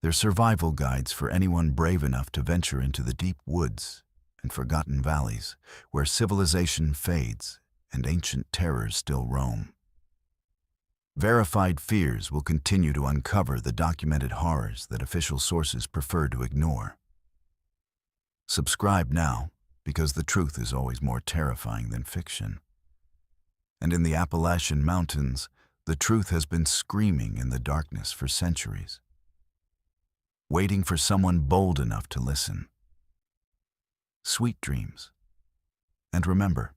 They're survival guides for anyone brave enough to venture into the deep woods and forgotten valleys where civilization fades and ancient terrors still roam. Verified fears will continue to uncover the documented horrors that official sources prefer to ignore. Subscribe now, because the truth is always more terrifying than fiction. And in the Appalachian Mountains, the truth has been screaming in the darkness for centuries, waiting for someone bold enough to listen. Sweet dreams. And remember,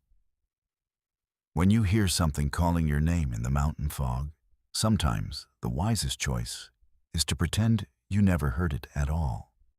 when you hear something calling your name in the mountain fog, sometimes the wisest choice is to pretend you never heard it at all.